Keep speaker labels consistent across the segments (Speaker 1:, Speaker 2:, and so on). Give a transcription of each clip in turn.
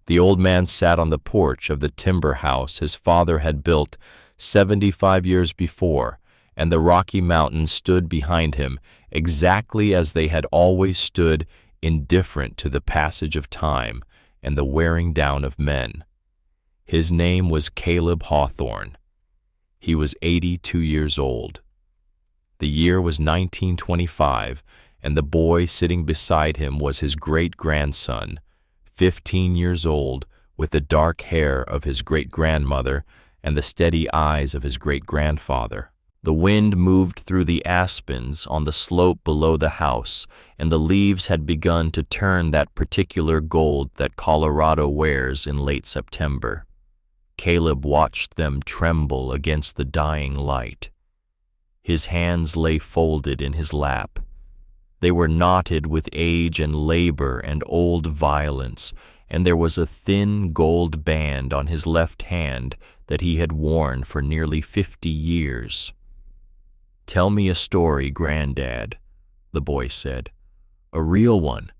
Speaker 1: The old man sat on the porch of the timber house his father had built 75 years before, and the Rocky Mountains stood behind him exactly as they had always stood, indifferent to the passage of time and the wearing down of men. His name was Caleb Hawthorne. He was 82 years old. The year was 1925, and the boy sitting beside him was his great-grandson, 15 years old, with the dark hair of his great-grandmother and the steady eyes of his great-grandfather. The wind moved through the aspens on the slope below the house, and the leaves had begun to turn that particular gold that Colorado wears in late September. Caleb watched them tremble against the dying light. His hands lay folded in his lap. They were knotted with age and labor and old violence, and there was a thin gold band on his left hand that he had worn for nearly 50 years. "Tell me a story, Granddad," the boy said. "A real one,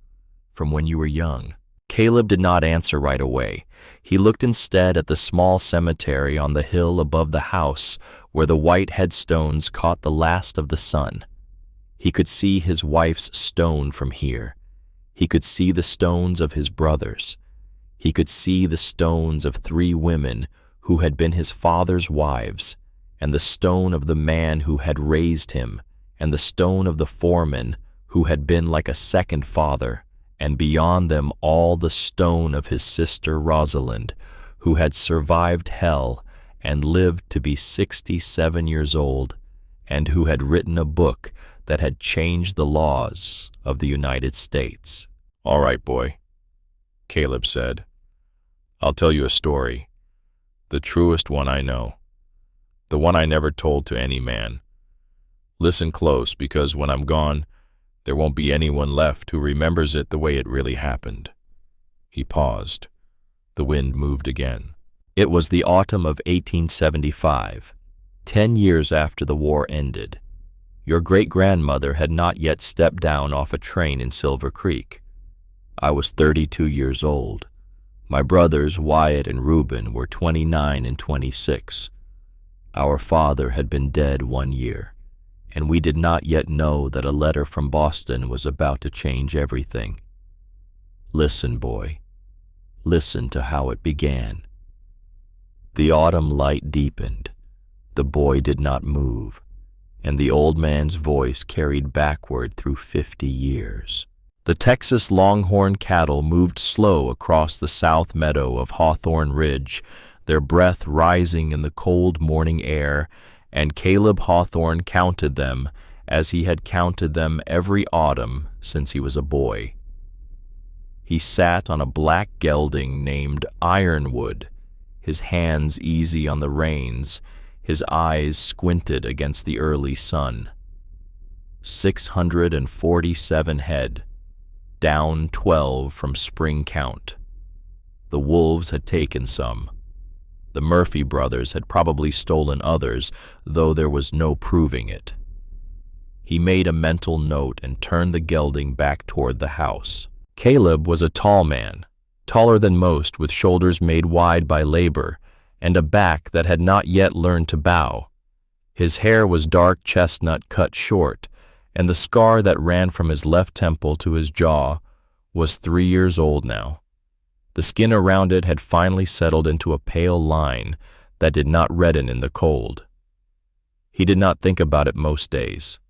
Speaker 1: from when you were young." Caleb did not answer right away. He looked instead at the small cemetery on the hill above the house, where the white headstones caught the last of the sun. He could see his wife's stone from here. He could see the stones of his brothers. He could see the stones of 3 women who had been his father's wives, and the stone of the man who had raised him, and the stone of the foreman who had been like a second father, and beyond them all the stone of his sister Rosalind, who had survived hell and lived to be 67 years old, and who had written a book that had changed the laws of the United States. "All right, boy," Caleb said. "I'll tell you a story, the truest one I know, the one I never told to any man. Listen close, because when I'm gone, there won't be anyone left who remembers it the way it really happened." He paused. The wind moved again. It was the autumn of 1875, 10 years after the war ended. Your great-grandmother had not yet stepped down off a train in Silver Creek. I was 32 years old. My brothers, Wyatt and Reuben, were 29 and 26. Our father had been dead 1 year, and we did not yet know that a letter from Boston was about to change everything. Listen, boy. Listen to how it began. The autumn light deepened. The boy did not move, and the old man's voice carried backward through 50 years. The Texas longhorn cattle moved slow across the south meadow of Hawthorne Ridge, their breath rising in the cold morning air, and Caleb Hawthorne counted them as he had counted them every autumn since he was a boy. He sat on a black gelding named Ironwood, his hands easy on the reins, his eyes squinted against the early sun. 647 head, down 12 from spring count. The wolves had taken some. The Murphy brothers had probably stolen others, though there was no proving it. He made a mental note and turned the gelding back toward the house. Caleb was a tall man, taller than most, with shoulders made wide by labor, and a back that had not yet learned to bow. His hair was dark chestnut cut short, and the scar that ran from his left temple to his jaw was 3 years old now. The skin around it had finally settled into a pale line that did not redden in the cold. He did not think about it most days.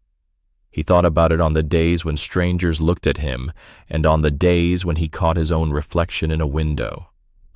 Speaker 1: He thought about it on the days when strangers looked at him and on the days when he caught his own reflection in a window.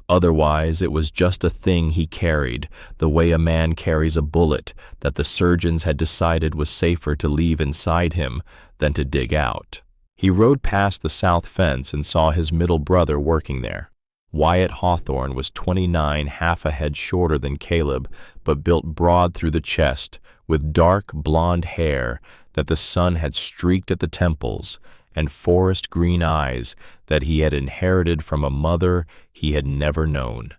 Speaker 1: Otherwise, it was just a thing he carried, the way a man carries a bullet that the surgeons had decided was safer to leave inside him than to dig out. He rode past the south fence and saw his middle brother working there. Wyatt Hawthorne was 29, half a head shorter than Caleb, but built broad through the chest, with dark blonde hair that the sun had streaked at the temples, and forest green eyes that he had inherited from a mother he had never known.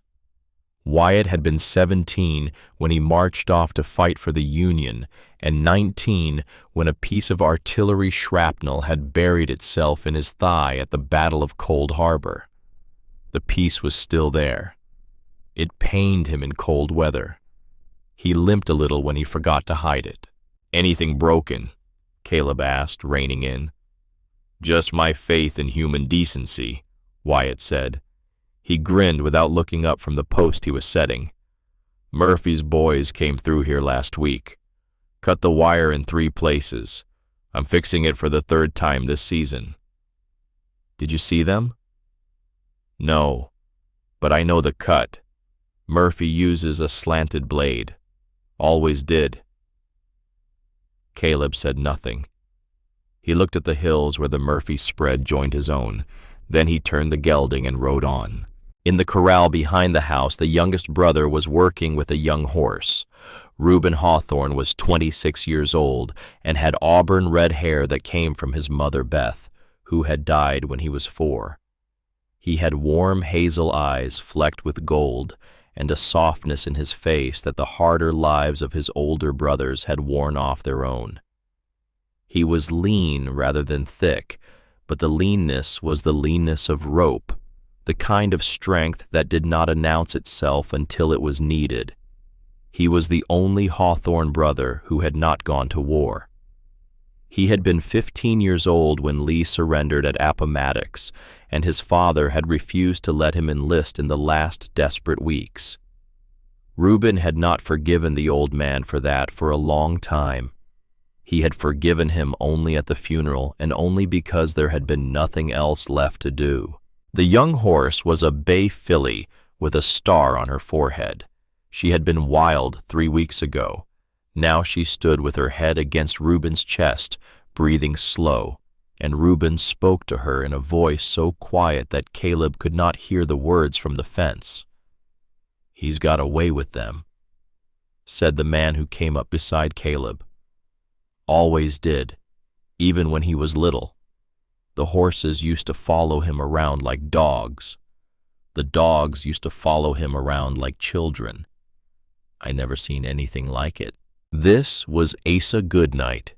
Speaker 1: Wyatt had been 17 when he marched off to fight for the Union, and 19 when a piece of artillery shrapnel had buried itself in his thigh at the Battle of Cold Harbor. The peace was still there. It pained him in cold weather. He limped a little when he forgot to hide it. "Anything broken?" Caleb asked, reining in. "Just my faith in human decency," Wyatt said. He grinned without looking up from the post he was setting. "Murphy's boys came through here last week. Cut the wire in 3 places. I'm fixing it for the 3rd time this season." "Did you see them?" "No, but I know the cut. Murphy uses a slanted blade. Always did." Caleb said nothing. He looked at the hills where the Murphy spread joined his own. Then he turned the gelding and rode on. In the corral behind the house, the youngest brother was working with a young horse. Reuben Hawthorne was 26 years old and had auburn red hair that came from his mother Beth, who had died when he was 4. He had warm hazel eyes flecked with gold and a softness in his face that the harder lives of his older brothers had worn off their own. He was lean rather than thick, but the leanness was the leanness of rope, the kind of strength that did not announce itself until it was needed. He was the only Hawthorne brother who had not gone to war. He had been 15 years old when Lee surrendered at Appomattox, and his father had refused to let him enlist in the last desperate weeks. Reuben had not forgiven the old man for that for a long time. He had forgiven him only at the funeral and only because there had been nothing else left to do. The young horse was a bay filly with a star on her forehead. She had been wild 3 weeks ago. Now she stood with her head against Reuben's chest, breathing slow, and Reuben spoke to her in a voice so quiet that Caleb could not hear the words from the fence. "He's got away with them," said the man who came up beside Caleb. "Always did, even when he was little. The horses used to follow him around like dogs. The dogs used to follow him around like children. I never seen anything like it." This was Asa Goodnight.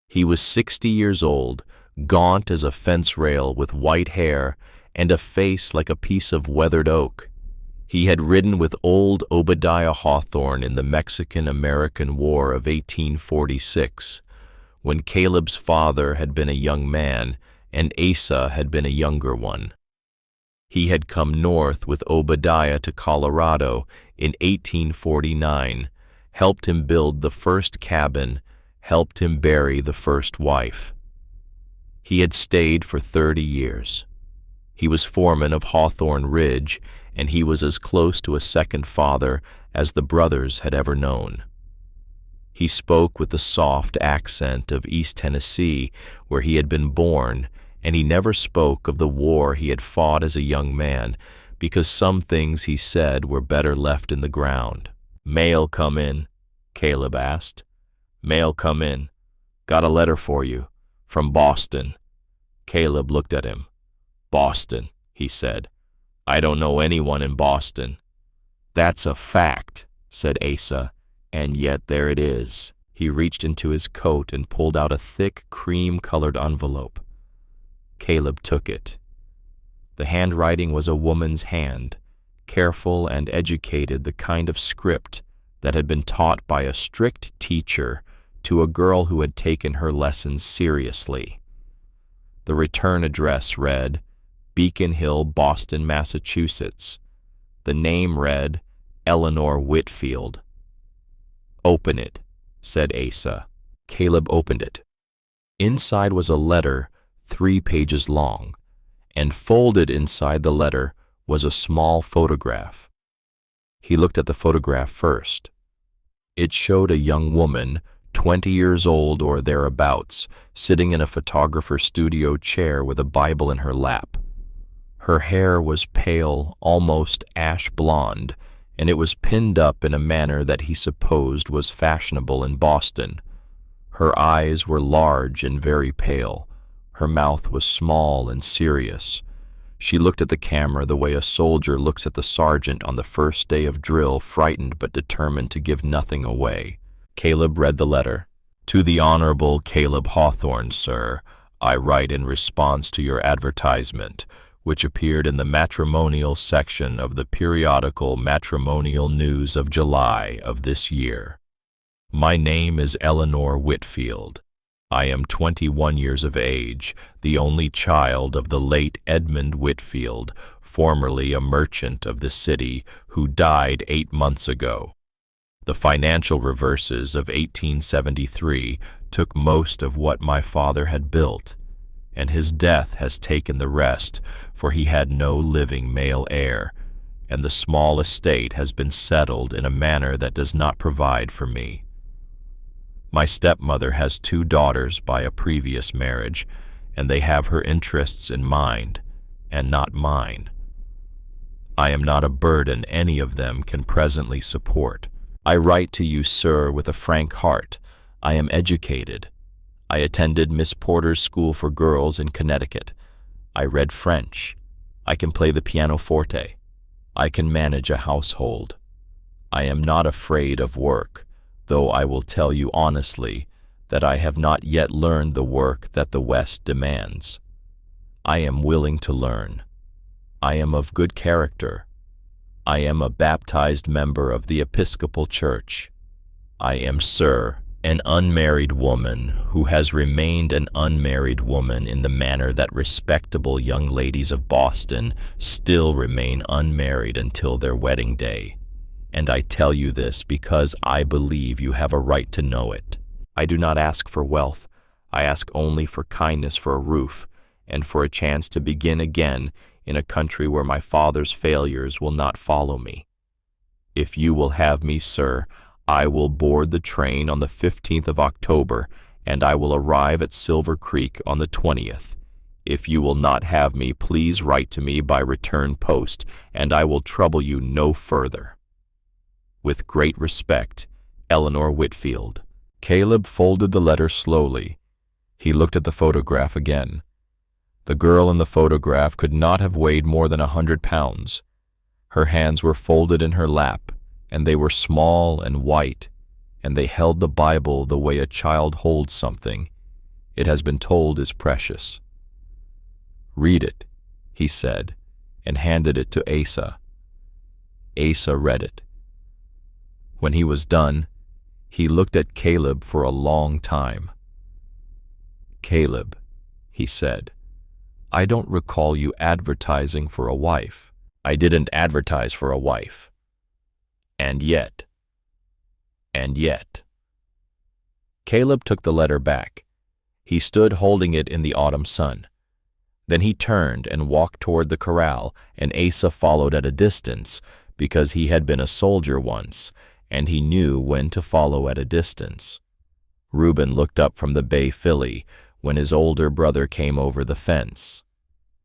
Speaker 1: He was 60 years old, gaunt as a fence rail with white hair and a face like a piece of weathered oak. He had ridden with old Obadiah Hawthorne in the Mexican-American War of 1846, when Caleb's father had been a young man and Asa had been a younger one. He had come north with Obadiah to Colorado in 1849, helped him build the first cabin, helped him bury the first wife. He had stayed for 30 years. He was foreman of Hawthorne Ridge, and he was as close to a second father as the brothers had ever known. He spoke with the soft accent of East Tennessee, where he had been born, and he never spoke of the war he had fought as a young man, because some things he said were better left in the ground. "Mail come in?" Caleb asked. "Mail come in. Got a letter for you. From Boston." Caleb looked at him. "Boston," he said. "I don't know anyone in Boston." "That's a fact," said Asa, "and yet there it is." He reached into his coat and pulled out a thick, cream-colored envelope. Caleb took it. The handwriting was a woman's hand, careful and educated, the kind of script that had been taught by a strict teacher to a girl who had taken her lessons seriously. The return address read, Beacon Hill, Boston, Massachusetts. The name read, Eleanor Whitfield. "Open it," said Asa. Caleb opened it. Inside was a letter 3 pages long, and folded inside the letter was a small photograph. He looked at the photograph first. It showed a young woman, 20 years old or thereabouts, sitting in a photographer's studio chair with a Bible in her lap. Her hair was pale, almost ash blonde, and it was pinned up in a manner that he supposed was fashionable in Boston. Her eyes were large and very pale. Her mouth was small and serious. She looked at the camera the way a soldier looks at the sergeant on the first day of drill, frightened but determined to give nothing away. Caleb read the letter. "To the Honorable Caleb Hawthorne, sir, I write in response to your advertisement, which appeared in the matrimonial section of the periodical Matrimonial News of July of this year. My name is Eleanor Whitfield. I am 21 years of age, the only child of the late Edmund Whitfield, formerly a merchant of the city, who died 8 months ago. The financial reverses of 1873 took most of what my father had built, and his death has taken the rest, for he had no living male heir, and the small estate has been settled in a manner that does not provide for me. My stepmother has 2 daughters by a previous marriage, and they have her interests in mind, and not mine. I am not a burden any of them can presently support. I write to you, sir, with a frank heart. I am educated. I attended Miss Porter's School for Girls in Connecticut. I read French. I can play the pianoforte. I can manage a household. I am not afraid of work, though I will tell you honestly that I have not yet learned the work that the West demands. I am willing to learn. I am of good character. I am a baptized member of the Episcopal Church. I am, sir, an unmarried woman who has remained an unmarried woman in the manner that respectable young ladies of Boston still remain unmarried until their wedding day. And I tell you this because I believe you have a right to know it. I do not ask for wealth. I ask only for kindness for a roof, and for a chance to begin again in a country where my father's failures will not follow me. If you will have me, sir, I will board the train on the 15th of October, and I will arrive at Silver Creek on the 20th. If you will not have me, please write to me by return post, and I will trouble you no further. With great respect, Eleanor Whitfield. Caleb folded the letter slowly. He looked at the photograph again. The girl in the photograph could not have weighed more than 100 pounds. Her hands were folded in her lap, and they were small and white, and they held the Bible the way a child holds something it has been told is precious. "Read it," he said, and handed it to Asa. Asa read it. When he was done, he looked at Caleb for a long time. "Caleb," he said, "I don't recall you advertising for a wife." "I didn't advertise for a wife. And yet. Caleb took the letter back. He stood holding it in the autumn sun. Then he turned and walked toward the corral, and Asa followed at a distance, because he had been a soldier once, and he knew when to follow at a distance. Reuben looked up from the bay filly when his older brother came over the fence.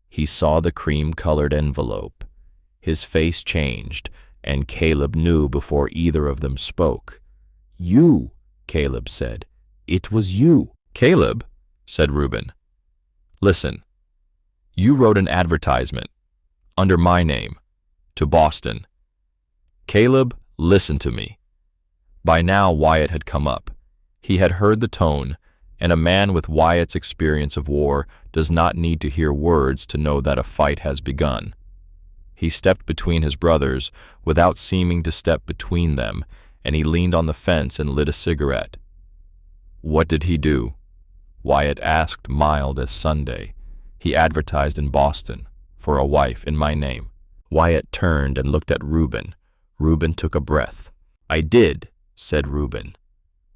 Speaker 1: He saw the cream-colored envelope. His face changed, and Caleb knew before either of them spoke. "You," Caleb said. "It was you." "Caleb," said Reuben, "listen. You wrote an advertisement, under my name, to Boston. Caleb, listen to me." By now Wyatt had come up. He had heard the tone, and a man with Wyatt's experience of war does not need to hear words to know that a fight has begun. He stepped between his brothers without seeming to step between them, and he leaned on the fence and lit a cigarette. "What did he do?" Wyatt asked, mild as Sunday. "He advertised in Boston, for a wife in my name." Wyatt turned and looked at Reuben. Reuben took a breath. "I did," said Reuben.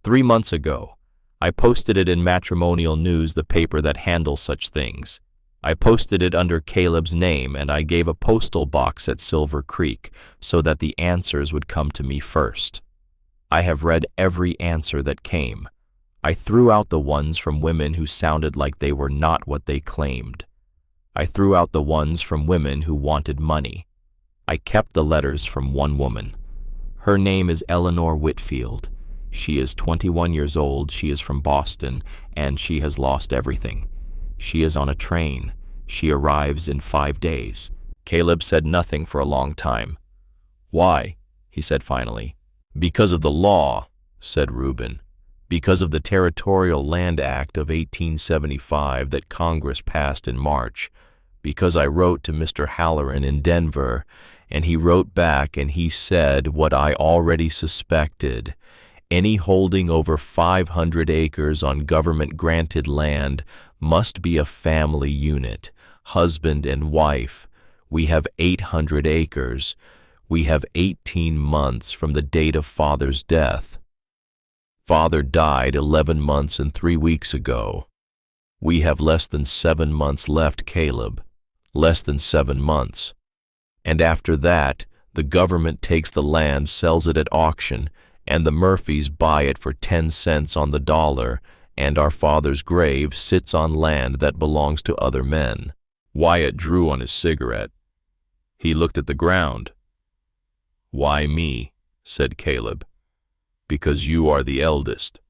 Speaker 1: 3 months ago. I posted it in Matrimonial News, the paper that handles such things. I posted it under Caleb's name, and I gave a postal box at Silver Creek so that the answers would come to me first. I have read every answer that came. I threw out the ones from women who sounded like they were not what they claimed. I threw out the ones from women who wanted money. I kept the letters from one woman. Her name is Eleanor Whitfield. She is 21 years old, she is from Boston, and she has lost everything. She is on a train. She arrives in 5 days. Caleb said nothing for a long time. "Why?" he said finally. "Because of the law," said Reuben. "Because of the Territorial Land Act of 1875 that Congress passed in March. Because I wrote to Mr. Halloran in Denver, and he wrote back and he said what I already suspected. Any holding over 500 acres on government-granted land must be a family unit, husband and wife. We have 800 acres. We have 18 months from the date of Father's death. Father died 11 months and 3 weeks ago. We have less than 7 months left, Caleb. Less than 7 months. And after that, the government takes the land, sells it at auction, and the Murphys buy it for 10 cents on the dollar, and our father's grave sits on land that belongs to other men. Wyatt drew on his cigarette. He looked at the ground. Why me? Said Caleb. Because you are the eldest.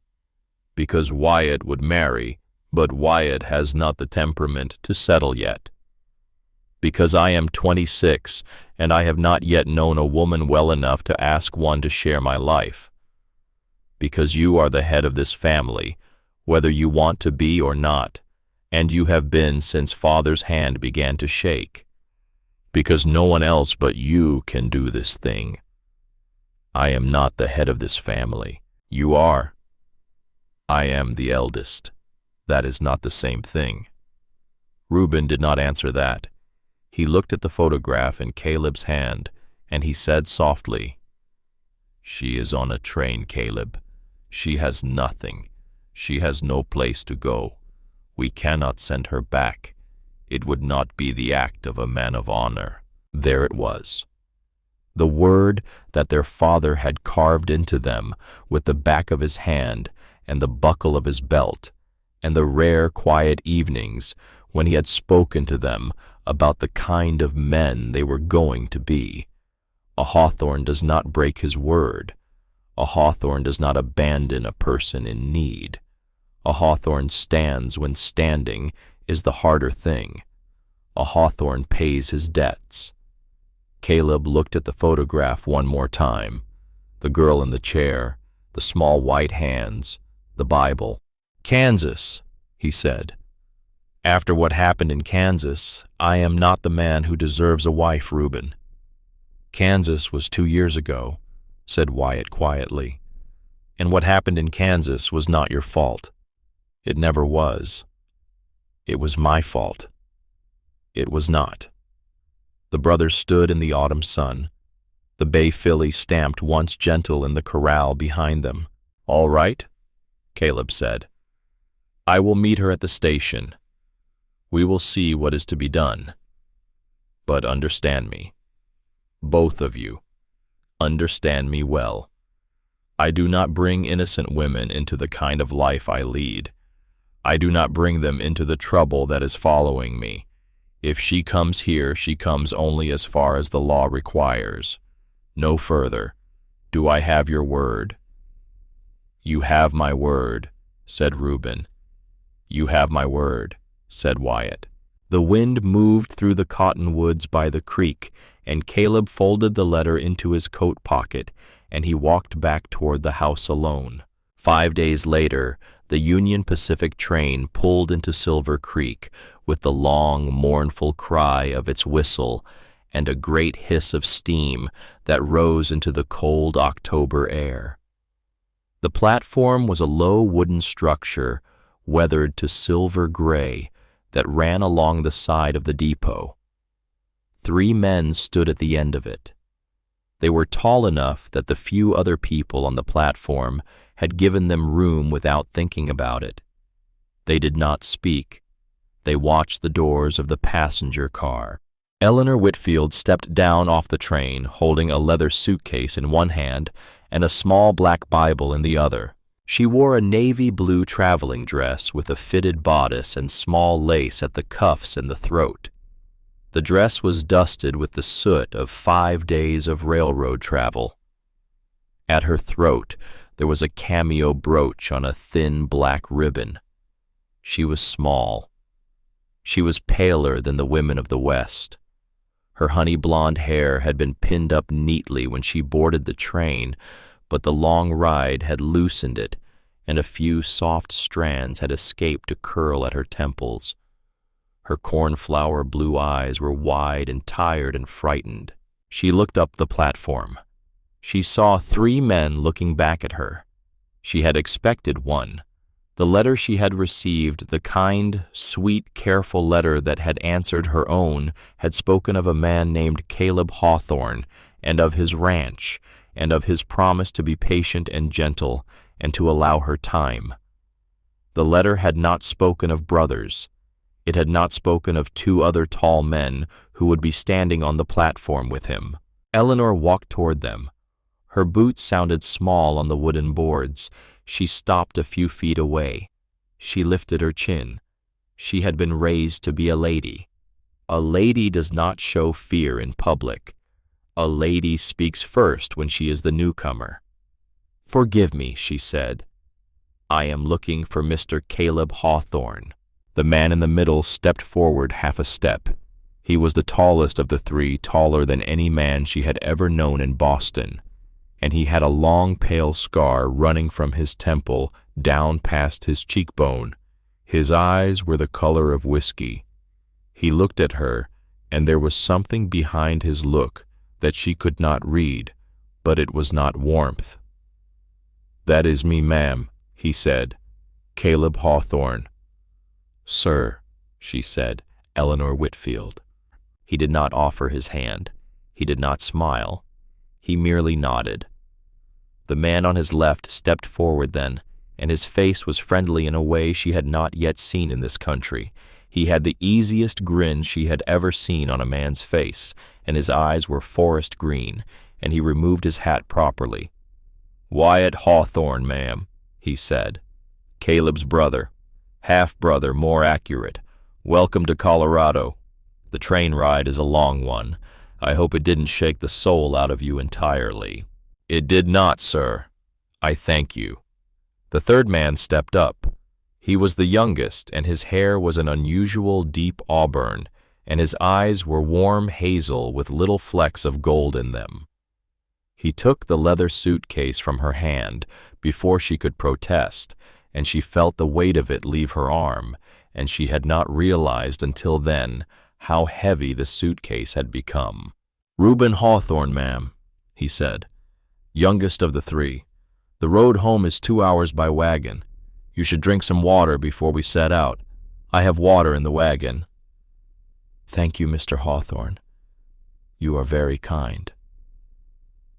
Speaker 1: Because Wyatt would marry, but Wyatt has not the temperament to settle yet. Because I am 26, and I have not yet known a woman well enough to ask one to share my life. Because you are the head of this family, whether you want to be or not, and you have been since Father's hand began to shake. Because no one else but you can do this thing. I am not the head of this family. You are. I am the eldest. That is not the same thing. Reuben did not answer that. He looked at the photograph in Caleb's hand, and he said softly, She is on a train, Caleb. She has nothing. She has no place to go. We cannot send her back. It would not be the act of a man of honor. There it was. The word that their father had carved into them with the back of his hand and the buckle of his belt, and the rare quiet evenings when he had spoken to them about the kind of men they were going to be. A hawthorn does not break his word. A hawthorn does not abandon a person in need. A hawthorn stands when standing is the harder thing. A hawthorn pays his debts. Caleb looked at the photograph one more time. The girl in the chair, the small white hands, the Bible. Kansas, he said. After what happened in Kansas, I am not the man who deserves a wife, Reuben. Kansas was 2 years ago, said Wyatt quietly. And what happened in Kansas was not your fault. It never was. It was my fault. It was not. The brothers stood in the autumn sun. The bay filly stamped once gentle in the corral behind them. All right, Caleb said. I will meet her at the station. We will see what is to be done. But understand me. Both of you. Understand me well. I do not bring innocent women into the kind of life I lead. I do not bring them into the trouble that is following me. If she comes here, she comes only as far as the law requires. No further. Do I have your word? You have my word, said Reuben. You have my word, said Wyatt. The wind moved through the cottonwoods by the creek, and Caleb folded the letter into his coat pocket, and he walked back toward the house alone. 5 days later, the Union Pacific train pulled into Silver Creek with the long, mournful cry of its whistle and a great hiss of steam that rose into the cold October air. The platform was a low wooden structure, weathered to silver gray, that ran along the side of the depot. 3 men stood at the end of it. They were tall enough that the few other people on the platform had given them room without thinking about it. They did not speak. They watched the doors of the passenger car. Eleanor Whitfield stepped down off the train, holding a leather suitcase in one hand and a small black Bible in the other. She wore a navy blue traveling dress with a fitted bodice and small lace at the cuffs and the throat. The dress was dusted with the soot of 5 days of railroad travel. At her throat, there was a cameo brooch on a thin black ribbon. She was small. She was paler than the women of the West. Her honey blonde hair had been pinned up neatly when she boarded the train, but the long ride had loosened it, and a few soft strands had escaped to curl at her temples. Her cornflower blue eyes were wide and tired and frightened. She looked up the platform. She saw 3 men looking back at her. She had expected one. The letter she had received, the kind, sweet, careful letter that had answered her own, had spoken of a man named Caleb Hawthorne, and of his ranch, and of his promise to be patient and gentle, and to allow her time. The letter had not spoken of brothers. It had not spoken of 2 other tall men who would be standing on the platform with him. Eleanor walked toward them. Her boots sounded small on the wooden boards. She stopped a few feet away. She lifted her chin. She had been raised to be a lady. A lady does not show fear in public. A lady speaks first when she is the newcomer. "Forgive me," she said. "I am looking for Mr. Caleb Hawthorne." The man in the middle stepped forward half a step. He was the tallest of the 3, taller than any man she had ever known in Boston, and he had a long pale scar running from his temple down past his cheekbone. His eyes were the color of whiskey. He looked at her, and there was something behind his look that she could not read, but it was not warmth. "That is me, ma'am," he said. "Caleb Hawthorne." "Sir," she said, "Eleanor Whitfield." He did not offer his hand. He did not smile. He merely nodded. The man on his left stepped forward then, and his face was friendly in a way she had not yet seen in this country. He had the easiest grin she had ever seen on a man's face, and his eyes were forest green, and he removed his hat properly. "Wyatt Hawthorne, ma'am," he said. "Caleb's brother. Half-brother, more accurate. Welcome to Colorado. The train ride is a long one. I hope it didn't shake the soul out of you entirely." "It did not, sir. I thank you." The 3rd man stepped up. He was the youngest, and his hair was an unusual deep auburn, and his eyes were warm hazel with little flecks of gold in them. He took the leather suitcase from her hand before she could protest, and she felt the weight of it leave her arm, and she had not realized until then how heavy the suitcase had become. "Reuben Hawthorne, ma'am," he said. "Youngest of the 3. The road home is 2 hours by wagon. You should drink some water before we set out. I have water in the wagon." "Thank you, Mr. Hawthorne. You are very kind."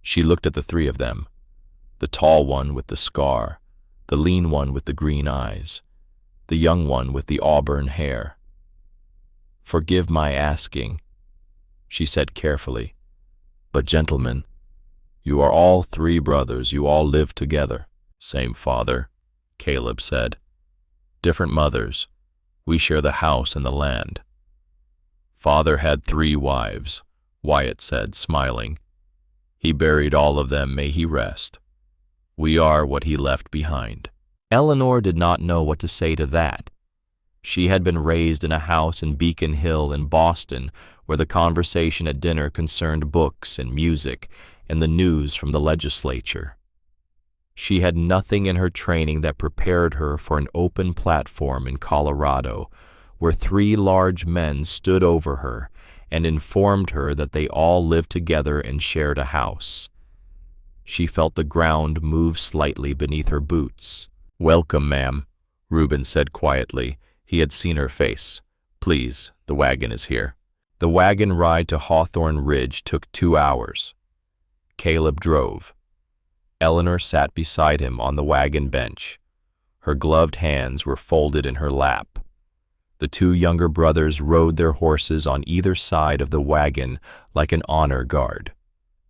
Speaker 1: She looked at the 3 of them, the tall one with the scar, the lean one with the green eyes, the young one with the auburn hair. "Forgive my asking," she said carefully, "but gentlemen, you are all 3 brothers, you all live together." "Same father," Caleb said. "Different mothers. We share the house and the land." "Father had 3 wives," Wyatt said, smiling. "He buried all of them, may he rest. We are what he left behind." Eleanor did not know what to say to that. She had been raised in a house in Beacon Hill in Boston where the conversation at dinner concerned books and music and the news from the legislature. She had nothing in her training that prepared her for an open platform in Colorado where 3 large men stood over her and informed her that they all lived together and shared a house. She felt the ground move slightly beneath her boots. "Welcome, ma'am," Reuben said quietly. He had seen her face. "Please, the wagon is here." The wagon ride to Hawthorne Ridge took 2 hours. Caleb drove. Eleanor sat beside him on the wagon bench. Her gloved hands were folded in her lap. The 2 younger brothers rode their horses on either side of the wagon like an honor guard.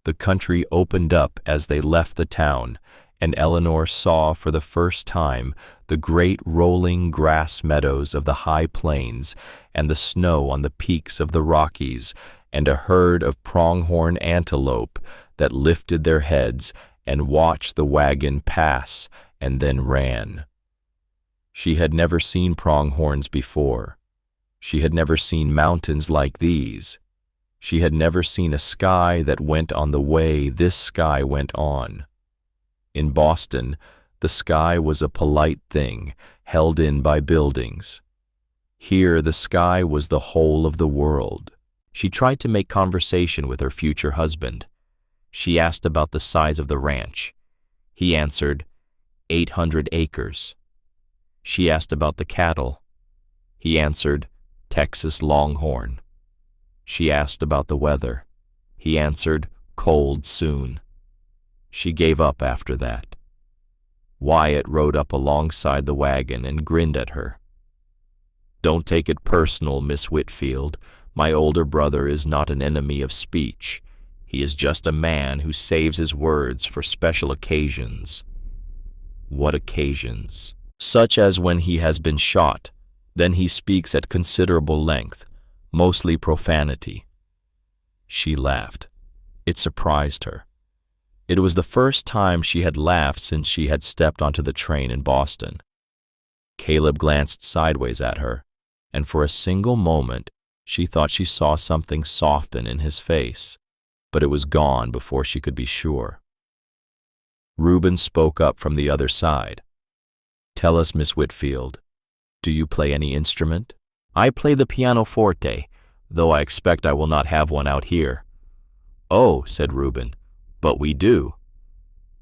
Speaker 1: The country opened up as they left the town, and Eleanor saw for the first time the great rolling grass meadows of the high plains and the snow on the peaks of the Rockies and a herd of pronghorn antelope that lifted their heads and watched the wagon pass and then ran. She had never seen pronghorns before. She had never seen mountains like these. She had never seen a sky that went on the way this sky went on. In Boston, the sky was a polite thing held in by buildings. Here the sky was the whole of the world. She tried to make conversation with her future husband. She asked about the size of the ranch. He answered, 800 acres. She asked about the cattle. He answered, Texas Longhorn. She asked about the weather. He answered, cold soon. She gave up after that. Wyatt rode up alongside the wagon and grinned at her. Don't take it personal, Miss Whitfield. My older brother is not an enemy of speech. He is just a man who saves his words for special occasions. What occasions? Such as when he has been shot. Then he speaks at considerable length, mostly profanity. She laughed. It surprised her. It was the first time she had laughed since she had stepped onto the train in Boston. Caleb glanced sideways at her, and for a single moment she thought she saw something soften in his face, but it was gone before she could be sure. Reuben spoke up from the other side. Tell us, Miss Whitfield, do you play any instrument? I play the pianoforte, though I expect I will not have one out here. Oh, said Reuben, but we do.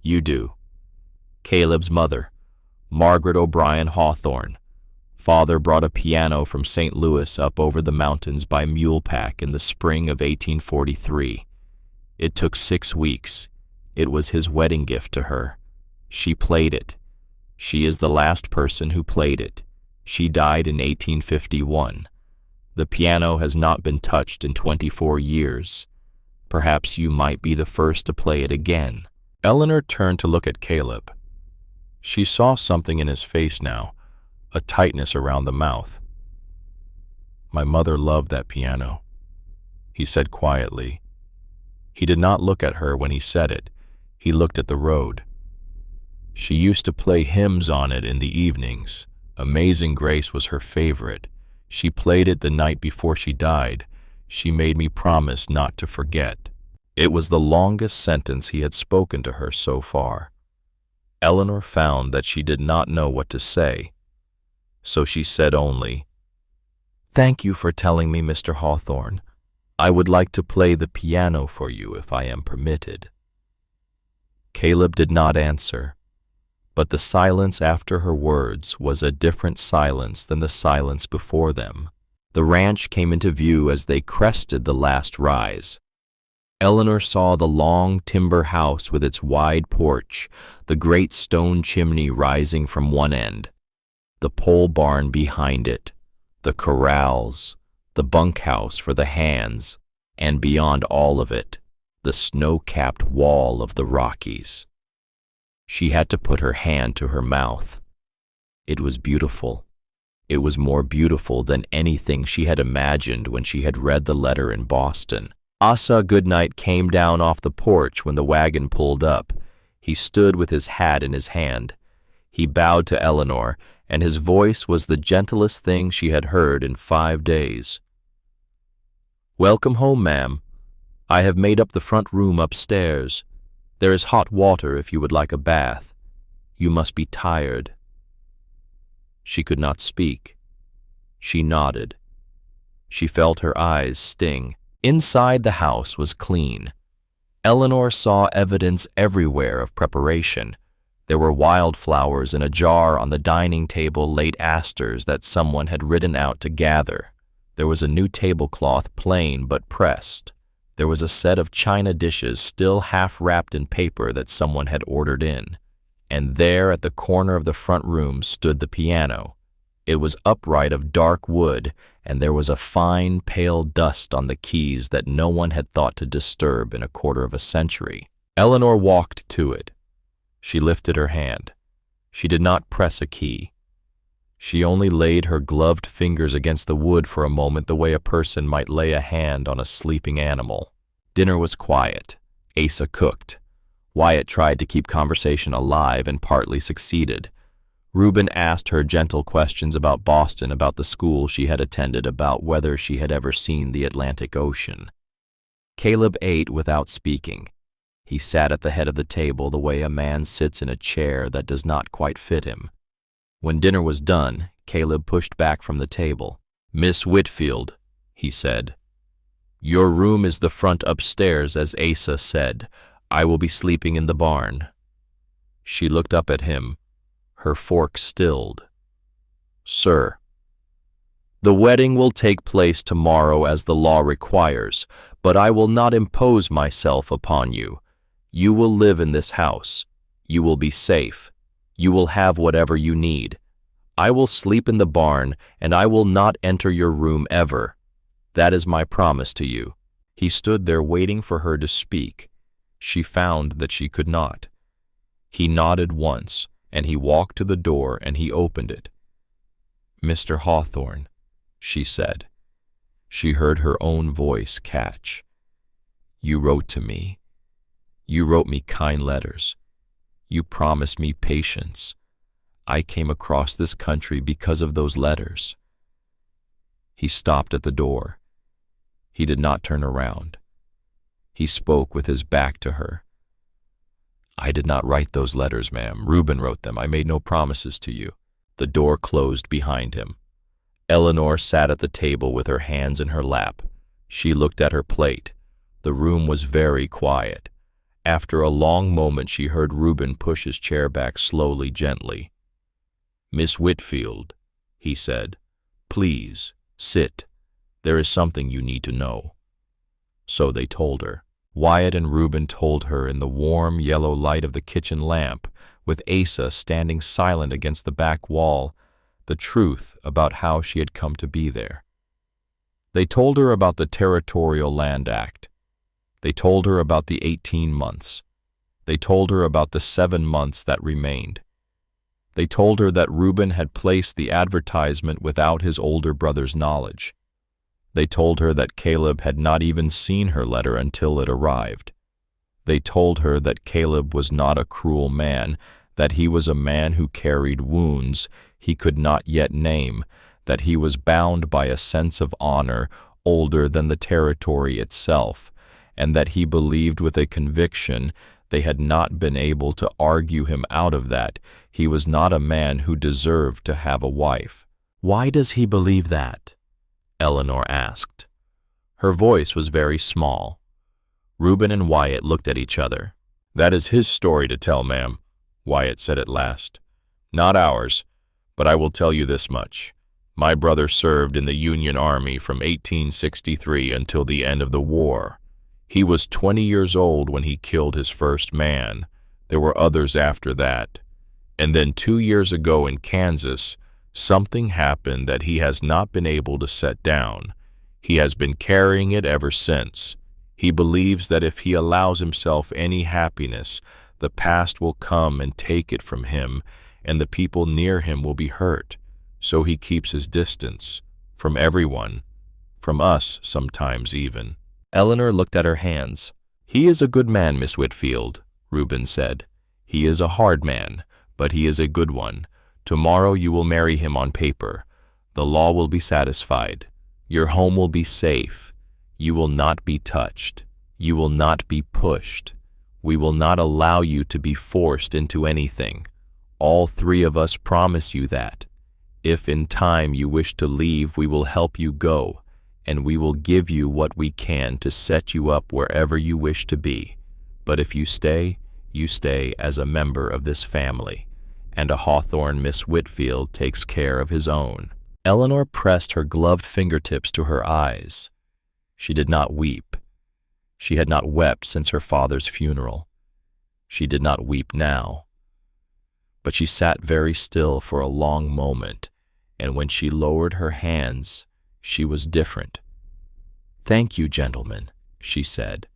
Speaker 1: You do. Caleb's mother, Margaret O'Brien Hawthorne. Father brought a piano from St. Louis up over the mountains by mule pack in the spring of 1843. It took 6 weeks. It was his wedding gift to her. She played it. She is the last person who played it. She died in 1851. The piano has not been touched in 24 years. Perhaps you might be the first to play it again. Eleanor turned to look at Caleb. She saw something in his face now, a tightness around the mouth. My mother loved that piano, he said quietly. He did not look at her when he said it. He looked at the road. She used to play hymns on it in the evenings. Amazing Grace was her favorite. She played it the night before she died. She made me promise not to forget. It was the longest sentence he had spoken to her so far. Eleanor found that she did not know what to say, so she said only, Thank you for telling me, Mr. Hawthorne. I would like to play the piano for you if I am permitted. Caleb did not answer, but the silence after her words was a different silence than the silence before them. The ranch came into view as they crested the last rise. Eleanor saw the long timber house with its wide porch, the great stone chimney rising from one end, the pole barn behind it, the corrals, the bunkhouse for the hands, and beyond all of it, the snow-capped wall of the Rockies. She had to put her hand to her mouth. It was beautiful. It was more beautiful than anything she had imagined when she had read the letter in Boston. Asa Goodnight came down off the porch when the wagon pulled up. He stood with his hat in his hand. He bowed to Eleanor, and his voice was the gentlest thing she had heard in 5 days. Welcome home, ma'am. I have made up the front room upstairs. There is hot water if you would like a bath. You must be tired. She could not speak. She nodded. She felt her eyes sting. Inside the house was clean. Eleanor saw evidence everywhere of preparation. There were wildflowers in a jar on the dining table, late asters that someone had ridden out to gather. There was a new tablecloth, plain but pressed. There was a set of china dishes still half wrapped in paper that someone had ordered in. And there at the corner of the front room stood the piano. It was upright of dark wood, and there was a fine, pale dust on the keys that no one had thought to disturb in a quarter of a century. Eleanor walked to it. She lifted her hand. She did not press a key. She only laid her gloved fingers against the wood for a moment, the way a person might lay a hand on a sleeping animal. Dinner was quiet. Asa cooked. Wyatt tried to keep conversation alive and partly succeeded. Reuben asked her gentle questions about Boston, about the school she had attended, about whether she had ever seen the Atlantic Ocean. Caleb ate without speaking. He sat at the head of the table the way a man sits in a chair that does not quite fit him. When dinner was done, Caleb pushed back from the table. "Miss Whitfield," he said, "your room is the front upstairs, as Asa said. I will be sleeping in the barn." She looked up at him, her fork stilled. "Sir, the wedding will take place tomorrow as the law requires, but I will not impose myself upon you. You will live in this house. You will be safe. You will have whatever you need. I will sleep in the barn, and I will not enter your room ever. That is my promise to you." He stood there waiting for her to speak. She found that she could not. He nodded once, and he walked to the door and he opened it. "Mr. Hawthorne," she said. She heard her own voice catch. "You wrote to me. You wrote me kind letters. You promised me patience. I came across this country because of those letters." He stopped at the door. He did not turn around. He spoke with his back to her. "I did not write those letters, ma'am. Reuben wrote them. I made no promises to you." The door closed behind him. Eleanor sat at the table with her hands in her lap. She looked at her plate. The room was very quiet. After a long moment she heard Reuben push his chair back slowly, gently. "Miss Whitfield," he said, "please, sit. There is something you need to know." So they told her. Wyatt and Reuben told her in the warm yellow light of the kitchen lamp, with Asa standing silent against the back wall, the truth about how she had come to be there. They told her about the Territorial Land Act. They told her about the 18 months. They told her about the 7 months that remained. They told her that Reuben had placed the advertisement without his older brother's knowledge. They told her that Caleb had not even seen her letter until it arrived. They told her that Caleb was not a cruel man, that he was a man who carried wounds he could not yet name, that he was bound by a sense of honor older than the territory itself, and that he believed with a conviction they had not been able to argue him out of that he was not a man who deserved to have a wife. "Why does he believe that?" Eleanor asked. Her voice was very small. Reuben and Wyatt looked at each other. "That is his story to tell, ma'am," Wyatt said at last. "Not ours, but I will tell you this much. My brother served in the Union Army from 1863 until the end of the war. He was 20 years old when he killed his first man. There were others after that. And then 2 years ago in Kansas, something happened that he has not been able to set down. He has been carrying it ever since. He believes that if he allows himself any happiness, the past will come and take it from him, and the people near him will be hurt. So he keeps his distance, from everyone, from us sometimes even." Eleanor looked at her hands. "He is a good man, Miss Whitfield," Reuben said. "He is a hard man, but he is a good one. Tomorrow you will marry him on paper. The law will be satisfied. Your home will be safe. You will not be touched. You will not be pushed. We will not allow you to be forced into anything. All 3 of us promise you that. If in time you wish to leave, we will help you go, and we will give you what we can to set you up wherever you wish to be. But if you stay as a member of this family, and a Hawthorne Miss Whitfield takes care of his own." Eleanor pressed her gloved fingertips to her eyes. She did not weep. She had not wept since her father's funeral. She did not weep now. But she sat very still for a long moment, and when she lowered her hands, she was different. "Thank you, gentlemen," she said.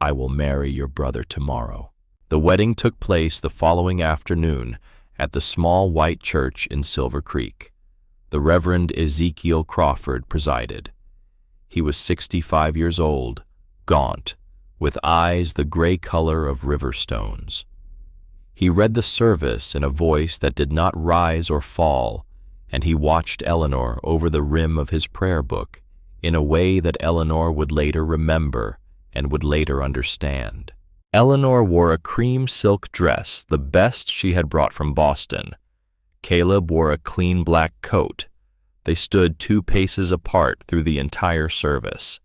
Speaker 1: "I will marry your brother tomorrow." The wedding took place the following afternoon at the small white church in Silver Creek. The Reverend Ezekiel Crawford presided. He was 65 years old, gaunt, with eyes the gray color of river stones. He read the service in a voice that did not rise or fall, and he watched Eleanor over the rim of his prayer book in a way that Eleanor would later remember and would later understand. Eleanor wore a cream silk dress, the best she had brought from Boston. Caleb wore a clean black coat. They stood 2 paces apart through the entire service.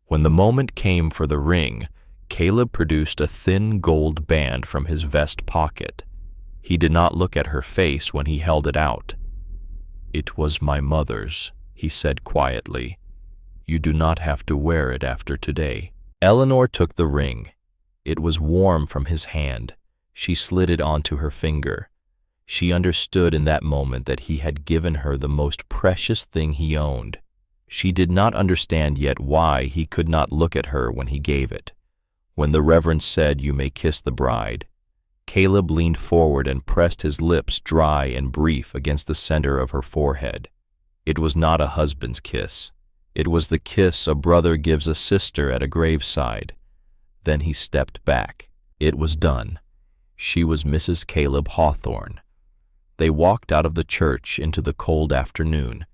Speaker 1: When the moment came for the ring, Caleb produced a thin gold band from his vest pocket. He did not look at her face when he held it out. "It was my mother's," he said quietly. "You do not have to wear it after today." Eleanor took the ring. It was warm from his hand. She slid it onto her finger. She understood in that moment that he had given her the most precious thing he owned. She did not understand yet why he could not look at her when he gave it. When the Reverend said, "You may kiss the bride," Caleb leaned forward and pressed his lips dry and brief against the center of her forehead. It was not a husband's kiss. It was the kiss a brother gives a sister at a graveside. Then he stepped back. It was done. She was Mrs. Caleb Hawthorne. They walked out of the church into the cold afternoon,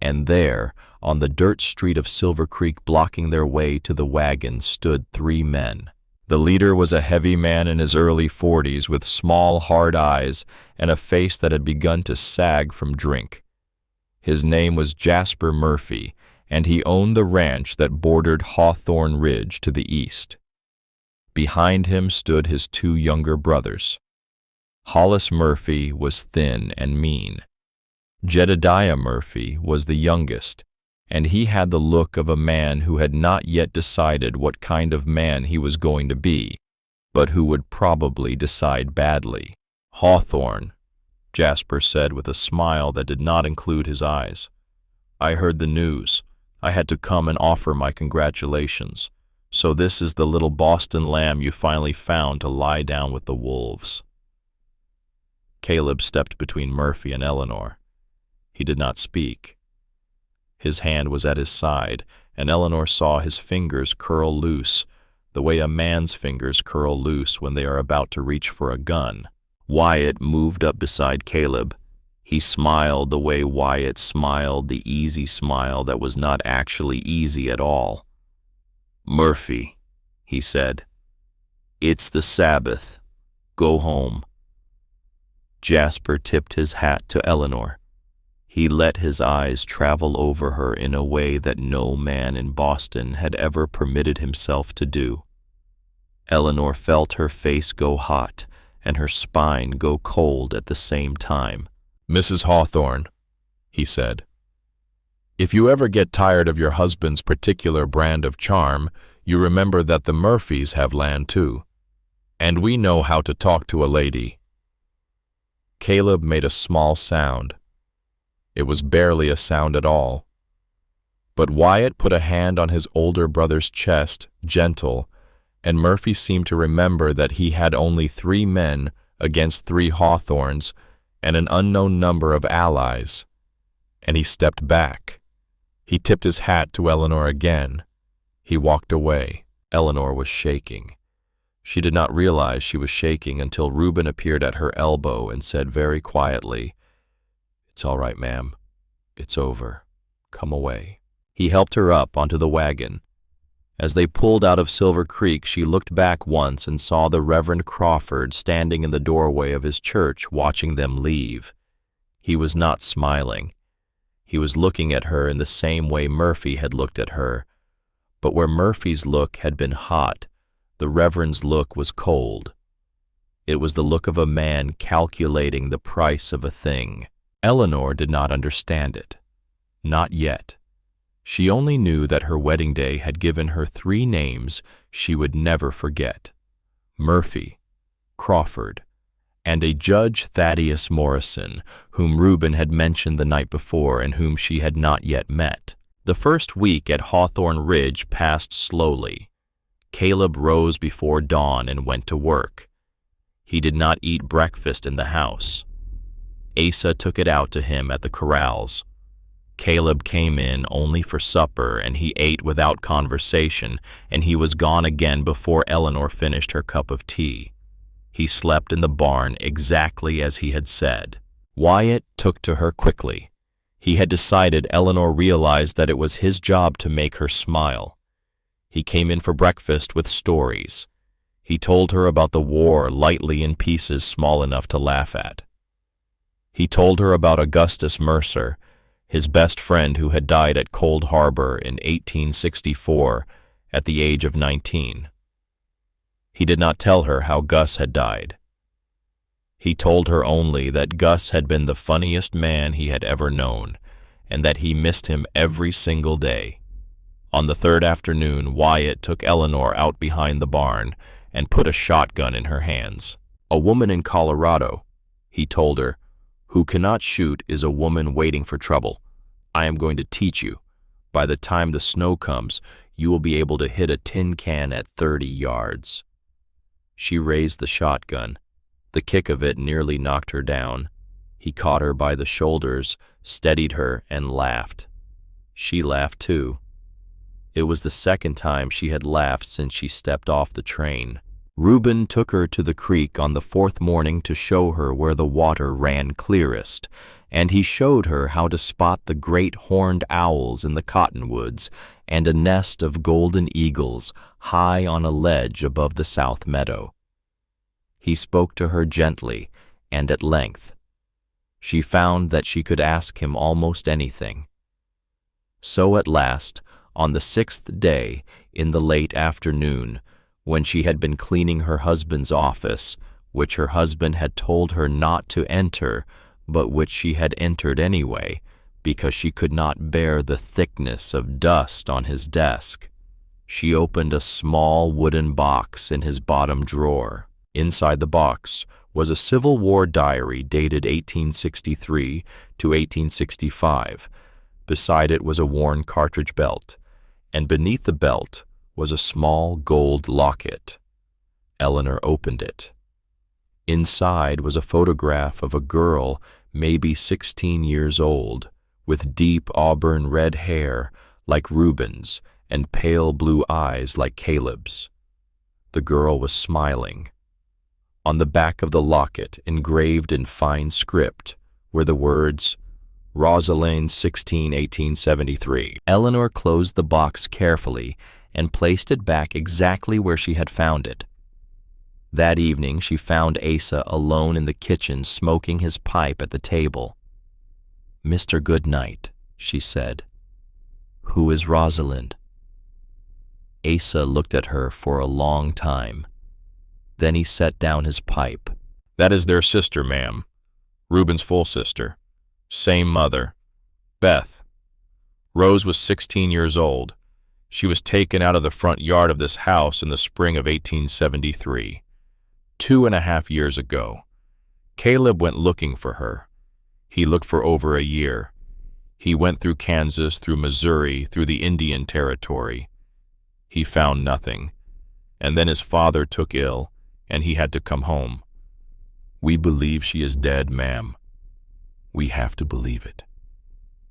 Speaker 1: and there, on the dirt street of Silver Creek, blocking their way to the wagon, stood 3 men. The leader was a heavy man in his early 40s with small, hard eyes and a face that had begun to sag from drink. His name was Jasper Murphy, and he owned the ranch that bordered Hawthorne Ridge to the east. Behind him stood his 2 younger brothers. Hollis Murphy was thin and mean. Jedediah Murphy was the youngest, and he had the look of a man who had not yet decided what kind of man he was going to be, but who would probably decide badly. "Hawthorne," Jasper said with a smile that did not include his eyes. "I heard the news. I had to come and offer my congratulations. So this is the little Boston lamb you finally found to lie down with the wolves." Caleb stepped between Murphy and Eleanor. He did not speak. His hand was at his side, and Eleanor saw his fingers curl loose, the way a man's fingers curl loose when they are about to reach for a gun. Wyatt moved up beside Caleb. He smiled the way Wyatt smiled, the easy smile that was not actually easy at all. "Murphy," he said, "it's the Sabbath. Go home." Jasper tipped his hat to Eleanor. He let his eyes travel over her in a way that no man in Boston had ever permitted himself to do. Eleanor felt her face go hot and her spine go cold at the same time. "Mrs. Hawthorne," he said, "if you ever get tired of your husband's particular brand of charm, you remember that the Murphys have land too, and we know how to talk to a lady." Caleb made a small sound. It was barely a sound at all. But Wyatt put a hand on his older brother's chest, gentle, and Murphy seemed to remember that he had only 3 men against 3 Hawthorns and an unknown number of allies, and he stepped back. He tipped his hat to Eleanor again. He walked away. Eleanor was shaking. She did not realize she was shaking until Reuben appeared at her elbow and said very quietly, "It's all right, ma'am. It's over. Come away." He helped her up onto the wagon. As they pulled out of Silver Creek, she looked back once and saw the Reverend Crawford standing in the doorway of his church watching them leave. He was not smiling. He was looking at her in the same way Murphy had looked at her. But where Murphy's look had been hot, the Reverend's look was cold. It was the look of a man calculating the price of a thing. Eleanor did not understand it. Not yet. She only knew that her wedding day had given her 3 names she would never forget: Murphy, Crawford, and a Judge Thaddeus Morrison, whom Reuben had mentioned the night before and whom she had not yet met. The first week at Hawthorne Ridge passed slowly. Caleb rose before dawn and went to work. He did not eat breakfast in the house. Asa took it out to him at the corrals. Caleb came in only for supper, and he ate without conversation, and he was gone again before Eleanor finished her cup of tea. He slept in the barn exactly as he had said. Wyatt took to her quickly. He had decided Eleanor realized that it was his job to make her smile. He came in for breakfast with stories. He told her about the war lightly in pieces small enough to laugh at. He told her about Augustus Mercer, his best friend who had died at Cold Harbor in 1864 at the age of 19. He did not tell her how Gus had died. He told her only that Gus had been the funniest man he had ever known, and that he missed him every single day. On the third afternoon, Wyatt took Eleanor out behind the barn and put a shotgun in her hands. "A woman in Colorado," he told her, "who cannot shoot is a woman waiting for trouble. I am going to teach you. By the time the snow comes, you will be able to hit a tin can at 30 yards. She raised the shotgun. The kick of it nearly knocked her down. He caught her by the shoulders, steadied her, and laughed. She laughed too. It was the second time she had laughed since she stepped off the train. Reuben took her to the creek on the fourth morning to show her where the water ran clearest, and he showed her how to spot the great horned owls in the cottonwoods and a nest of golden eagles high on a ledge above the south meadow. He spoke to her gently and at length. She found that she could ask him almost anything. So at last, on the sixth day, in the late afternoon, when she had been cleaning her husband's office, which her husband had told her not to enter, but which she had entered anyway, because she could not bear the thickness of dust on his desk, she opened a small wooden box in his bottom drawer. Inside the box was a Civil War diary dated 1863 to 1865. Beside it was a worn cartridge belt, and beneath the belt was a small gold locket. Eleanor opened it. Inside was a photograph of a girl, maybe 16 years old, with deep auburn red hair like Reuben's and pale blue eyes like Caleb's. The girl was smiling. On the back of the locket, engraved in fine script, were the words, Rosalind 16, 1873. Eleanor closed the box carefully and placed it back exactly where she had found it. That evening she found Asa alone in the kitchen smoking his pipe at the table. "Mr. Goodnight," she said. "Who is Rosalind?" Asa looked at her for a long time. Then he set down his pipe. "That is their sister, ma'am. Reuben's full sister. Same mother. Beth. Rose was 16 years old. She was taken out of the front yard of this house in the spring of 1873. 2.5 years ago. Caleb went looking for her. He looked for over a year. He went through Kansas, through Missouri, through the Indian Territory. He found nothing. And then his father took ill, and he had to come home. We believe she is dead, ma'am. We have to believe it.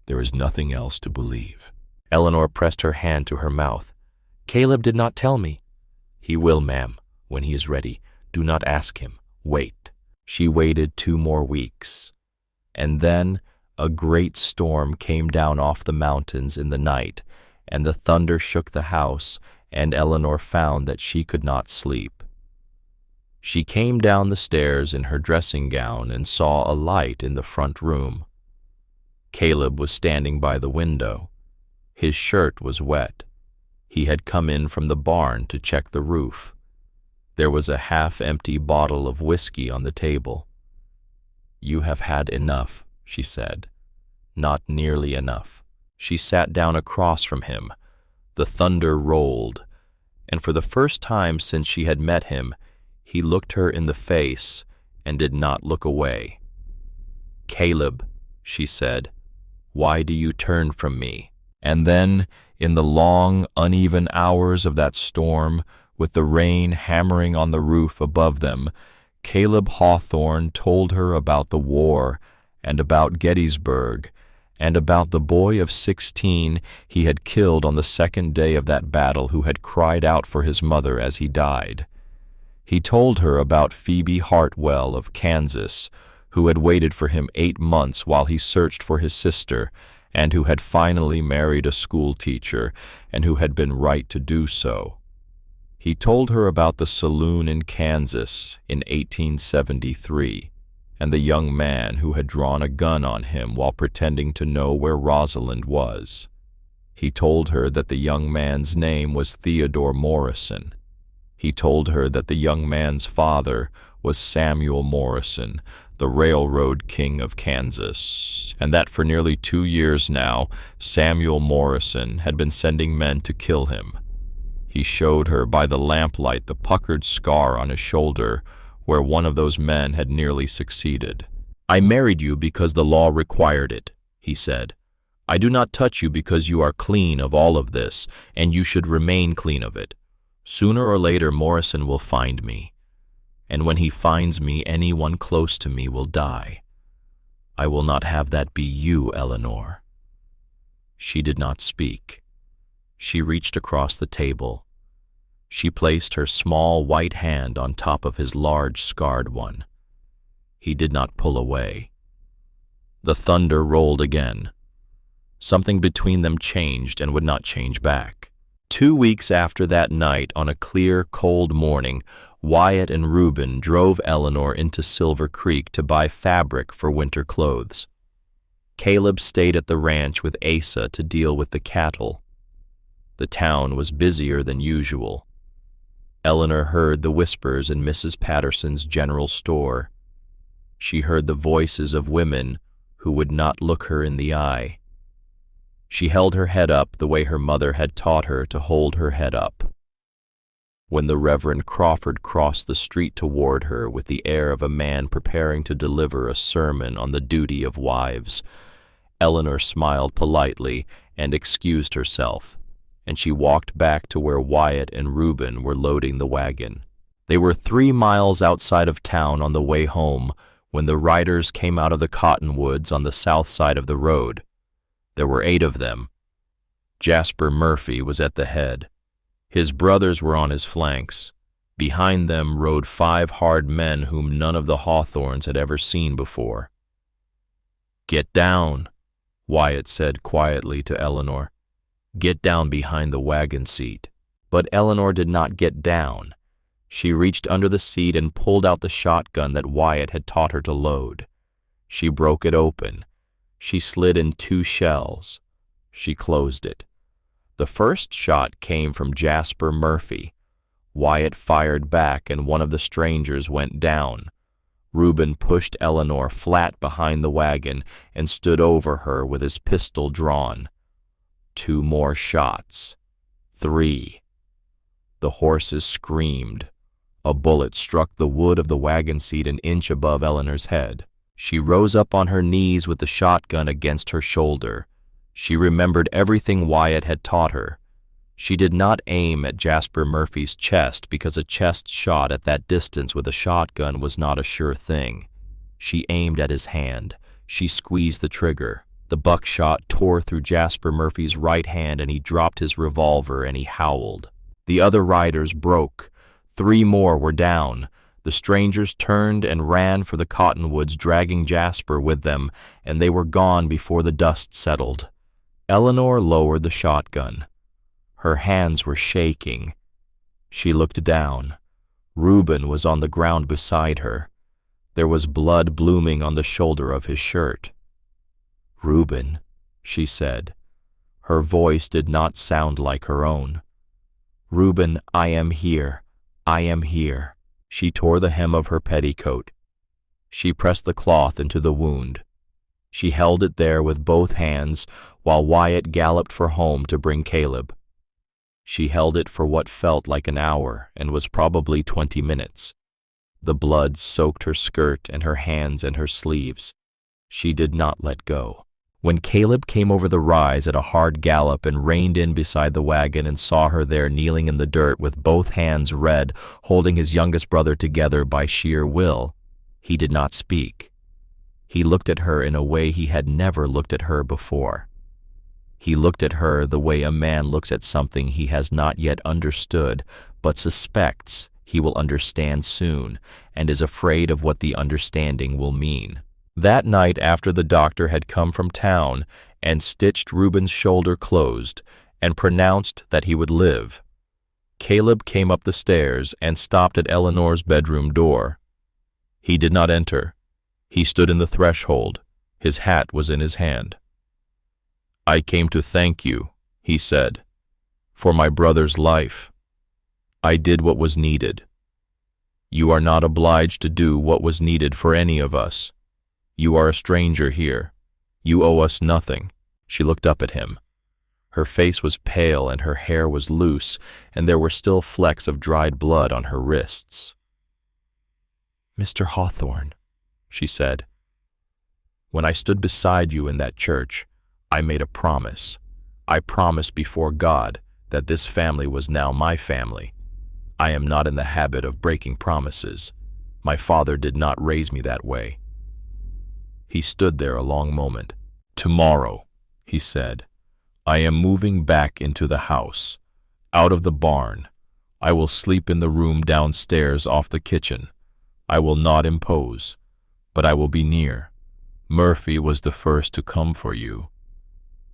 Speaker 1: There is nothing else to believe." Eleanor pressed her hand to her mouth. "Caleb did not tell me." "He will, ma'am, when he is ready. Do not ask him. Wait." She waited 2 more weeks. And then a great storm came down off the mountains in the night, and the thunder shook the house, and Eleanor found that she could not sleep. She came down the stairs in her dressing gown and saw a light in the front room. Caleb was standing by the window. His shirt was wet. He had come in from the barn to check the roof. There was a half-empty bottle of whiskey on the table. "You have had enough," she said. "Not nearly enough." She sat down across from him. The thunder rolled, and for the first time since she had met him, he looked her in the face and did not look away. "Caleb," she said, "why do you turn from me?" And then, in the long, uneven hours of that storm, with the rain hammering on the roof above them, Caleb Hawthorne told her about the war and about Gettysburg and about the boy of 16 he had killed on the second day of that battle who had cried out for his mother as he died. He told her about Phoebe Hartwell of Kansas, who had waited for him 8 months while he searched for his sister, and who had finally married a school teacher, and who had been right to do so. He told her about the saloon in Kansas in 1873. and the young man who had drawn a gun on him while pretending to know where Rosalind was. He told her that the young man's name was Theodore Morrison. He told her that the young man's father was Samuel Morrison, the railroad king of Kansas, and that for nearly 2 years now, Samuel Morrison had been sending men to kill him. He showed her by the lamplight the puckered scar on his shoulder where one of those men had nearly succeeded. "I married you because the law required it," he said. "I do not touch you because you are clean of all of this, and you should remain clean of it. Sooner or later Morrison will find me, and when he finds me, anyone close to me will die. I will not have that be you, Eleanor." She did not speak. She reached across the table. She placed her small white hand on top of his large scarred one. He did not pull away. The thunder rolled again. Something between them changed and would not change back. 2 weeks after that night, on a clear, cold morning, Wyatt and Reuben drove Eleanor into Silver Creek to buy fabric for winter clothes. Caleb stayed at the ranch with Asa to deal with the cattle. The town was busier than usual. Eleanor heard the whispers in Mrs. Patterson's general store. She heard the voices of women who would not look her in the eye. She held her head up the way her mother had taught her to hold her head up. When the Reverend Crawford crossed the street toward her with the air of a man preparing to deliver a sermon on the duty of wives, Eleanor smiled politely and excused herself, and she walked back to where Wyatt and Reuben were loading the wagon. They were 3 miles outside of town on the way home when the riders came out of the cottonwoods on the south side of the road. There were 8 of them. Jasper Murphy was at the head. His brothers were on his flanks. Behind them rode 5 hard men whom none of the Hawthorns had ever seen before. "Get down," Wyatt said quietly to Eleanor. "Get down behind the wagon seat." But Eleanor did not get down. She reached under the seat and pulled out the shotgun that Wyatt had taught her to load. She broke it open. She slid in 2 shells. She closed it. The first shot came from Jasper Murphy. Wyatt fired back and one of the strangers went down. Reuben pushed Eleanor flat behind the wagon and stood over her with his pistol drawn. 2 more shots. 3. The horses screamed. A bullet struck the wood of the wagon seat an inch above Eleanor's head. She rose up on her knees with the shotgun against her shoulder. She remembered everything Wyatt had taught her. She did not aim at Jasper Murphy's chest because a chest shot at that distance with a shotgun was not a sure thing. She aimed at his hand. She squeezed the trigger. The buckshot tore through Jasper Murphy's right hand and he dropped his revolver and he howled. The other riders broke. 3 more were down. The strangers turned and ran for the cottonwoods, dragging Jasper with them, and they were gone before the dust settled. Eleanor lowered the shotgun. Her hands were shaking. She looked down. Reuben was on the ground beside her. There was blood blooming on the shoulder of his shirt. "Reuben," she said. Her voice did not sound like her own. "Reuben, I am here. I am here." She tore the hem of her petticoat. She pressed the cloth into the wound. She held it there with both hands while Wyatt galloped for home to bring Caleb. She held it for what felt like an hour and was probably 20 minutes. The blood soaked her skirt and her hands and her sleeves. She did not let go. When Caleb came over the rise at a hard gallop and reined in beside the wagon and saw her there kneeling in the dirt with both hands red, holding his youngest brother together by sheer will, he did not speak. He looked at her in a way he had never looked at her before. He looked at her the way a man looks at something he has not yet understood, but suspects he will understand soon and is afraid of what the understanding will mean. That night, after the doctor had come from town and stitched Reuben's shoulder closed and pronounced that he would live, Caleb came up the stairs and stopped at Eleanor's bedroom door. He did not enter. He stood in the threshold. His hat was in his hand. "I came to thank you," he said, "for my brother's life. I did what was needed. You are not obliged to do what was needed for any of us. You are a stranger here. You owe us nothing." She looked up at him. Her face was pale and her hair was loose, and there were still flecks of dried blood on her wrists. "Mr. Hawthorne," she said, "when I stood beside you in that church, I made a promise. I promised before God that this family was now my family. I am not in the habit of breaking promises. My father did not raise me that way." He stood there a long moment. "Tomorrow," he said, "I am moving back into the house, out of the barn. I will sleep in the room downstairs off the kitchen. I will not impose, but I will be near. Murphy was the first to come for you.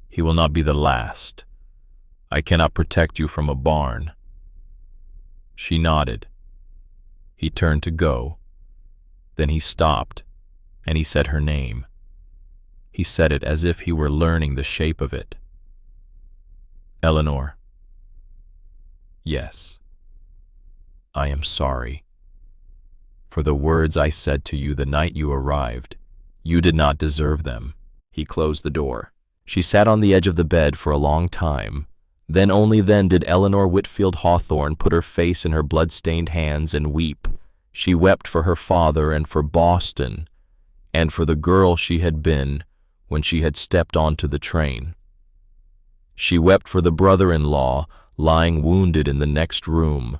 Speaker 1: He will not be the last. I cannot protect you from a barn." She nodded. He turned to go. Then he stopped, and he said her name. He said it as if he were learning the shape of it. "Eleanor." "Yes. I am sorry for the words I said to you the night you arrived. You did not deserve them." He closed the door. She sat on the edge of the bed for a long time. Then only then did Eleanor Whitfield Hawthorne put her face in her blood-stained hands and weep. She wept for her father and for Boston, and for the girl she had been when she had stepped onto the train. She wept for the brother-in-law lying wounded in the next room,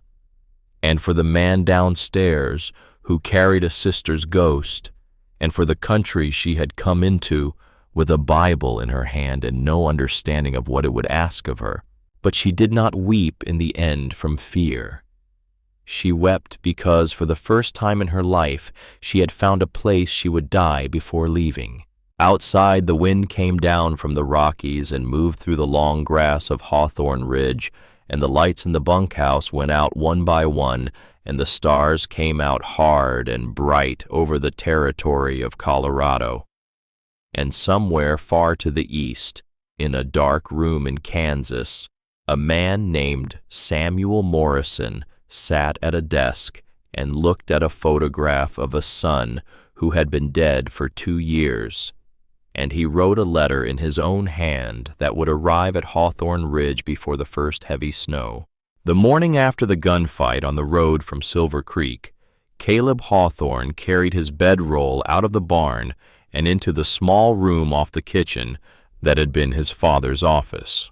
Speaker 1: and for the man downstairs who carried a sister's ghost, and for the country she had come into with a Bible in her hand and no understanding of what it would ask of her. But she did not weep in the end from fear. She wept because for the first time in her life she had found a place she would die before leaving. Outside, the wind came down from the Rockies and moved through the long grass of Hawthorne Ridge, and the lights in the bunkhouse went out one by one, and the stars came out hard and bright over the territory of Colorado. And somewhere far to the east, in a dark room in Kansas, a man named Samuel Morrison sat at a desk and looked at a photograph of a son who had been dead for 2 years. And he wrote a letter in his own hand that would arrive at Hawthorne Ridge before the first heavy snow. The morning after the gunfight on the road from Silver Creek, Caleb Hawthorne carried his bedroll out of the barn and into the small room off the kitchen that had been his father's office.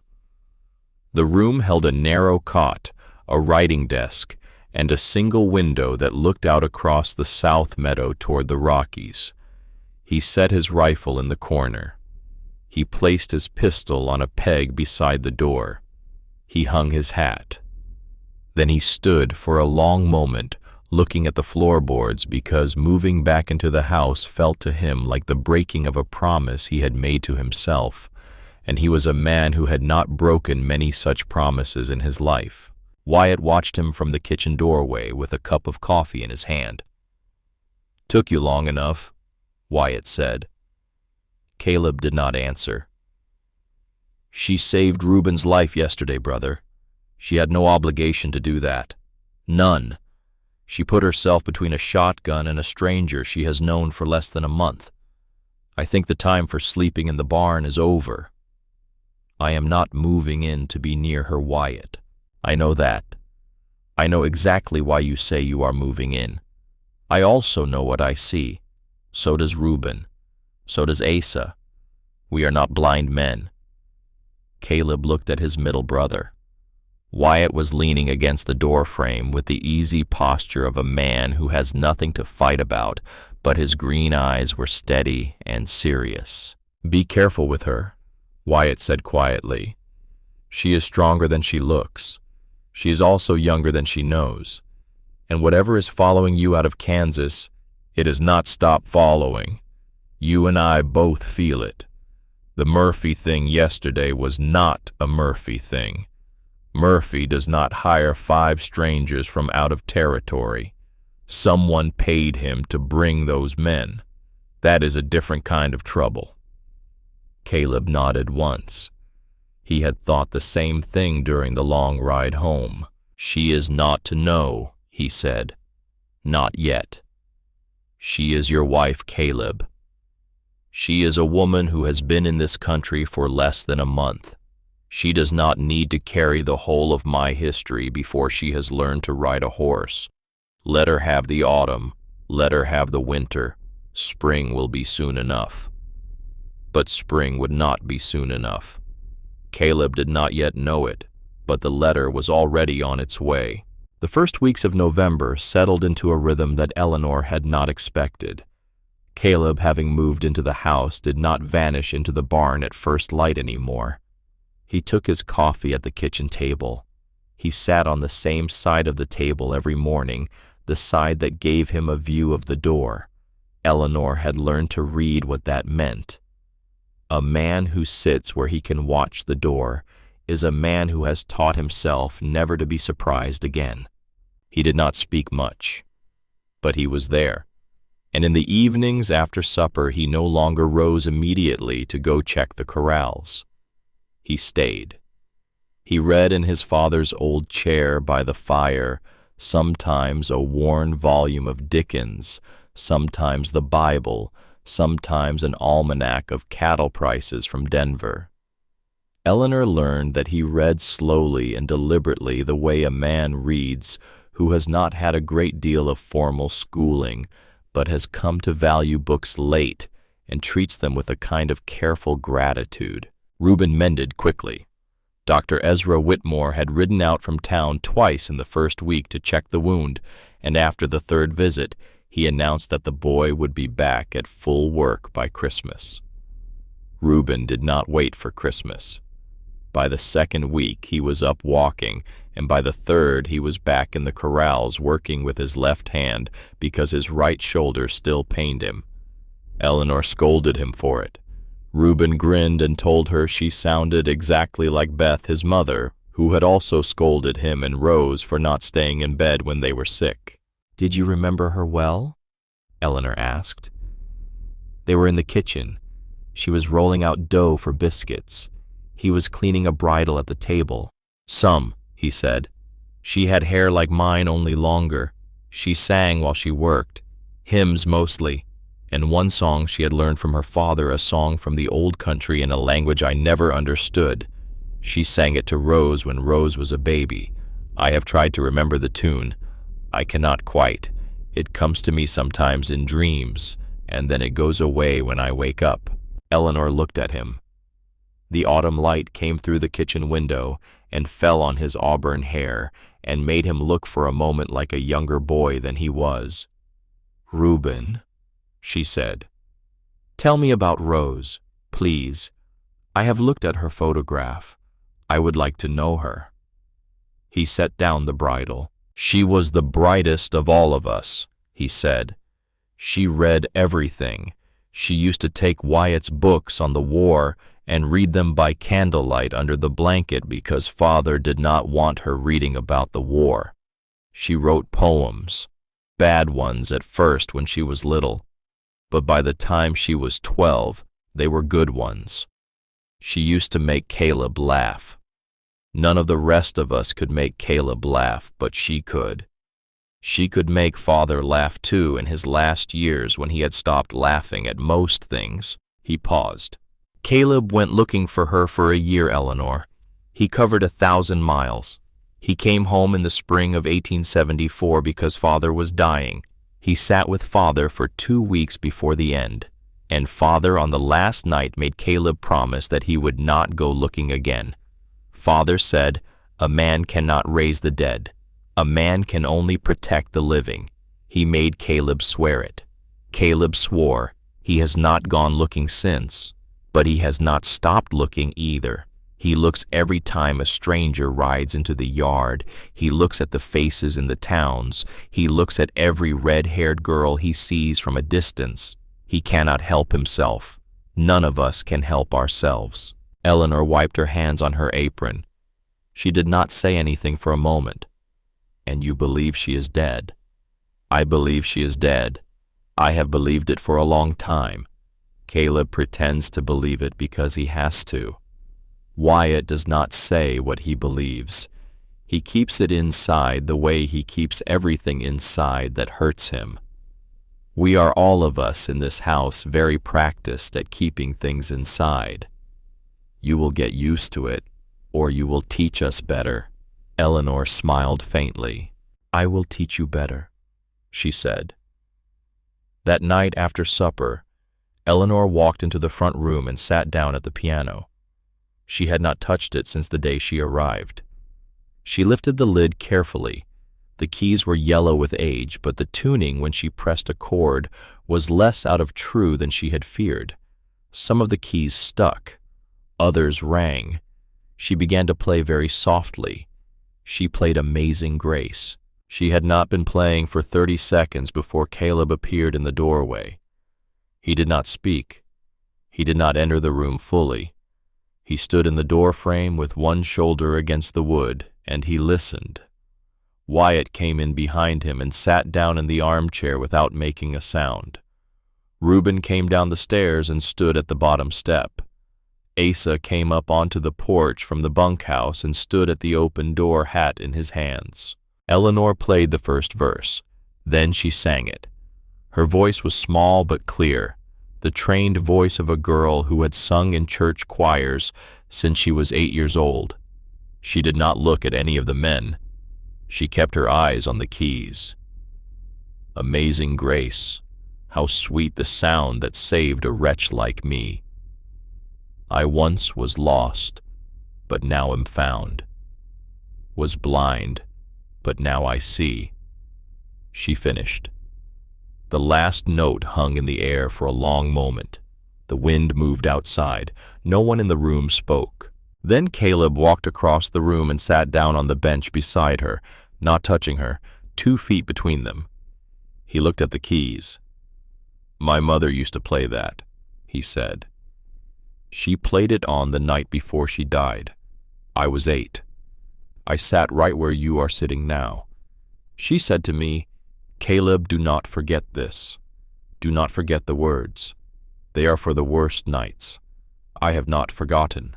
Speaker 1: The room held a narrow cot, a writing desk, and a single window that looked out across the south meadow toward the Rockies. He set his rifle in the corner. He placed his pistol on a peg beside the door. He hung his hat. Then he stood for a long moment, looking at the floorboards because moving back into the house felt to him like the breaking of a promise he had made to himself, and he was a man who had not broken many such promises in his life. Wyatt watched him from the kitchen doorway with a cup of coffee in his hand. "Took you long enough," Wyatt said. Caleb did not answer. "She saved Reuben's life yesterday, brother. She had no obligation to do that. None. She put herself between a shotgun and a stranger she has known for less than a month. I think the time for sleeping in the barn is over. I am not moving in to be near her, Wyatt. I know that. I know exactly why you say you are moving in. I also know what I see. So does Reuben. So does Asa. We are not blind men." Caleb looked at his middle brother. Wyatt was leaning against the doorframe with the easy posture of a man who has nothing to fight about, but his green eyes were steady and serious. "Be careful with her," Wyatt said quietly. "She is stronger than she looks. She is also younger than she knows. And whatever is following you out of Kansas, it has not stopped following. You and I both feel it. The Murphy thing yesterday was not a Murphy thing. Murphy does not hire 5 strangers from out of territory. Someone paid him to bring those men. That is a different kind of trouble. Caleb nodded once. He had thought the same thing during the long ride home. She is not to know, he said. Not yet. She is your wife, Caleb. She is a woman who has been in this country for less than a month. She does not need to carry the whole of my history before she has learned to ride a horse. Let her have the autumn. Let her have the winter. Spring will be soon enough. But spring would not be soon enough. Caleb did not yet know it, but the letter was already on its way. The first weeks of November settled into a rhythm that Eleanor had not expected. Caleb, having moved into the house, did not vanish into the barn at first light anymore. He took his coffee at the kitchen table. He sat on the same side of the table every morning, the side that gave him a view of the door. Eleanor had learned to read what that meant. A man who sits where he can watch the door is a man who has taught himself never to be surprised again. He did not speak much, but he was there. And in the evenings after supper he no longer rose immediately to go check the corrals. He stayed. He read in his father's old chair by the fire, sometimes a worn volume of Dickens, sometimes the Bible, sometimes an almanac of cattle prices from Denver. Eleanor learned that he read slowly and deliberately the way a man reads who has not had a great deal of formal schooling, but has come to value books late and treats them with a kind of careful gratitude. Reuben mended quickly. Dr. Ezra Whitmore had ridden out from town twice in the first week to check the wound, and after the third visit, he announced that the boy would be back at full work by Christmas. Reuben did not wait for Christmas. By the second week, he was up walking, and by the third, he was back in the corrals working with his left hand because his right shoulder still pained him. Eleanor scolded him for it. Reuben grinned and told her she sounded exactly like Beth, his mother, who had also scolded him and Rose for not staying in bed when they were sick. "Did you remember her well?" Eleanor asked. They were in the kitchen. She was rolling out dough for biscuits. He was cleaning a bridle at the table. "Some," he said. "She had hair like mine, only longer. She sang while she worked. Hymns mostly. And one song she had learned from her father, a song from the old country in a language I never understood. She sang it to Rose when Rose was a baby. I have tried to remember the tune. I cannot quite. It comes to me sometimes in dreams, and then it goes away when I wake up." Eleanor looked at him. The autumn light came through the kitchen window and fell on his auburn hair and made him look for a moment like a younger boy than he was. "Reuben," she said, "tell me about Rose, please. I have looked at her photograph. I would like to know her." He set down the bridle. "She was the brightest of all of us," he said. "She read everything. She used to take Wyatt's books on the war and read them by candlelight under the blanket because Father did not want her reading about the war. She wrote poems, bad ones at first when she was little, but by the time she was 12, they were good ones. She used to make Caleb laugh. None of the rest of us could make Caleb laugh, but she could. She could make Father laugh too in his last years when he had stopped laughing at most things." He paused. "Caleb went looking for her for a year, Eleanor. He covered 1,000 miles. He came home in the spring of 1874 because Father was dying. He sat with Father for 2 weeks before the end, and Father on the last night made Caleb promise that he would not go looking again. Father said, 'A man cannot raise the dead. A man can only protect the living.' He made Caleb swear it. Caleb swore. He has not gone looking since, but he has not stopped looking either. He looks every time a stranger rides into the yard. He looks at the faces in the towns. He looks at every red-haired girl he sees from a distance. He cannot help himself. None of us can help ourselves." Eleanor wiped her hands on her apron. She did not say anything for a moment. "And you believe she is dead?" "I believe she is dead. I have believed it for a long time. Caleb pretends to believe it because he has to. Wyatt does not say what he believes. He keeps it inside the way he keeps everything inside that hurts him. We are all of us in this house very practiced at keeping things inside. You will get used to it, or you will teach us better. Eleanor smiled faintly. I will teach you better, she said. That night after supper, Eleanor walked into the front room and sat down at the piano. She had not touched it since the day she arrived. She lifted the lid carefully. The keys were yellow with age, but the tuning when she pressed a chord was less out of true than she had feared. Some of the keys stuck. Others rang. She began to play very softly. She played Amazing Grace. She had not been playing for 30 seconds before Caleb appeared in the doorway. He did not speak. He did not enter the room fully. He stood in the door frame with one shoulder against the wood, and he listened. Wyatt came in behind him and sat down in the armchair without making a sound. Reuben came down the stairs and stood at the bottom step. Asa came up onto the porch from the bunkhouse and stood at the open door, hat in his hands. Eleanor played the first verse. Then she sang it. Her voice was small but clear, the trained voice of a girl who had sung in church choirs since she was 8 years old. She did not look at any of the men. She kept her eyes on the keys. Amazing Grace, how sweet the sound that saved a wretch like me. I once was lost, but now am found. Was blind, but now I see. She finished. The last note hung in the air for a long moment. The wind moved outside. No one in the room spoke. Then Caleb walked across the room and sat down on the bench beside her, not touching her, 2 feet between them. He looked at the keys. My mother used to play that, he said. She played it on the night before she died. I was 8. I sat right where you are sitting now. She said to me, Caleb, do not forget this. Do not forget the words. They are for the worst nights. I have not forgotten.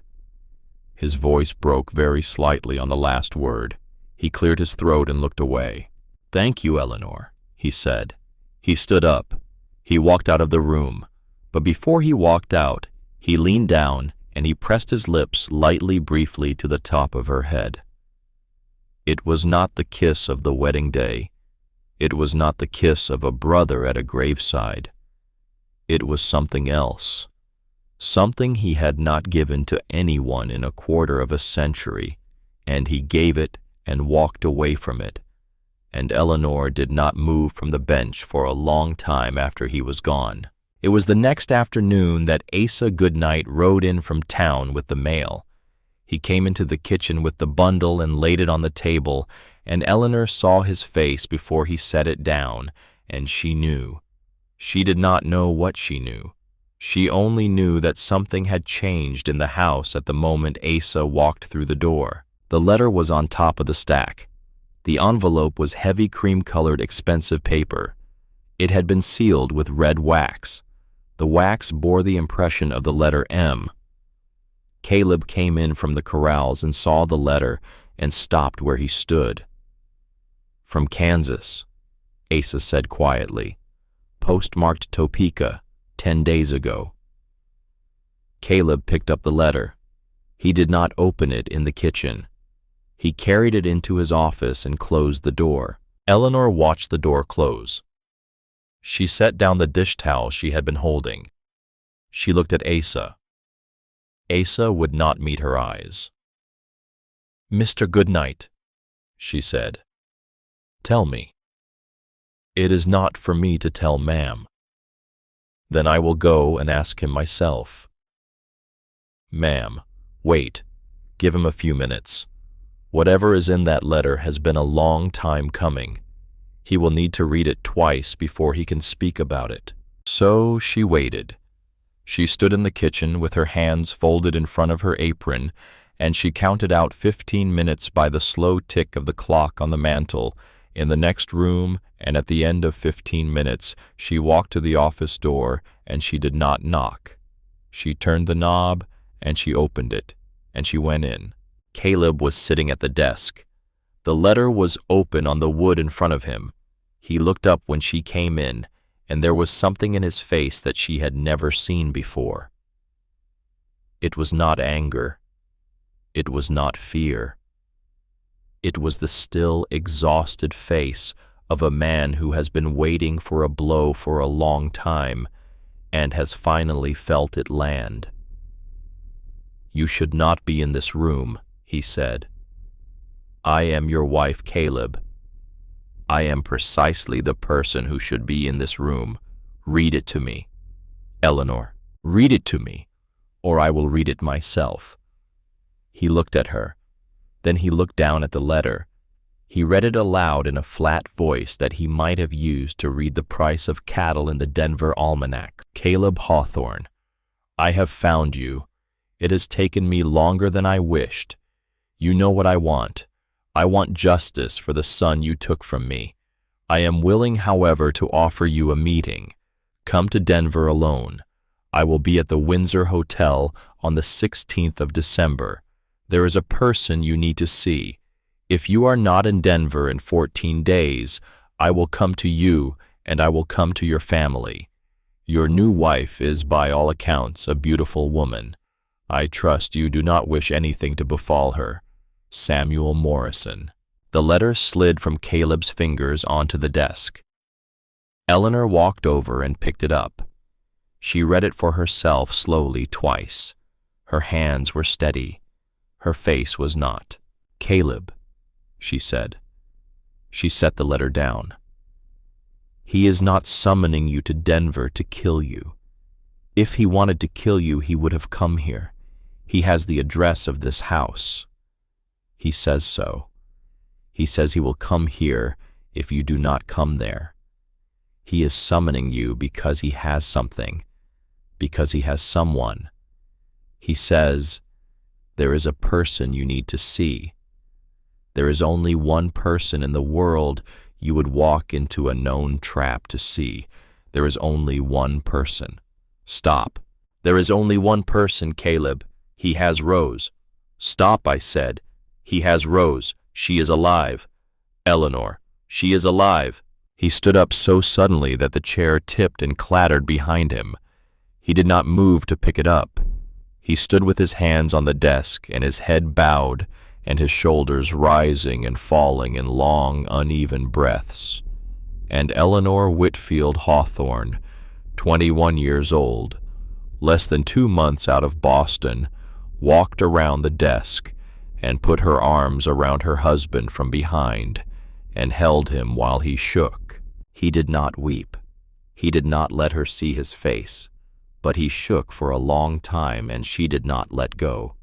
Speaker 1: His voice broke very slightly on the last word. He cleared his throat and looked away. Thank you, Eleanor, he said. He stood up. He walked out of the room. But before he walked out, he leaned down and he pressed his lips lightly, briefly to the top of her head. It was not the kiss of the wedding day. It was not the kiss of a brother at a graveside. It was something else. Something he had not given to anyone in a quarter of a century, and he gave it and walked away from it, and Eleanor did not move from the bench for a long time after he was gone. It was the next afternoon that Asa Goodnight rode in from town with the mail. He came into the kitchen with the bundle and laid it on the table, and Eleanor saw his face before he set it down, and she knew. She did not know what she knew. She only knew that something had changed in the house at the moment Asa walked through the door. The letter was on top of the stack. The envelope was heavy cream-colored expensive paper. It had been sealed with red wax. The wax bore the impression of the letter M. Caleb came in from the corrals and saw the letter and stopped where he stood. From Kansas, Asa said quietly. Postmarked Topeka, 10 days ago. Caleb picked up the letter. He did not open it in the kitchen. He carried it into his office and closed the door. Eleanor watched the door close. She set down the dish towel she had been holding. She looked at Asa. Asa would not meet her eyes. Mr. Goodnight, she said. Tell me. It is not for me to tell, ma'am. Then I will go and ask him myself. Ma'am, wait. Give him a few minutes. Whatever is in that letter has been a long time coming. He will need to read it twice before he can speak about it. So she waited. She stood in the kitchen with her hands folded in front of her apron, and she counted out 15 minutes by the slow tick of the clock on the mantel, in the next room and at the end of 15 minutes she walked to the office door, and she did not knock. She turned the knob, and she opened it, and she went in. Caleb was sitting at the desk. The letter was open on the wood in front of him. He looked up when she came in, and there was something in his face that she had never seen before. It was not anger. It was not fear. It was the still, exhausted face of a man who has been waiting for a blow for a long time and has finally felt it land. "You should not be in this room," he said. "I am your wife, Caleb. I am precisely the person who should be in this room. Read it to me. Eleanor, read it to me, or I will read it myself." He looked at her. Then he looked down at the letter. He read it aloud in a flat voice that he might have used to read the price of cattle in the Denver Almanac. "Caleb Hawthorne, I have found you. It has taken me longer than I wished. You know what I want. I want justice for the son you took from me. I am willing, however, to offer you a meeting. Come to Denver alone. I will be at the Windsor Hotel on the 16th of December. There is a person you need to see. If you are not in Denver in 14 days, I will come to you and I will come to your family. Your new wife is, by all accounts, a beautiful woman. I trust you do not wish anything to befall her. Samuel Morrison." The letter slid from Caleb's fingers onto the desk. Eleanor walked over and picked it up. She read it for herself slowly twice. Her hands were steady. Her face was not. "Caleb," she said. She set the letter down. "He is not summoning you to Denver to kill you. If he wanted to kill you, he would have come here. He has the address of this house. He says so. He says he will come here if you do not come there. He is summoning you because he has something, because he has someone. He says, there is a person you need to see. There is only one person in the world you would walk into a known trap to see. There is only one person." "Stop. There is only one person, Caleb. He has Rose." "Stop," I said. "He has Rose. She is alive. Eleanor, she is alive." He stood up so suddenly that the chair tipped and clattered behind him. He did not move to pick it up. He stood with his hands on the desk and his head bowed and his shoulders rising and falling in long, uneven breaths. And Eleanor Whitfield Hawthorne, 21 years old, less than 2 months out of Boston, walked around the desk and put her arms around her husband from behind and held him while he shook. He did not weep. He did not let her see his face, but he shook for a long time and she did not let go.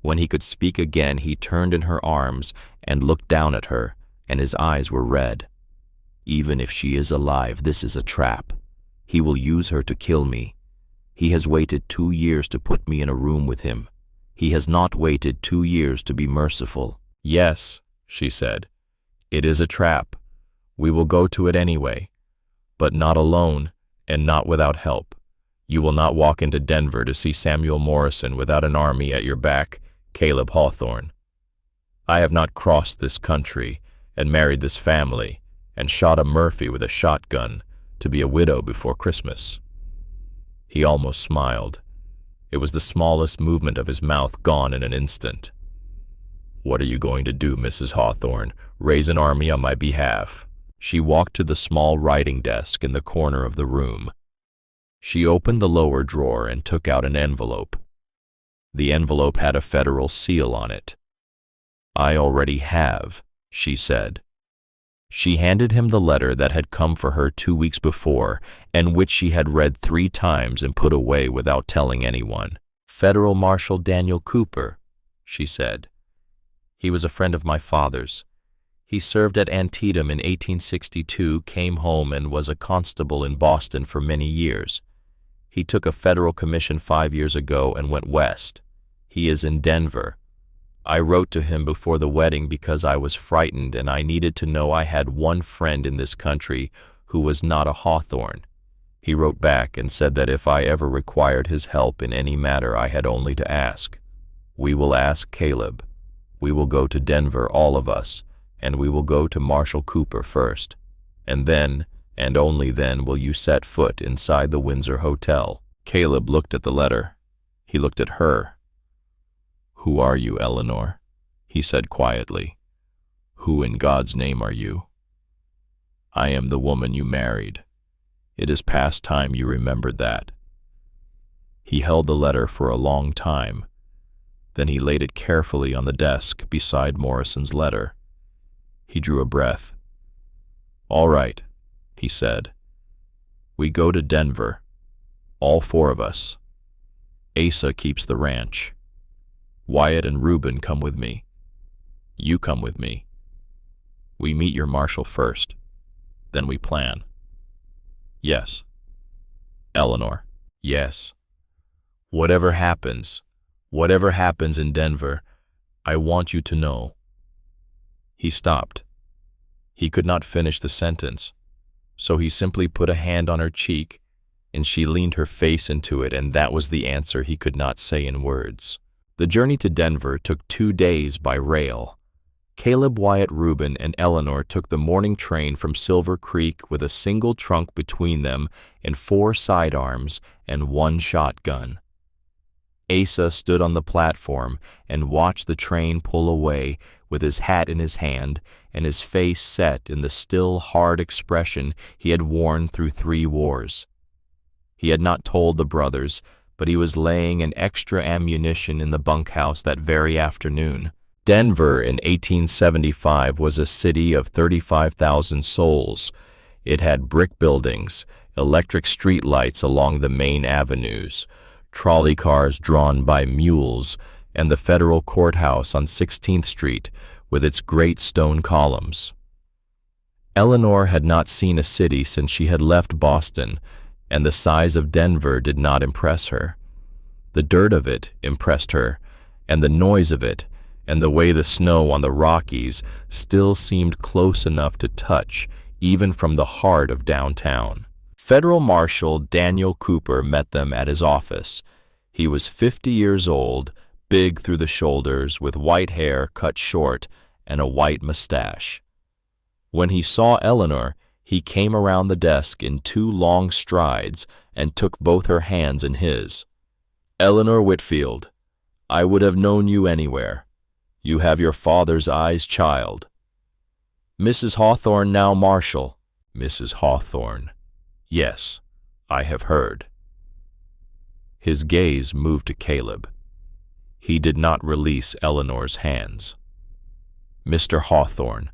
Speaker 1: When he could speak again, he turned in her arms and looked down at her, and his eyes were red. "Even if she is alive, this is a trap. He will use her to kill me. He has waited 2 years to put me in a room with him. He has not waited 2 years to be merciful." "Yes," she said, "it is a trap. We will go to it anyway, but not alone and not without help. You will not walk into Denver to see Samuel Morrison without an army at your back, Caleb Hawthorne. I have not crossed this country and married this family and shot a Murphy with a shotgun to be a widow before Christmas." He almost smiled. It was the smallest movement of his mouth gone in an instant. "What are you going to do, Mrs. Hawthorne? Raise an army on my behalf?" She walked to the small writing desk in the corner of the room. She opened the lower drawer and took out an envelope. The envelope had a federal seal on it. "I already have," she said. She handed him the letter that had come for her 2 weeks before and which she had read 3 times and put away without telling anyone. "Federal Marshal Daniel Cooper," she said. "He was a friend of my father's. He served at Antietam in 1862, came home and was a constable in Boston for many years. He took a federal commission 5 years ago and went west. He is in Denver. I wrote to him before the wedding because I was frightened and I needed to know I had one friend in this country who was not a Hawthorne. He wrote back and said that if I ever required his help in any matter, I had only to ask. We will ask Caleb. We will go to Denver, all of us, and we will go to Marshal Cooper first. And then, and only then, will you set foot inside the Windsor Hotel. Caleb looked at the letter. He looked at her. Who are you, Eleanor? He said quietly. Who in God's name are you? I am the woman you married. It is past time you remembered that. He held the letter for a long time. Then he laid it carefully on the desk beside Morrison's letter. He drew a breath. All right, he said. We go to Denver. All four of us. Asa keeps the ranch. Wyatt and Reuben come with me. You come with me. We meet your marshal first. Then we plan. Yes. Eleanor. Yes. Whatever happens in Denver, I want you to know. He stopped. He could not finish the sentence, so he simply put a hand on her cheek, and she leaned her face into it, and that was the answer he could not say in words. The journey to Denver took 2 days by rail. Caleb, Wyatt, Reuben, and Eleanor took the morning train from Silver Creek with a single trunk between them and 4 sidearms and 1 shotgun. Asa stood on the platform and watched the train pull away with his hat in his hand and his face set in the still, hard expression he had worn through 3 wars. He had not told the brothers, but he was laying an extra ammunition in the bunkhouse that very afternoon. Denver in 1875 was a city of 35,000 souls. It had brick buildings, electric street lights along the main avenues, trolley cars drawn by mules, and the federal courthouse on 16th Street with its great stone columns. Eleanor had not seen a city since she had left Boston, and the size of Denver did not impress her. The dirt of it impressed her, and the noise of it, and the way the snow on the Rockies still seemed close enough to touch, even from the heart of downtown. Federal Marshal Daniel Cooper met them at his office. He was 50 years old, big through the shoulders, with white hair cut short and a white mustache. When he saw Eleanor, he came around the desk in 2 long strides and took both her hands in his. Eleanor Whitfield, I would have known you anywhere. You have your father's eyes, child. Mrs. Hawthorne, now Marshal. Mrs. Hawthorne. Yes, I have heard. His gaze moved to Caleb. He did not release Eleanor's hands. Mr. Hawthorne,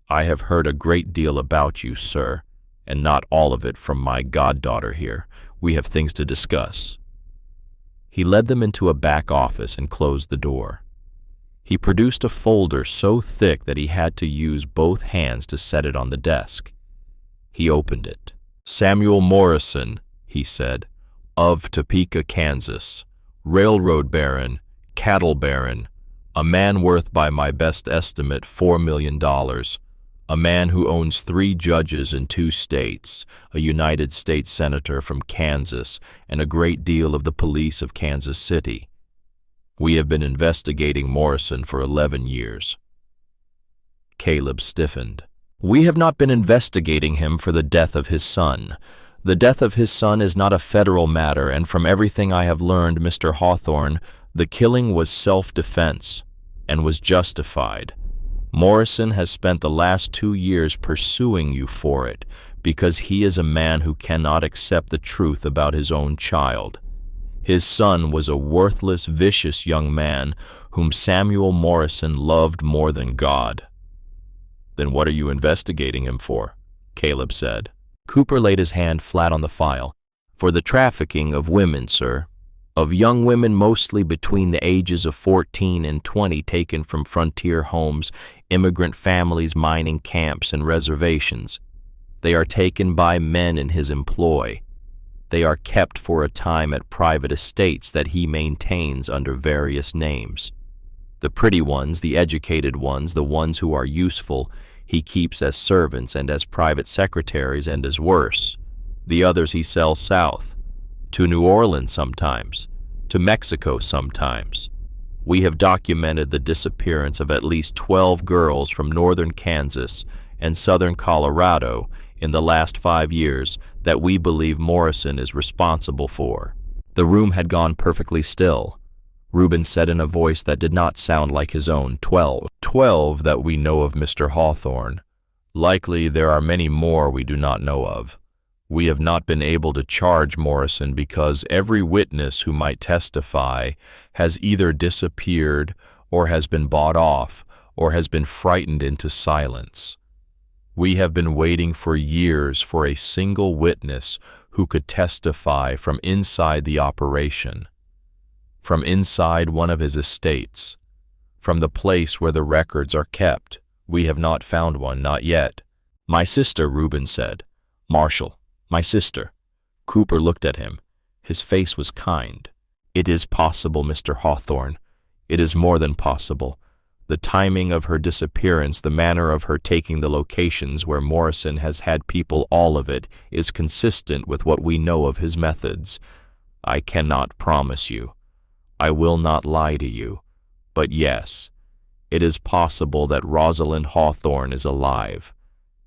Speaker 1: I have heard a great deal about you, sir, and not all of it from my goddaughter here. We have things to discuss. He led them into a back office and closed the door. He produced a folder so thick that he had to use both hands to set it on the desk. He opened it. Samuel Morrison, he said, of Topeka, Kansas, railroad baron, cattle baron, a man worth by my best estimate $4 million, a man who owns 3 judges in 2 states, a United States Senator from Kansas, and a great deal of the police of Kansas City. We have been investigating Morrison for 11 years. Caleb stiffened. We have not been investigating him for the death of his son. The death of his son is not a federal matter, and from everything I have learned, Mr. Hawthorne, the killing was self-defense and was justified. Morrison has spent the last 2 years pursuing you for it because he is a man who cannot accept the truth about his own child. His son was a worthless, vicious young man whom Samuel Morrison loved more than God. Then what are you investigating him for? Caleb said. Cooper laid his hand flat on the file. For the trafficking of women, sir. Of young women mostly between the ages of 14 and 20 taken from frontier homes, immigrant families, mining camps, and reservations. They are taken by men in his employ. They are kept for a time at private estates that he maintains under various names. The pretty ones, the educated ones, the ones who are useful, he keeps as servants and as private secretaries and as worse. The others he sells south, to New Orleans sometimes, to Mexico sometimes. We have documented the disappearance of at least 12 girls from northern Kansas and southern Colorado in the last 5 years that we believe Morrison is responsible for. The room had gone perfectly still. Reuben said in a voice that did not sound like his own, 12. 12 that we know of, Mr. Hawthorne. Likely there are many more we do not know of. We have not been able to charge Morrison because every witness who might testify has either disappeared or has been bought off or has been frightened into silence. We have been waiting for years for a single witness who could testify from inside the operation, from inside one of his estates, from the place where the records are kept. We have not found one, not yet. My sister, Reuben said. Marshall, my sister. Cooper looked at him. His face was kind. It is possible, Mr. Hawthorne. It is more than possible. The timing of her disappearance, the manner of her taking the locations where Morrison has had people, all of it, is consistent with what we know of his methods. I cannot promise you. I will not lie to you. But yes, it is possible that Rosalind Hawthorne is alive.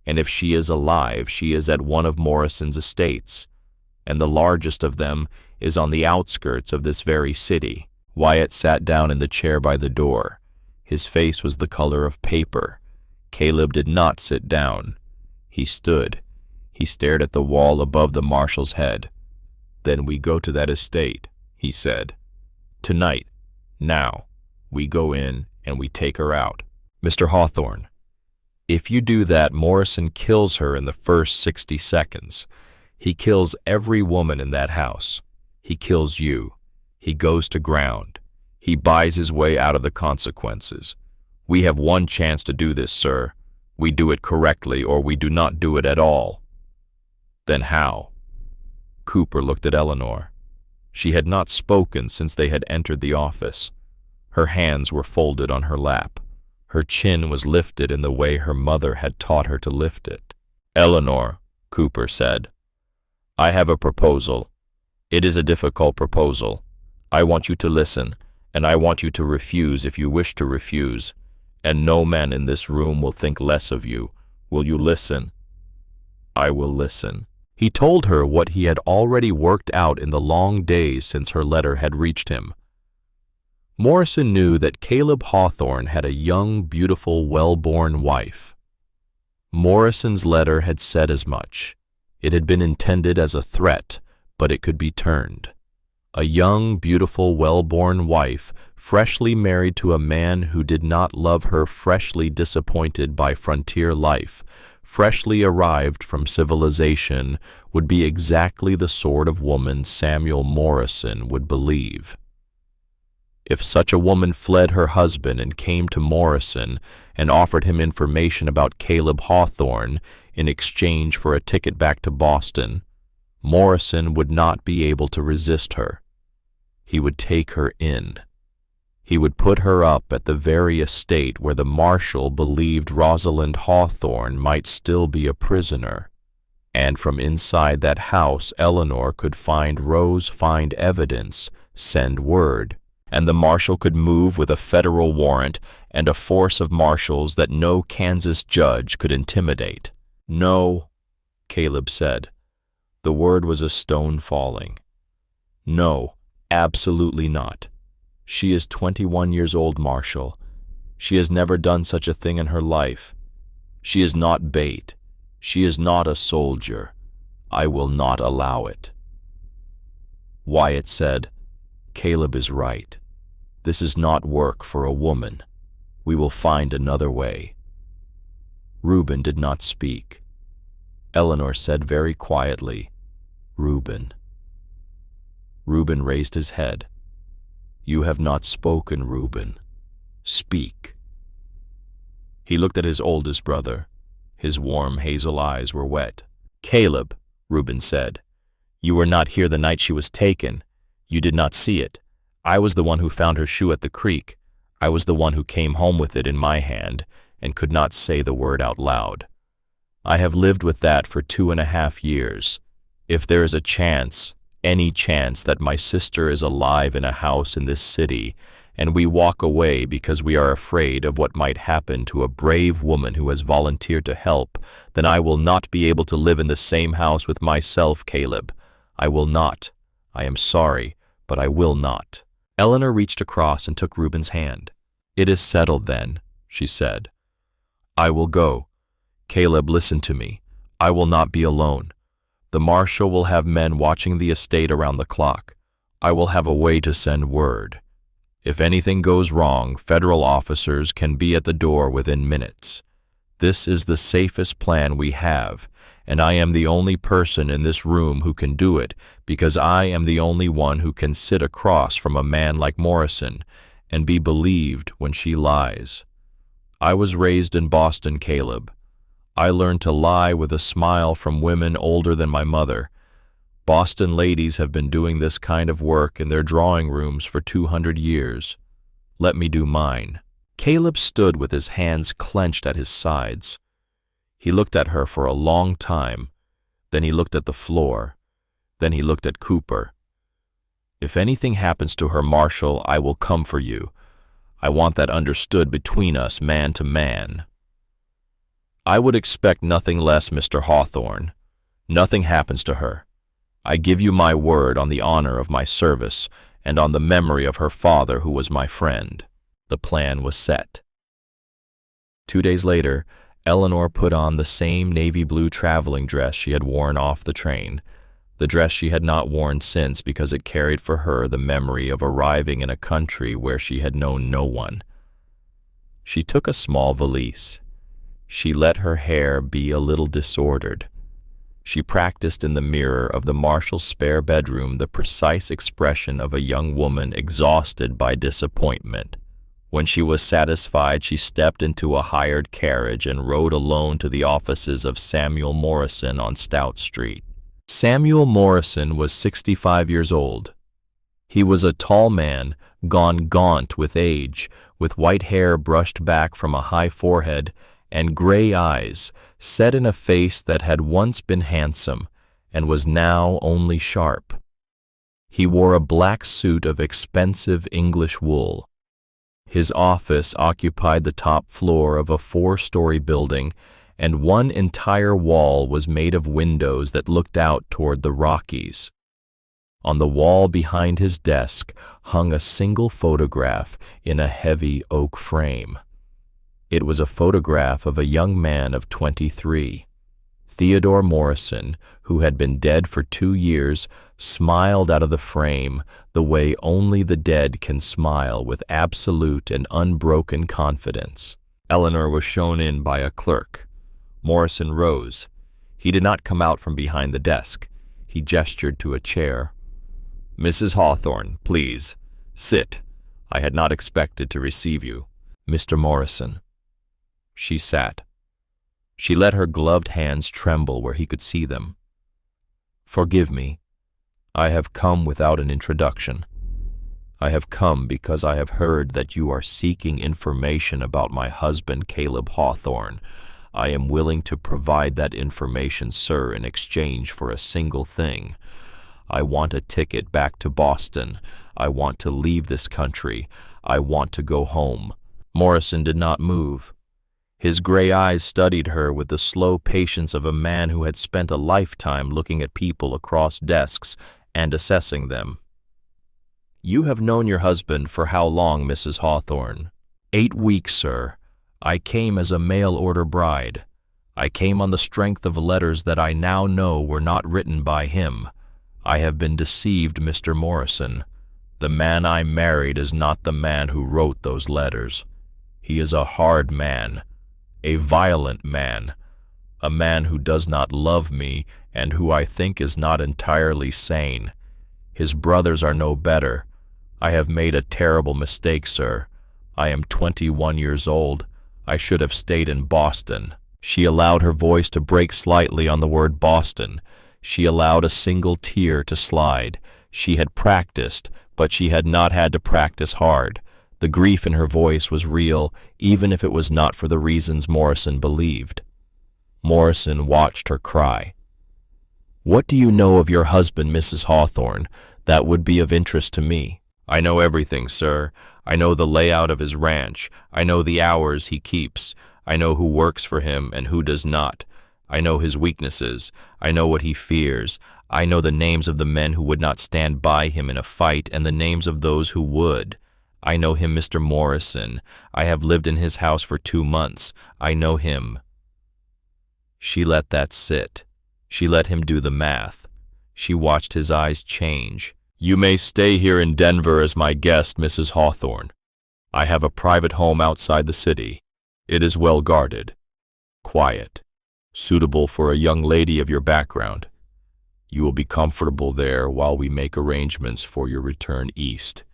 Speaker 1: And if she is alive, she is at one of Morrison's estates, and the largest of them is on the outskirts of this very city. Wyatt sat down in the chair by the door. His face was the color of paper. Caleb did not sit down. He stood. He stared at the wall above the marshal's head. Then we go to that estate, he said. Tonight, now, we go in and we take her out. Mr. Hawthorne, if you do that, Morrison kills her in the first 60 seconds. He kills every woman in that house. He kills you. He goes to ground. He buys his way out of the consequences. We have one chance to do this, sir. We do it correctly or we do not do it at all. Then how? Cooper looked at Eleanor. She had not spoken since they had entered the office. Her hands were folded on her lap. Her chin was lifted in the way her mother had taught her to lift it. Eleanor, Cooper said, I have a proposal. It is a difficult proposal. I want you to listen, and I want you to refuse if you wish to refuse, and no man in this room will think less of you. Will you listen? I will listen. He told her what he had already worked out in the long days since her letter had reached him. Morrison knew that Caleb Hawthorne had a young, beautiful, well-born wife. Morrison's letter had said as much. It had been intended as a threat, but it could be turned. A young, beautiful, well-born wife, freshly married to a man who did not love her, freshly disappointed by frontier life, freshly arrived from civilization, would be exactly the sort of woman Samuel Morrison would believe. If such a woman fled her husband and came to Morrison and offered him information about Caleb Hawthorne in exchange for a ticket back to Boston, Morrison would not be able to resist her. He would take her in. He would put her up at the very estate where the marshal believed Rosalind Hawthorne might still be a prisoner. And from inside that house Eleanor could find Rose, find evidence, send word, and the marshal could move with a federal warrant and a force of marshals that no Kansas judge could intimidate. No, Caleb said. The word was a stone falling. No, absolutely not. She is 21 years old, Marshal. She has never done such a thing in her life. She is not bait. She is not a soldier. I will not allow it. Wyatt said, Caleb is right. This is not work for a woman. We will find another way. Reuben did not speak. Eleanor said very quietly, Reuben. Reuben raised his head. You have not spoken, Reuben. Speak. He looked at his oldest brother. His warm hazel eyes were wet. Caleb, Reuben said, you were not here the night she was taken. You did not see it. I was the one who found her shoe at the creek. I was the one who came home with it in my hand and could not say the word out loud. I have lived with that for 2.5 years. If there is a chance, any chance that my sister is alive in a house in this city, and we walk away because we are afraid of what might happen to a brave woman who has volunteered to help, then I will not be able to live in the same house with myself, Caleb. I will not. I am sorry, but I will not. Eleanor reached across and took Reuben's hand. It is settled then, she said. I will go. Caleb, listen to me. I will not be alone. The marshal will have men watching the estate around the clock. I will have a way to send word. If anything goes wrong, federal officers can be at the door within minutes. This is the safest plan we have, and I am the only person in this room who can do it because I am the only one who can sit across from a man like Morrison and be believed when she lies. I was raised in Boston, Caleb. I learned to lie with a smile from women older than my mother. Boston ladies have been doing this kind of work in their drawing rooms for 200 years. Let me do mine. Caleb stood with his hands clenched at his sides. He looked at her for a long time. Then he looked at the floor. Then he looked at Cooper. If anything happens to her, Marshal, I will come for you. I want that understood between us, man to man. I would expect nothing less, Mr. Hawthorne. Nothing happens to her. I give you my word on the honor of my service and on the memory of her father who was my friend. The plan was set. 2 days later, Eleanor put on the same navy blue traveling dress she had worn off the train, the dress she had not worn since because it carried for her the memory of arriving in a country where she had known no one. She took a small valise. She let her hair be a little disordered. She practiced in the mirror of the marshal's spare bedroom the precise expression of a young woman exhausted by disappointment. When she was satisfied, she stepped into a hired carriage and rode alone to the offices of Samuel Morrison on Stout Street. Samuel Morrison was 65 years old. He was a tall man, gone gaunt with age, with white hair brushed back from a high forehead and gray eyes set in a face that had once been handsome and was now only sharp. He wore a black suit of expensive English wool. His office occupied the top floor of a 4-story building, and one entire wall was made of windows that looked out toward the Rockies. On the wall behind his desk hung a single photograph in a heavy oak frame. It was a photograph of a young man of 23. Theodore Morrison, who had been dead for 2 years, smiled out of the frame the way only the dead can smile with absolute and unbroken confidence. Eleanor was shown in by a clerk. Morrison rose. He did not come out from behind the desk. He gestured to a chair. Mrs. Hawthorne, please, sit. I had not expected to receive you. Mr. Morrison. She sat. She let her gloved hands tremble where he could see them. Forgive me. I have come without an introduction. I have come because I have heard that you are seeking information about my husband, Caleb Hawthorne. I am willing to provide that information, sir, in exchange for a single thing. I want a ticket back to Boston. I want to leave this country. I want to go home. Morrison did not move. His gray eyes studied her with the slow patience of a man who had spent a lifetime looking at people across desks and assessing them. You have known your husband for how long, Mrs. Hawthorne? 8 weeks, sir. I came as a mail-order bride. I came on the strength of letters that I now know were not written by him. I have been deceived, Mr. Morrison. The man I married is not the man who wrote those letters. He is a hard man. A violent man, a man who does not love me and who I think is not entirely sane. His brothers are no better. I have made a terrible mistake, sir. I am 21 years old. I should have stayed in Boston. She allowed her voice to break slightly on the word Boston. She allowed a single tear to slide. She had practiced, but she had not had to practice hard. The grief in her voice was real, even if it was not for the reasons Morrison believed. Morrison watched her cry. "What do you know of your husband, Mrs. Hawthorne? That would be of interest to me." "I know everything, sir. I know the layout of his ranch. I know the hours he keeps. I know who works for him and who does not. I know his weaknesses. I know what he fears. I know the names of the men who would not stand by him in a fight and the names of those who would. I know him, Mr. Morrison. I have lived in his house for 2 months. I know him." She let that sit. She let him do the math. She watched his eyes change. "You may stay here in Denver as my guest, Mrs. Hawthorne. I have a private home outside the city. It is well guarded, quiet, suitable for a young lady of your background. You will be comfortable there while we make arrangements for your return east.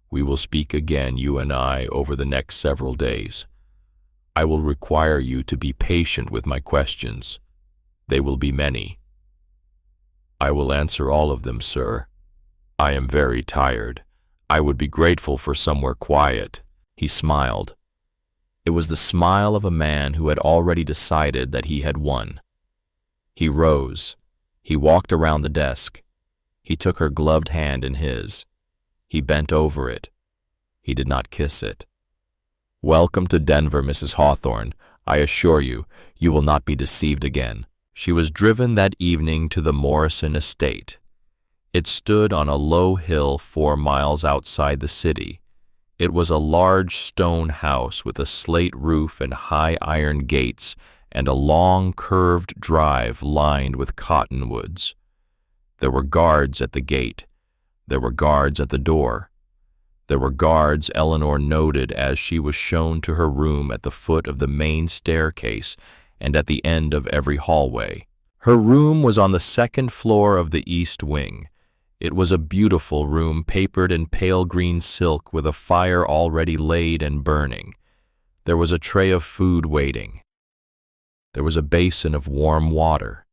Speaker 1: We will speak again, you and I, over the next several days. I will require you to be patient with my questions. They will be many. I will answer all of them, sir. I am very tired. I would be grateful for somewhere quiet." He smiled. It was the smile of a man who had already decided that he had won. He rose. He walked around the desk. He took her gloved hand in his. He bent over it. He did not kiss it. "Welcome to Denver, Mrs. Hawthorne. I assure you, you will not be deceived again." She was driven that evening to the Morrison estate. It stood on a low hill 4 miles outside the city. It was a large stone house with a slate roof and high iron gates and a long curved drive lined with cottonwoods. There were guards at the gate. There were guards at the door. There were guards, Eleanor noted as she was shown to her room at the foot of the main staircase and at the end of every hallway. Her room was on the 2nd floor of the east wing. It was a beautiful room papered in pale green silk with a fire already laid and burning. There was a tray of food waiting. There was a basin of warm water.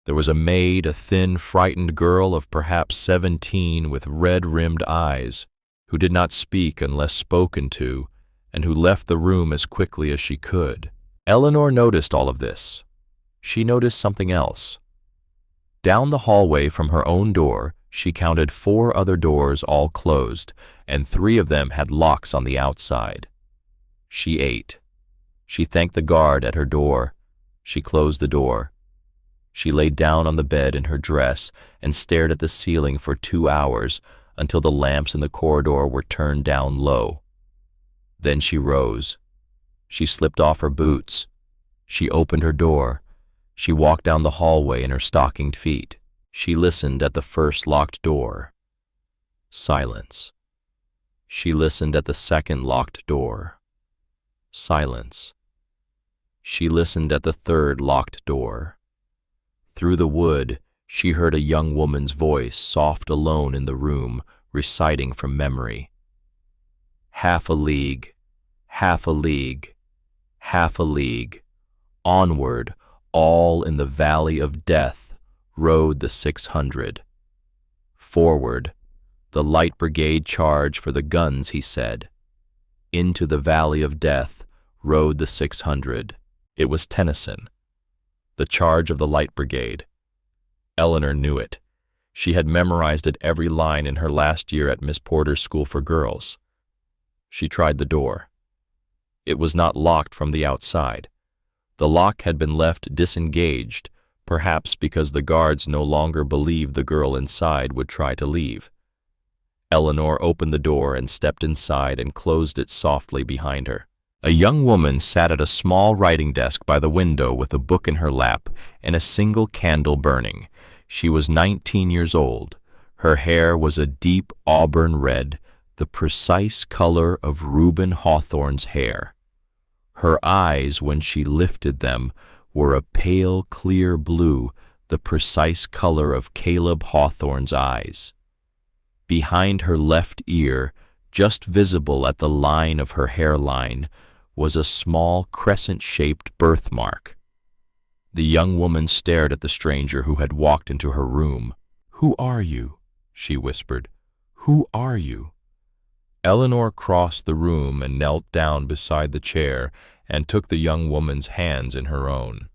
Speaker 1: There was a maid, a thin, frightened girl of perhaps 17 with red-rimmed eyes, who did not speak unless spoken to, and who left the room as quickly as she could. Eleanor noticed all of this. She noticed something else. Down the hallway from her own door, she counted 4 other doors all closed, and 3 of them had locks on the outside. She ate. She thanked the guard at her door. She closed the door. She lay down on the bed in her dress and stared at the ceiling for 2 hours until the lamps in the corridor were turned down low. Then she rose. She slipped off her boots. She opened her door. She walked down the hallway in her stockinged feet. She listened at the first locked door. Silence. She listened at the second locked door. Silence. She listened at the third locked door. Through the wood, she heard a young woman's voice, soft alone in the room, reciting from memory. "Half a league, half a league, half a league. Onward, all in the valley of death, rode the 600. Forward, the light brigade charge for the guns," he said. Into the valley of death rode the 600. It was Tennyson. The charge of the light brigade. Eleanor knew it. She had memorized it every line in her last year at Miss Porter's School for Girls. She tried the door. It was not locked from the outside. The lock had been left disengaged, perhaps because the guards no longer believed the girl inside would try to leave. Eleanor opened the door and stepped inside and closed it softly behind her. A young woman sat at a small writing desk by the window with a book in her lap and a single candle burning. She was 19 years old. Her hair was a deep auburn red, the precise color of Reuben Hawthorne's hair. Her eyes, when she lifted them, were a pale, clear blue, the precise color of Caleb Hawthorne's eyes. Behind her left ear, just visible at the line of her hairline, was a small crescent-shaped birthmark. The young woman stared at the stranger who had walked into her room. "Who are you?" she whispered. "Who are you?" Eleanor crossed the room and knelt down beside the chair and took the young woman's hands in her own.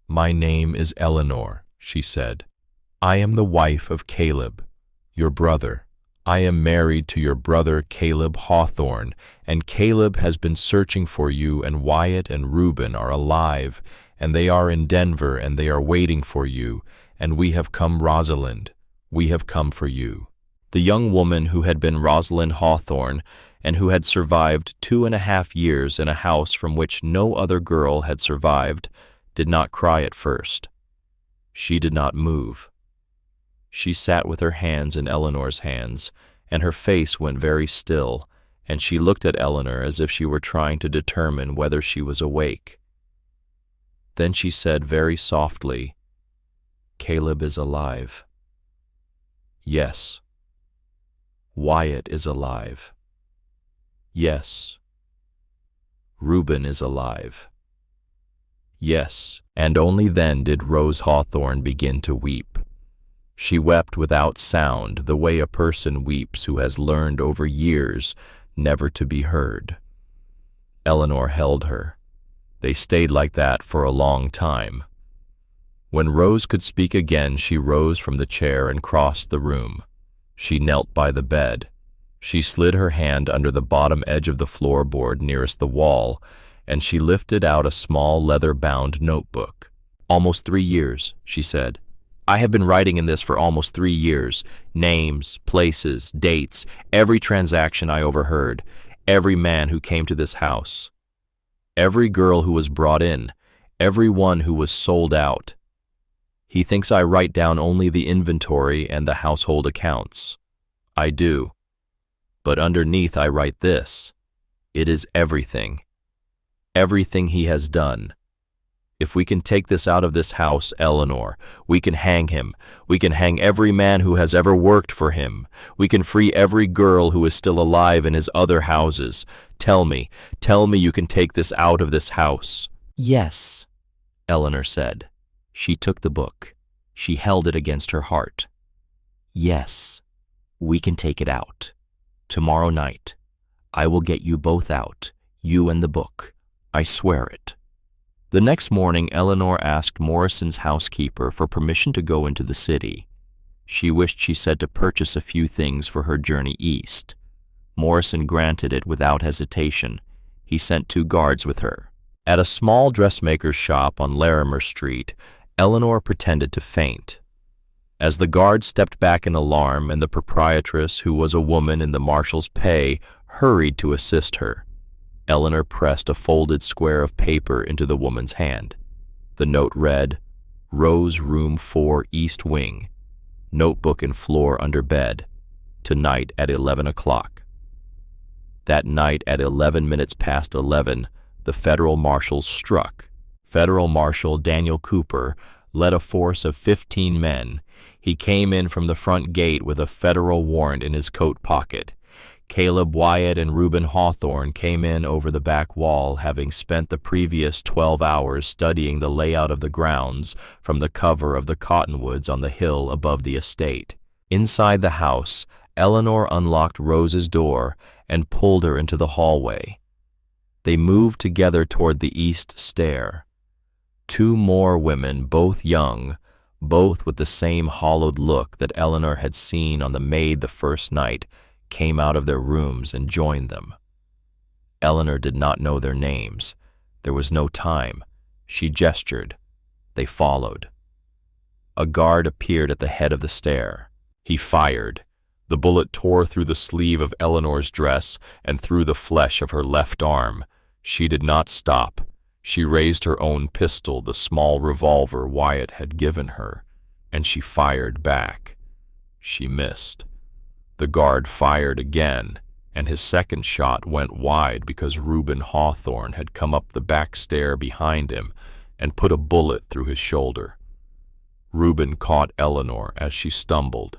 Speaker 1: "My name is Eleanor," she said. "I am the wife of Caleb, your brother. I am married to your brother Caleb Hawthorne, and Caleb has been searching for you, and Wyatt and Reuben are alive, and they are in Denver, and they are waiting for you, and we have come, Rosalind. We have come for you." The young woman who had been Rosalind Hawthorne and who had survived 2.5 years in a house from which no other girl had survived did not cry at first. She did not move. She sat with her hands in Eleanor's hands, and her face went very still, and she looked at Eleanor as if she were trying to determine whether she was awake. Then she said very softly, "Caleb is alive." "Yes." "Wyatt is alive." "Yes." "Reuben is alive." "Yes." And only then did Rose Hawthorne begin to weep. She wept without sound, the way a person weeps who has learned over years never to be heard. Eleanor held her. They stayed like that for a long time. When Rose could speak again, she rose from the chair and crossed the room. She knelt by the bed. She slid her hand under the bottom edge of the floorboard nearest the wall, and she lifted out a small leather-bound notebook. "Almost 3 years," she said. "I have been writing in this for almost 3 years. Names, places, dates, every transaction I overheard, every man who came to this house, every girl who was brought in, every one who was sold out. He thinks I write down only the inventory and the household accounts. I do. But underneath I write this. It is everything. Everything he has done. If we can take this out of this house, Eleanor, we can hang him. We can hang every man who has ever worked for him. We can free every girl who is still alive in his other houses. Tell me you can take this out of this house." "Yes," Eleanor said. She took the book. She held it against her heart. "Yes, we can take it out. Tomorrow night, I will get you both out, you and the book. I swear it." The next morning, Eleanor asked Morrison's housekeeper for permission to go into the city. She wished, she said, to purchase a few things for her journey east. Morrison granted it without hesitation. He sent 2 guards with her. At a small dressmaker's shop on Larimer Street, Eleanor pretended to faint. As the guards stepped back in alarm and the proprietress, who was a woman in the marshal's pay, hurried to assist her, Eleanor pressed a folded square of paper into the woman's hand. The note read, "Rose Room 4 East Wing. Notebook and floor under bed. Tonight at 11 o'clock." That night at 11 minutes past 11, the federal marshals struck. Federal Marshal Daniel Cooper led a force of 15 men. He came in from the front gate with a federal warrant in his coat pocket. Caleb Wyatt and Reuben Hawthorne came in over the back wall, having spent the previous 12 hours studying the layout of the grounds from the cover of the cottonwoods on the hill above the estate. Inside the house, Eleanor unlocked Rose's door and pulled her into the hallway. They moved together toward the east stair. 2 more women, both young, both with the same hollowed look that Eleanor had seen on the maid the first night, came out of their rooms and joined them. Eleanor did not know their names. There was no time. She gestured. They followed. A guard appeared at the head of the stair. He fired. The bullet tore through the sleeve of Eleanor's dress and through the flesh of her left arm. She did not stop. She raised her own pistol, the small revolver Wyatt had given her, and she fired back. She missed. The guard fired again, and his second shot went wide because Reuben Hawthorne had come up the back stair behind him and put a bullet through his shoulder. Reuben caught Eleanor as she stumbled.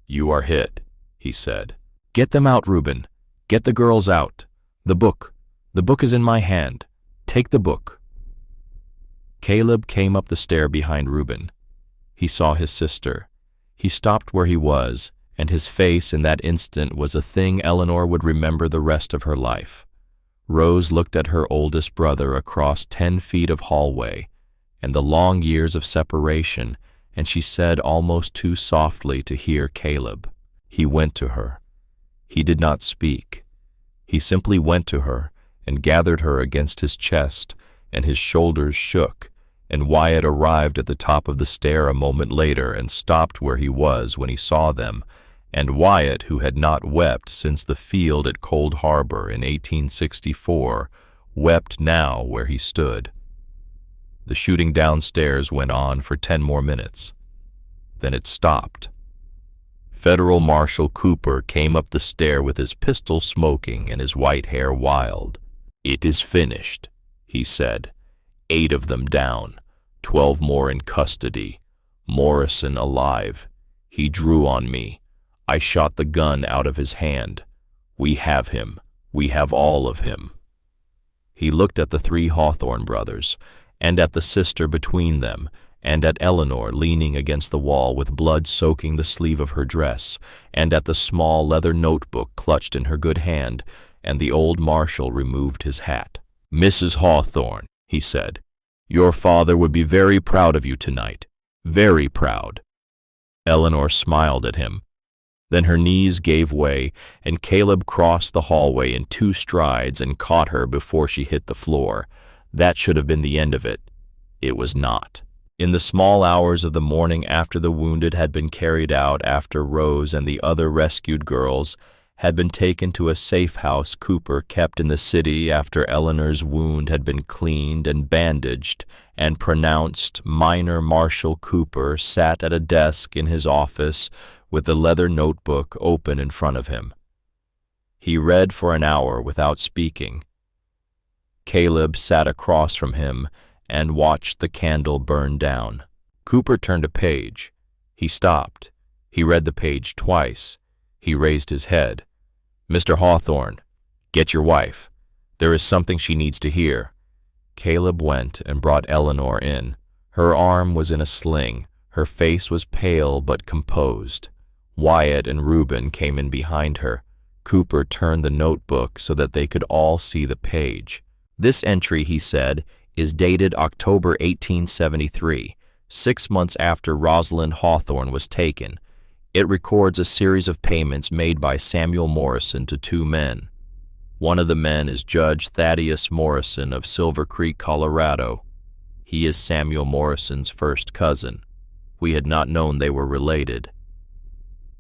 Speaker 1: "You are hit," he said. "Get them out, Reuben. Get the girls out. The book. The book is in my hand. Take the book." Caleb came up the stair behind Reuben. He saw his sister. He stopped where he was and his face in that instant was a thing Eleanor would remember the rest of her life. Rose looked at her oldest brother across 10 feet of hallway and the long years of separation, and she said almost too softly to hear Caleb. He went to her. He did not speak. He simply went to her and gathered her against his chest, and his shoulders shook, and Wyatt arrived at the top of the stair a moment later and stopped where he was when he saw them, and Wyatt, who had not wept since the field at Cold Harbor in 1864, wept now where he stood. The shooting downstairs went on for 10 more minutes. Then it stopped. Federal Marshal Cooper came up the stair with his pistol smoking and his white hair wild. "It is finished," he said. 8 of them down, 12 more in custody. Morrison alive. He drew on me. I shot the gun out of his hand. We have him. We have all of him. He looked at the 3 Hawthorne brothers, and at the sister between them, and at Eleanor leaning against the wall with blood soaking the sleeve of her dress, and at the small leather notebook clutched in her good hand, and the old marshal removed his hat. "Mrs. Hawthorne," he said, "your father would be very proud of you tonight. Very proud." Eleanor smiled at him. Then her knees gave way, and Caleb crossed the hallway in 2 strides and caught her before she hit the floor. That should have been the end of it. It was not. In the small hours of the morning after the wounded had been carried out, after Rose and the other rescued girls had been taken to a safe house Cooper kept in the city, after Eleanor's wound had been cleaned and bandaged and pronounced, Minor Marshal Cooper sat at a desk in his office with the leather notebook open in front of him. He read for an hour without speaking. Caleb sat across from him and watched the candle burn down. Cooper turned a page. He stopped. He read the page twice. He raised his head. "Mr. Hawthorne, get your wife. There is something she needs to hear." Caleb went and brought Eleanor in. Her arm was in a sling. Her face was pale but composed. Wyatt and Reuben came in behind her. Cooper turned the notebook so that they could all see the page. "This entry," he said, "is dated October 1873, 6 months after Rosalind Hawthorne was taken. It records a series of payments made by Samuel Morrison to 2 men. One of the men is Judge Thaddeus Morrison of Silver Creek, Colorado. He is Samuel Morrison's first cousin. We had not known they were related."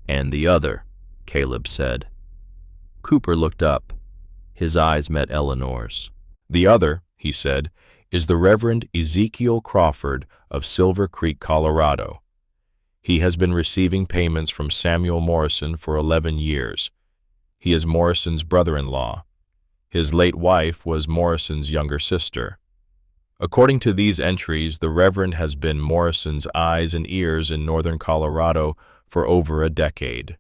Speaker 1: "And the other," Caleb said. Cooper looked up. His eyes met Eleanor's. "The other," he said, "is the Reverend Ezekiel Crawford of Silver Creek, Colorado. He has been receiving payments from Samuel Morrison for 11 years. He is Morrison's brother-in-law. His late wife was Morrison's younger sister. According to these entries, the Reverend has been Morrison's eyes and ears in northern Colorado for over a decade.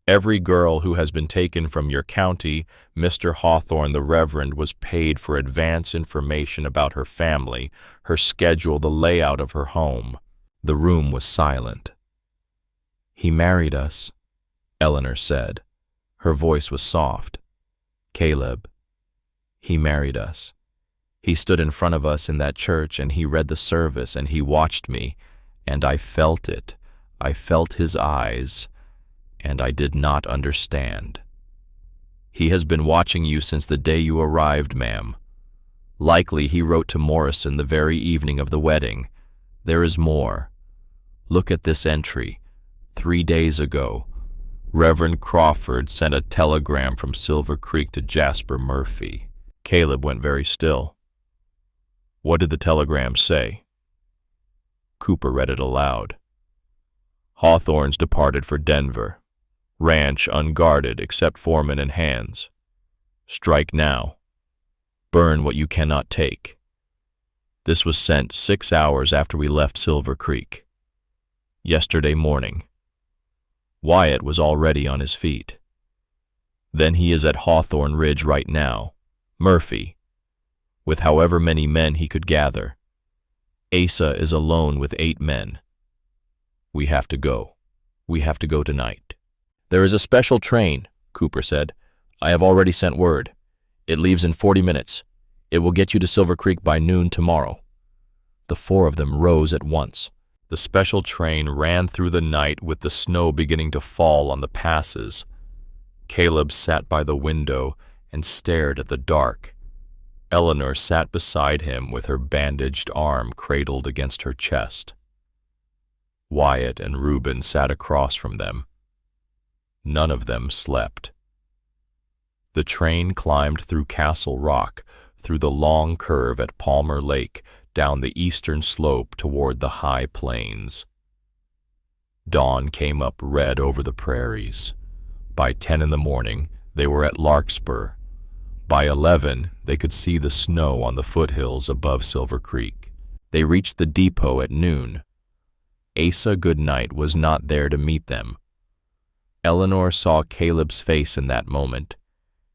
Speaker 1: Every girl who has been taken from your county, Mr. Hawthorne the Reverend was paid for advance information about her family, her schedule, the layout of her home." The room was silent. "He married us," Eleanor said. Her voice was soft. "Caleb, he married us. He stood in front of us in that church, and he read the service, and he watched me, and I felt it. I felt his eyes, and I did not understand. He has been watching you since the day you arrived, ma'am. Likely he wrote to Morrison the very evening of the wedding. There is more. Look at this entry. 3 days ago, Reverend Crawford sent a telegram from Silver Creek to Jasper Murphy." Caleb went very still. "What did the telegram say?" Cooper read it aloud. "Hawthorne's departed for Denver. Ranch unguarded except foreman and hands. Strike now. Burn what you cannot take. This was sent 6 hours after we left Silver Creek. Yesterday morning. Wyatt was already on his feet. Then he is at Hawthorne Ridge right now, Murphy, with however many men he could gather. Asa is alone with 8 men. We have to go." We have to go tonight. There is a special train, Cooper said. I have already sent word. It leaves in 40 minutes. It will get you to Silver Creek by noon tomorrow. The four of them rose at once. The special train ran through the night with the snow beginning to fall on the passes. Caleb sat by the window and stared at the dark. Eleanor sat beside him with her bandaged arm cradled against her chest. Wyatt and Reuben sat across from them. None of them slept. The train climbed through Castle Rock, through the long curve at Palmer Lake, down the eastern slope toward the high plains. Dawn came up red over the prairies. By 10 in the morning, they were at Larkspur. By 11, they could see the snow on the foothills above Silver Creek. They reached the depot at noon. Asa Goodnight was not there to meet them. Eleanor saw Caleb's face in that moment,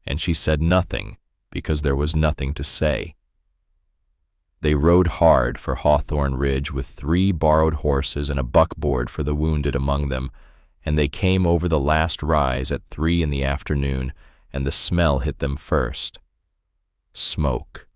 Speaker 1: and she said nothing because there was nothing to say. They rode hard for Hawthorne Ridge with 3 borrowed horses and a buckboard for the wounded among them, and they came over the last rise at 3 in the afternoon, and the smell hit them first. Smoke.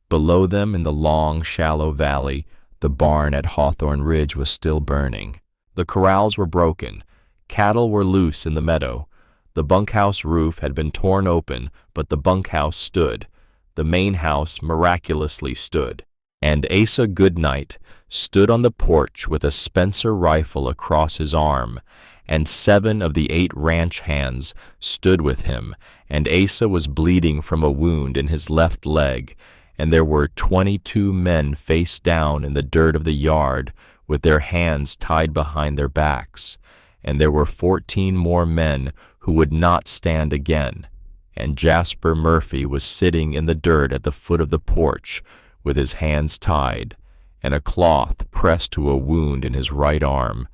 Speaker 1: Below them in the long, shallow valley, the barn at Hawthorne Ridge was still burning. The corrals were broken. Cattle were loose in the meadow. The bunkhouse roof had been torn open, but the bunkhouse stood. The main house miraculously stood. And Asa Goodnight stood on the porch with a Spencer rifle across his arm, and 7 of the 8 ranch hands stood with him, and Asa was bleeding from a wound in his left leg, and there were 22 men face down in the dirt of the yard with their hands tied behind their backs, and there were 14 more men who would not stand again, and Jasper Murphy was sitting in the dirt at the foot of the porch with his hands tied, and a cloth pressed to a wound in his right arm,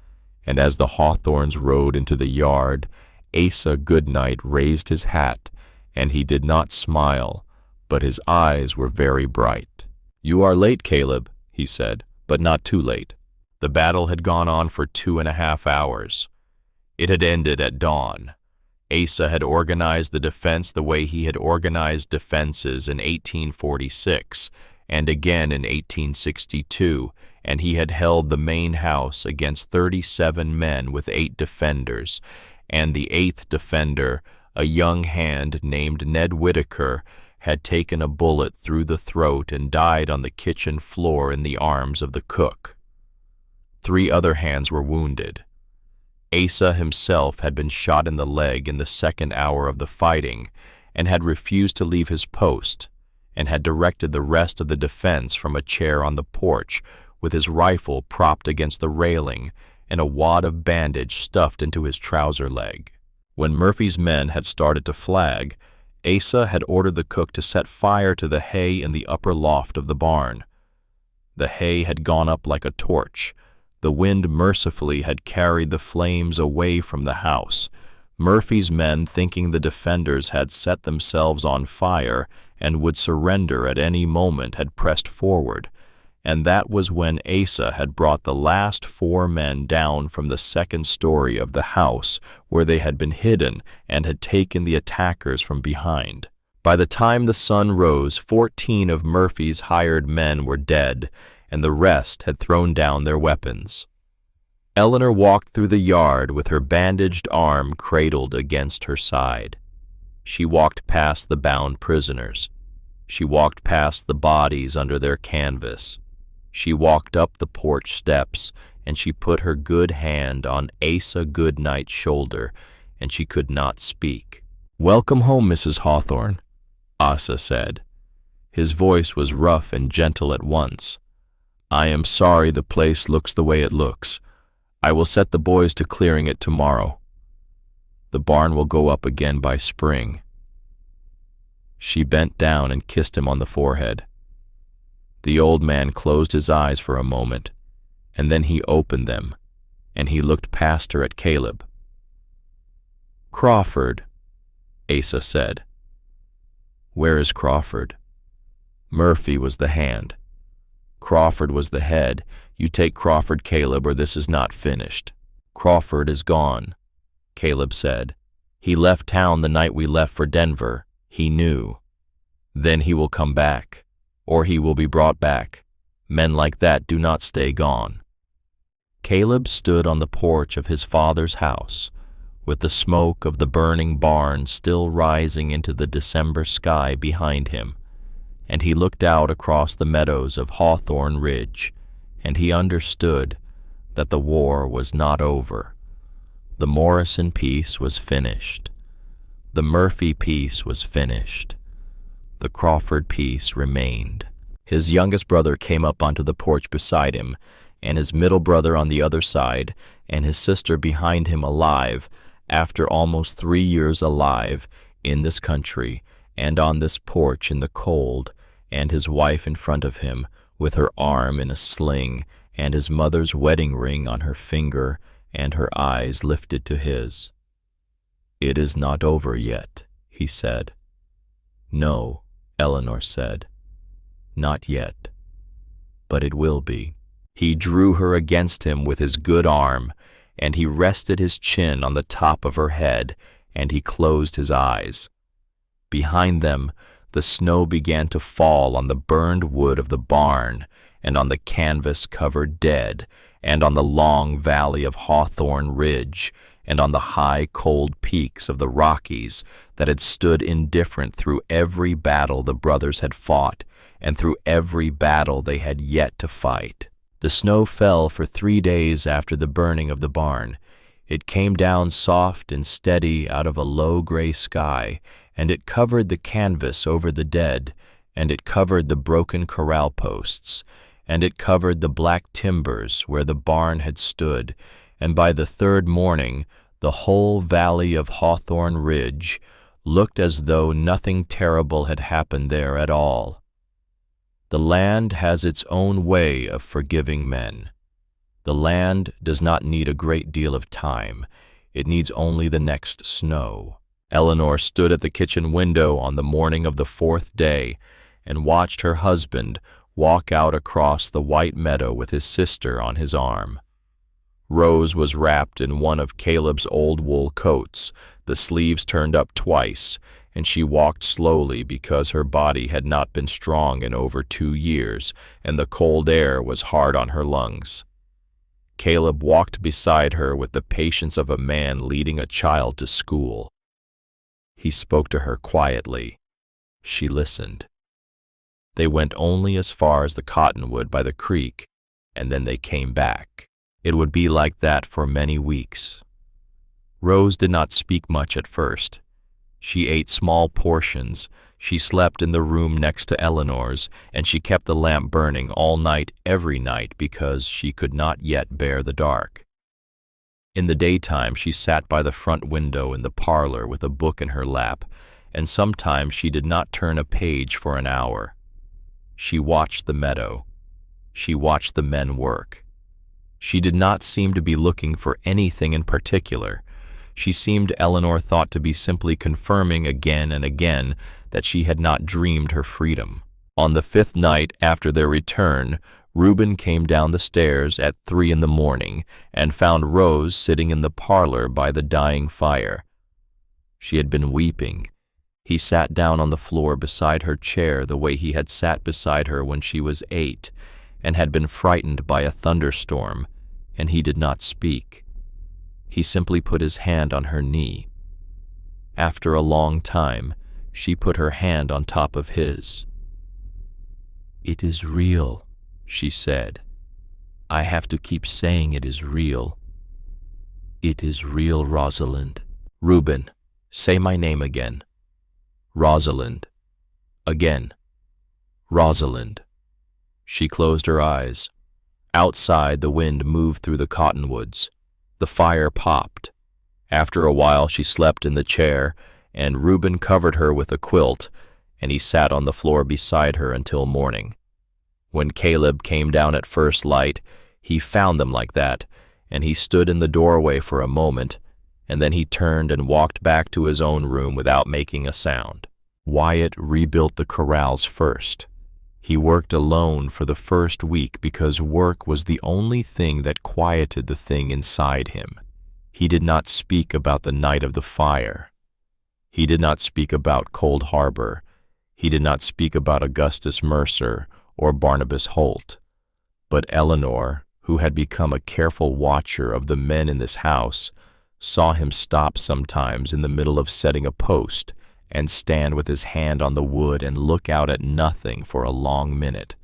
Speaker 1: and as the Hawthorns rode into the yard, Asa Goodnight raised his hat, and he did not smile, but his eyes were very bright. "You are late, Caleb," he said, "but not too late." The battle had gone on for 2.5 hours. It had ended at dawn. Asa had organized the defense the way he had organized defenses in 1846 and again in 1862, and he had held the main house against 37 men with 8 defenders, and the 8th defender, a young hand named Ned Whitaker, had taken a bullet through the throat and died on the kitchen floor in the arms of the cook. 3 other hands were wounded. Asa himself had been shot in the leg in the 2nd hour of the fighting and had refused to leave his post, and had directed the rest of the defense from a chair on the porch with his rifle propped against the railing and a wad of bandage stuffed into his trouser leg. When Murphy's men had started to flag, Asa had ordered the cook to set fire to the hay in the upper loft of the barn. The hay had gone up like a torch. The wind mercifully had carried the flames away from the house. Murphy's men, thinking the defenders had set themselves on fire and would surrender at any moment, had pressed forward, and that was when Asa had brought the last 4 men down from the 2nd story of the house where they had been hidden and had taken the attackers from behind. By the time the sun rose, 14 of Murphy's hired men were dead, and the rest had thrown down their weapons. Eleanor walked through the yard with her bandaged arm cradled against her side. She walked past the bound prisoners. She walked past the bodies under their canvas. She walked up the porch steps, and she put her good hand on Asa Goodnight's shoulder, and she could not speak. "Welcome home, Mrs. Hawthorne," Asa said. His voice was rough and gentle at once. "I am sorry the place looks the way it looks. I will set the boys to clearing it tomorrow. The barn will go up again by spring." She bent down and kissed him on the forehead. The old man closed his eyes for a moment, and then he opened them, and he looked past her at Caleb. "Crawford," Asa said. "Where is Crawford?" Murphy was the hand. Crawford was the head. "You take Crawford, Caleb, or this is not finished." "Crawford is gone," Caleb said. "He left town the night we left for Denver. He knew. Then he will come back, or he will be brought back. Men like that do not stay gone." Caleb stood on the porch of his father's house, with the smoke of the burning barn still rising into the December sky behind him, and he looked out across the meadows of Hawthorne Ridge, and he understood that the war was not over. The Morrison piece was finished. The Murphy piece was finished. The Crawford piece remained. His youngest brother came up onto the porch beside him, and his middle brother on the other side, and his sister behind him, alive, after almost 3 years alive, in this country, and on this porch in the cold, and his wife in front of him, with her arm in a sling, and his mother's wedding ring on her finger, and her eyes lifted to his. "It is not over yet," he said. "No," Eleanor said. "Not yet. But it will be." He drew her against him with his good arm, and he rested his chin on the top of her head, and he closed his eyes. Behind them, the snow began to fall on the burned wood of the barn, and on the canvas-covered dead, and on the long valley of Hawthorne Ridge, and on the high, cold peaks of the Rockies that had stood indifferent through every battle the brothers had fought, and through every battle they had yet to fight. The snow fell for 3 days after the burning of the barn. It came down soft and steady out of a low gray sky, and it covered the canvas over the dead, and it covered the broken corral posts, and it covered the black timbers where the barn had stood, and by the 3rd morning the whole valley of Hawthorne Ridge looked as though nothing terrible had happened there at all. The land has its own way of forgiving men. The land does not need a great deal of time. It needs only the next snow. Eleanor stood at the kitchen window on the morning of the 4th day and watched her husband walk out across the white meadow with his sister on his arm. Rose was wrapped in one of Caleb's old wool coats, the sleeves turned up twice, and she walked slowly because her body had not been strong in over 2 years, and the cold air was hard on her lungs. Caleb walked beside her with the patience of a man leading a child to school. He spoke to her quietly. She listened. They went only as far as the cottonwood by the creek, and then they came back. It would be like that for many weeks. Rose did not speak much at first. She ate small portions, she slept in the room next to Eleanor's, and she kept the lamp burning all night every night because she could not yet bear the dark. In the daytime she sat by the front window in the parlor with a book in her lap, and sometimes she did not turn a page for an hour. She watched the meadow. She watched the men work. She did not seem to be looking for anything in particular. She seemed, Eleanor thought, to be simply confirming again and again that she had not dreamed her freedom. On the 5th night after their return, Reuben came down the stairs at 3 in the morning and found Rose sitting in the parlor by the dying fire. She had been weeping. He sat down on the floor beside her chair the way he had sat beside her when she was 8 and had been frightened by a thunderstorm, and he did not speak. He simply put his hand on her knee. After a long time, she put her hand on top of his. "It is real," she said. "I have to keep saying it is real. It is real, Rosalind." "Reuben, say my name again." "Rosalind." Again. "Rosalind." She closed her eyes. Outside, the wind moved through the cottonwoods. The fire popped. After a while, she slept in the chair, and Reuben covered her with a quilt, and he sat on the floor beside her until morning. When Caleb came down at first light, he found them like that, and he stood in the doorway for a moment, and then he turned and walked back to his own room without making a sound. Wyatt rebuilt the corrals first. He worked alone for the first week because work was the only thing that quieted the thing inside him. He did not speak about the night of the fire. He did not speak about Cold Harbor. He did not speak about Augustus Mercer or Barnabas Holt. But Eleanor, who had become a careful watcher of the men in this house, saw him stop sometimes in the middle of setting a post and stand with his hand on the wood and look out at nothing for a long minute.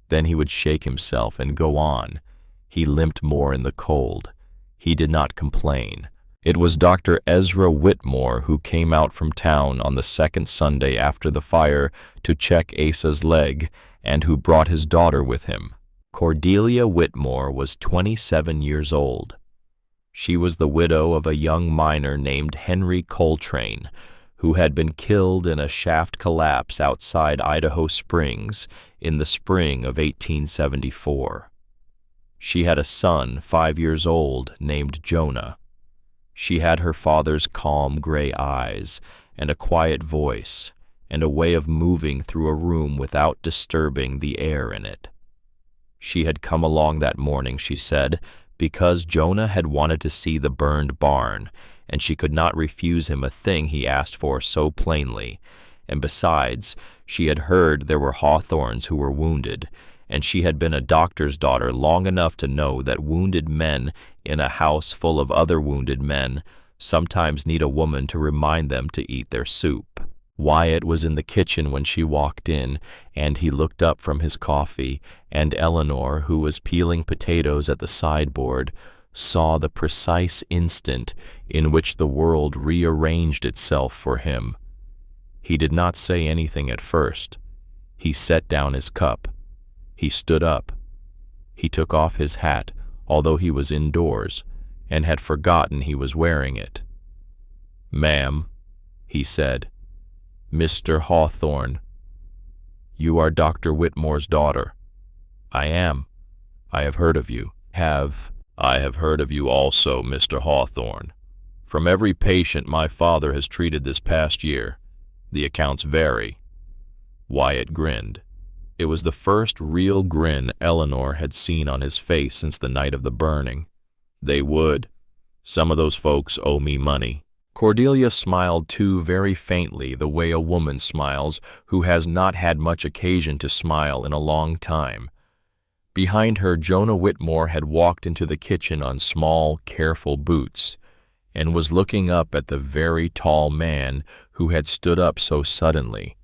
Speaker 1: Then he would shake himself and go on. He limped more in the cold. He did not complain. It was Dr. Ezra Whitmore who came out from town on the second Sunday after the fire to check Asa's leg and who brought his daughter with him. Cordelia Whitmore was 27 years old. She was the widow of a young miner named Henry Coltrane, who had been killed in a shaft collapse outside Idaho Springs in the spring of 1874. She had a son, 5 years old, named Jonah. She had her father's calm gray eyes and a quiet voice and a way of moving through a room without disturbing the air in it. She had come along that morning, she said, because Jonah had wanted to see the burned barn, and she could not refuse him a thing he asked for so plainly. And besides, she had heard there were Hawthorns who were wounded, and she had been a doctor's daughter long enough to know that wounded men in a house full of other wounded men sometimes need a woman to remind them to eat their soup. Wyatt was in the kitchen when she walked in, and he looked up from his coffee, and Eleanor, who was peeling potatoes at the sideboard, saw the precise instant in which the world rearranged itself for him. He did not say anything at first. He set down his cup. He stood up. He took off his hat, although he was indoors, and had forgotten he was wearing it. "Ma'am," he said, "Mr. Hawthorne. You are Dr. Whitmore's daughter." "I am. I have heard of you." I have heard of you also, Mr. Hawthorne. From every patient my father has treated this past year. The accounts vary." Wyatt grinned. It was the first real grin Eleanor had seen on his face since the night of the burning. "They would. Some of those folks owe me money." Cordelia smiled too, very faintly, the way a woman smiles who has not had much occasion to smile in a long time. Behind her, Jonah Whitmore had walked into the kitchen on small, careful boots, and was looking up at the very tall man who had stood up so suddenly.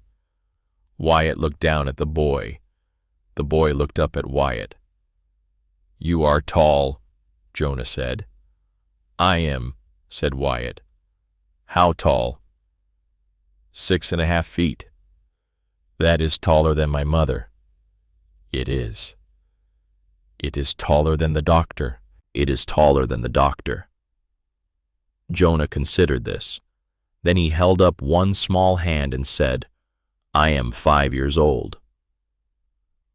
Speaker 1: Wyatt looked down at the boy. The boy looked up at Wyatt. "You are tall," Jonah said. "I am," said Wyatt. "How tall?" 6.5 feet. "That is taller than my mother." "It is." "It is taller than the doctor." "It is taller than the doctor." Jonah considered this. Then he held up one small hand and said, "I am 5 years old."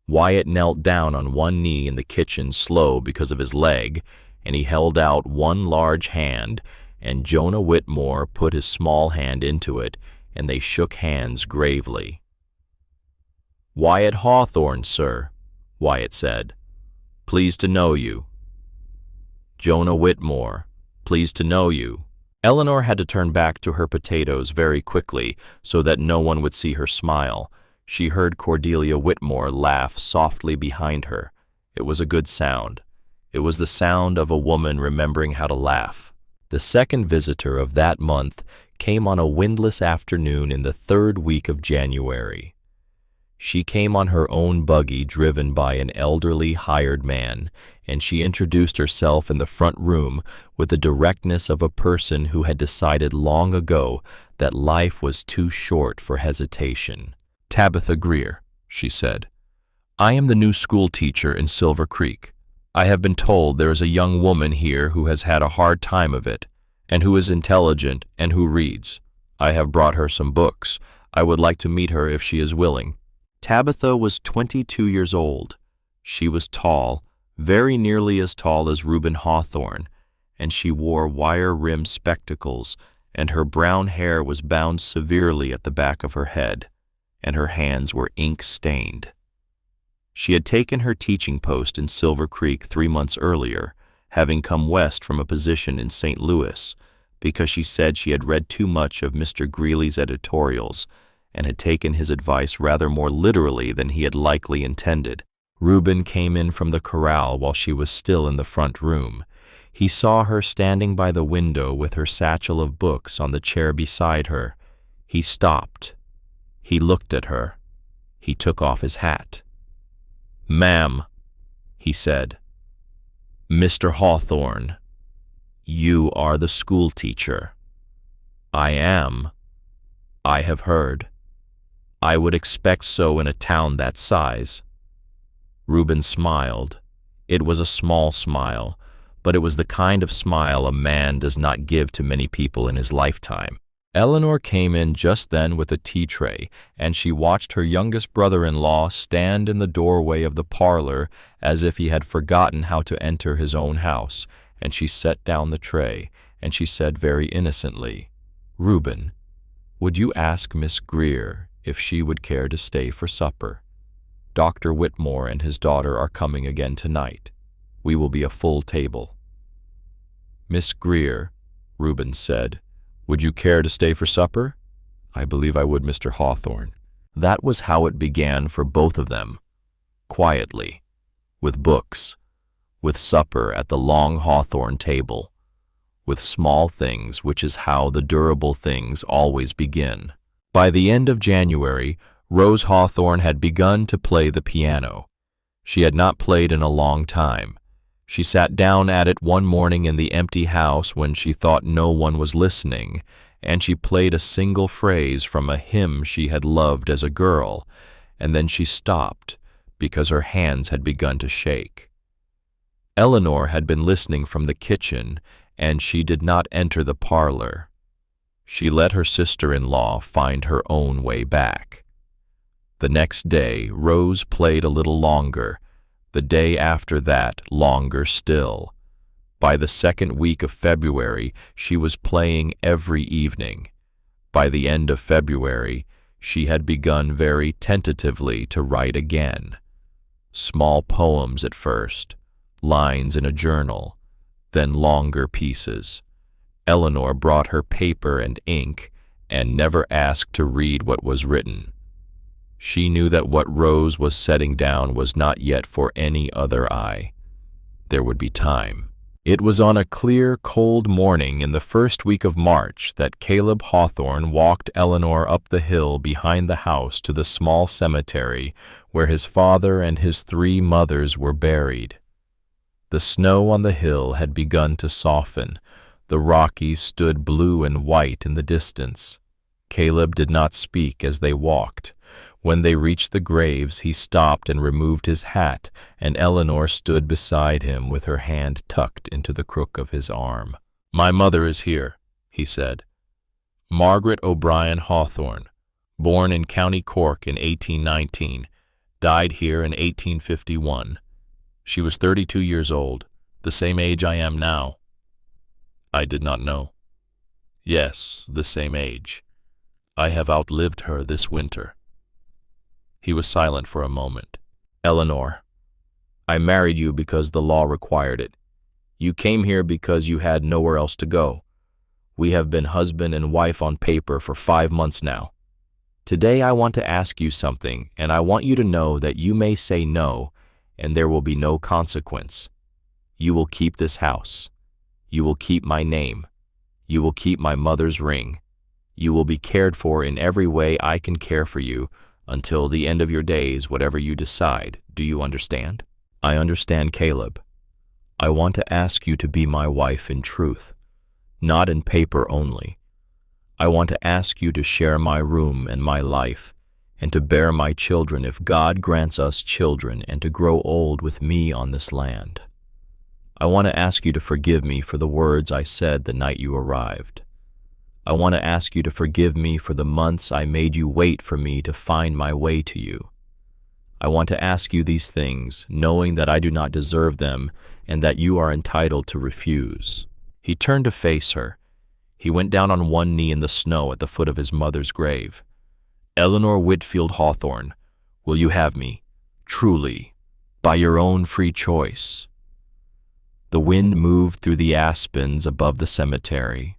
Speaker 1: Wyatt knelt down on one knee in the kitchen, slow because of his leg, and he held out one large hand, and Jonah Whitmore put his small hand into it, and they shook hands gravely. "Wyatt Hawthorne, sir," Wyatt said. "Pleased to know you." "Jonah Whitmore, pleased to know you." Eleanor had to turn back to her potatoes very quickly so that no one would see her smile. She heard Cordelia Whitmore laugh softly behind her. It was a good sound. It was the sound of a woman remembering how to laugh. The second visitor of that month came on a windless afternoon in the third week of January. She came on her own buggy driven by an elderly hired man, and she introduced herself in the front room with the directness of a person who had decided long ago that life was too short for hesitation. "Tabitha Greer," she said. "I am the new school teacher in Silver Creek. I have been told there is a young woman here who has had a hard time of it, and who is intelligent and who reads. I have brought her some books. I would like to meet her if she is willing." Tabitha was 22 years old. She was tall, very nearly as tall as Reuben Hawthorne, and she wore wire-rimmed spectacles, and her brown hair was bound severely at the back of her head, and her hands were ink-stained. She had taken her teaching post in Silver Creek 3 months earlier, having come west from a position in St. Louis, because she said she had read too much of Mr. Greeley's editorials and had taken his advice rather more literally than he had likely intended. Reuben came in from the corral while she was still in the front room. He saw her standing by the window with her satchel of books on the chair beside her. He stopped. He looked at her. He took off his hat. "Ma'am," he said. "Mr. Hawthorne, you are the school teacher." "I am. I have heard. I would expect so in a town that size." Reuben smiled. It was a small smile, but it was the kind of smile a man does not give to many people in his lifetime. Eleanor came in just then with a tea tray, and she watched her youngest brother-in-law stand in the doorway of the parlor as if he had forgotten how to enter his own house, and she set down the tray, and she said very innocently, "Reuben, would you ask Miss Greer if she would care to stay for supper? Dr. Whitmore and his daughter are coming again tonight. We will be a full table." "Miss Greer," Reuben said, "would you care to stay for supper?" "I believe I would, Mr. Hawthorne." That was how it began for both of them. Quietly, with books, with supper at the long Hawthorne table, with small things, which is how the durable things always begin. By the end of January, Rose Hawthorne had begun to play the piano. She had not played in a long time. She sat down at it one morning in the empty house when she thought no one was listening, and she played a single phrase from a hymn she had loved as a girl, and then she stopped because her hands had begun to shake. Eleanor had been listening from the kitchen, and she did not enter the parlor. She let her sister-in-law find her own way back. The next day, Rose played a little longer. The day after that, longer still. By the second week of February, she was playing every evening. By the end of February, she had begun very tentatively to write again. Small poems at first, lines in a journal, then longer pieces. Eleanor brought her paper and ink and never asked to read what was written. She knew that what Rose was setting down was not yet for any other eye. There would be time. It was on a clear, cold morning in the first week of March that Caleb Hawthorne walked Eleanor up the hill behind the house to the small cemetery where his father and his 3 mothers were buried. The snow on the hill had begun to soften. The Rockies stood blue and white in the distance. Caleb did not speak as they walked. When they reached the graves, he stopped and removed his hat, and Eleanor stood beside him with her hand tucked into the crook of his arm. "My mother is here," he said. "Margaret O'Brien Hawthorne, born in County Cork in 1819, died here in 1851. She was 32 years old, the same age I am now." I did not know. "Yes, the same age. I have outlived her this winter." He was silent for a moment. "Eleanor, I married you because the law required it. You came here because you had nowhere else to go. We have been husband and wife on paper for 5 months now. Today I want to ask you something, and I want you to know that you may say no, and there will be no consequence. You will keep this house. You will keep my name. You will keep my mother's ring. You will be cared for in every way I can care for you, until the end of your days, whatever you decide. Do you understand?" "I understand, Caleb. I want to ask you to be my wife in truth, not in paper only. I want to ask you to share my room and my life, and to bear my children if God grants us children, and to grow old with me on this land. I want to ask you to forgive me for the words I said the night you arrived. I want to ask you to forgive me for the months I made you wait for me to find my way to you. I want to ask you these things, knowing that I do not deserve them and that you are entitled to refuse." He turned to face her. He went down on one knee in the snow at the foot of his mother's grave. "Eleanor Whitfield Hawthorne, will you have me? Truly, by your own free choice. The wind moved through the aspens above the cemetery.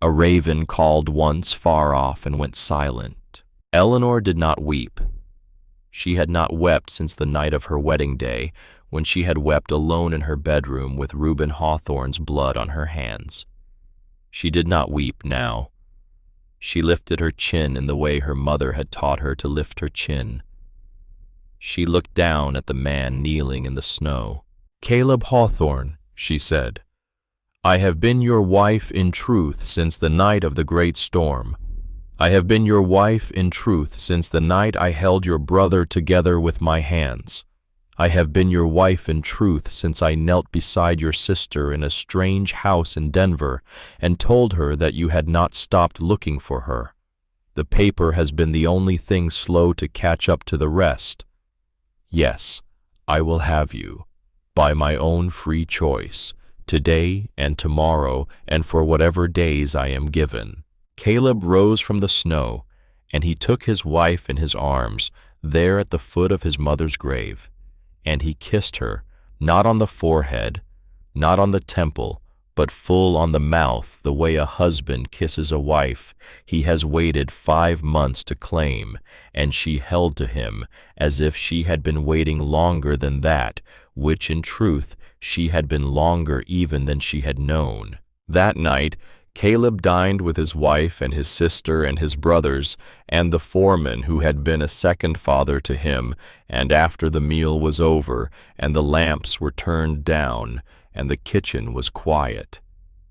Speaker 1: A raven called once far off and went silent. Eleanor did not weep. She had not wept since the night of her wedding day, when she had wept alone in her bedroom with Reuben Hawthorne's blood on her hands. She did not weep now. She lifted her chin in the way her mother had taught her to lift her chin. She looked down at the man kneeling in the snow. "Caleb Hawthorne," she said, "I have been your wife in truth since the night of the great storm. I have been your wife in truth since the night I held your brother together with my hands. I have been your wife in truth since I knelt beside your sister in a strange house in Denver and told her that you had not stopped looking for her. The paper has been the only thing slow to catch up to the rest. Yes, I will have you, by my own free choice, today and tomorrow and for whatever days I am given." Caleb rose from the snow, and he took his wife in his arms there at the foot of his mother's grave, and he kissed her, not on the forehead, not on the temple, but full on the mouth, the way a husband kisses a wife he has waited 5 months to claim, and she held to him as if she had been waiting longer than that, which in truth she had been longer even than she had known. That night Caleb dined with his wife and his sister and his brothers and the foreman who had been a second father to him, and after the meal was over and the lamps were turned down and the kitchen was quiet,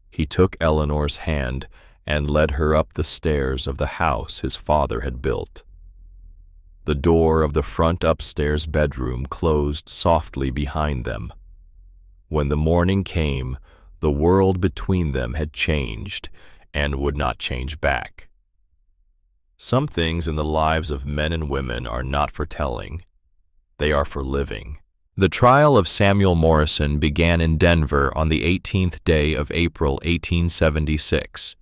Speaker 1: he took Eleanor's hand and led her up the stairs of the house his father had built. The door of the front upstairs bedroom closed softly behind them. When the morning came, the world between them had changed and would not change back. Some things in the lives of men and women are not for telling. They are for living. The trial of Samuel Morrison began in Denver on the 18th day of April 1876.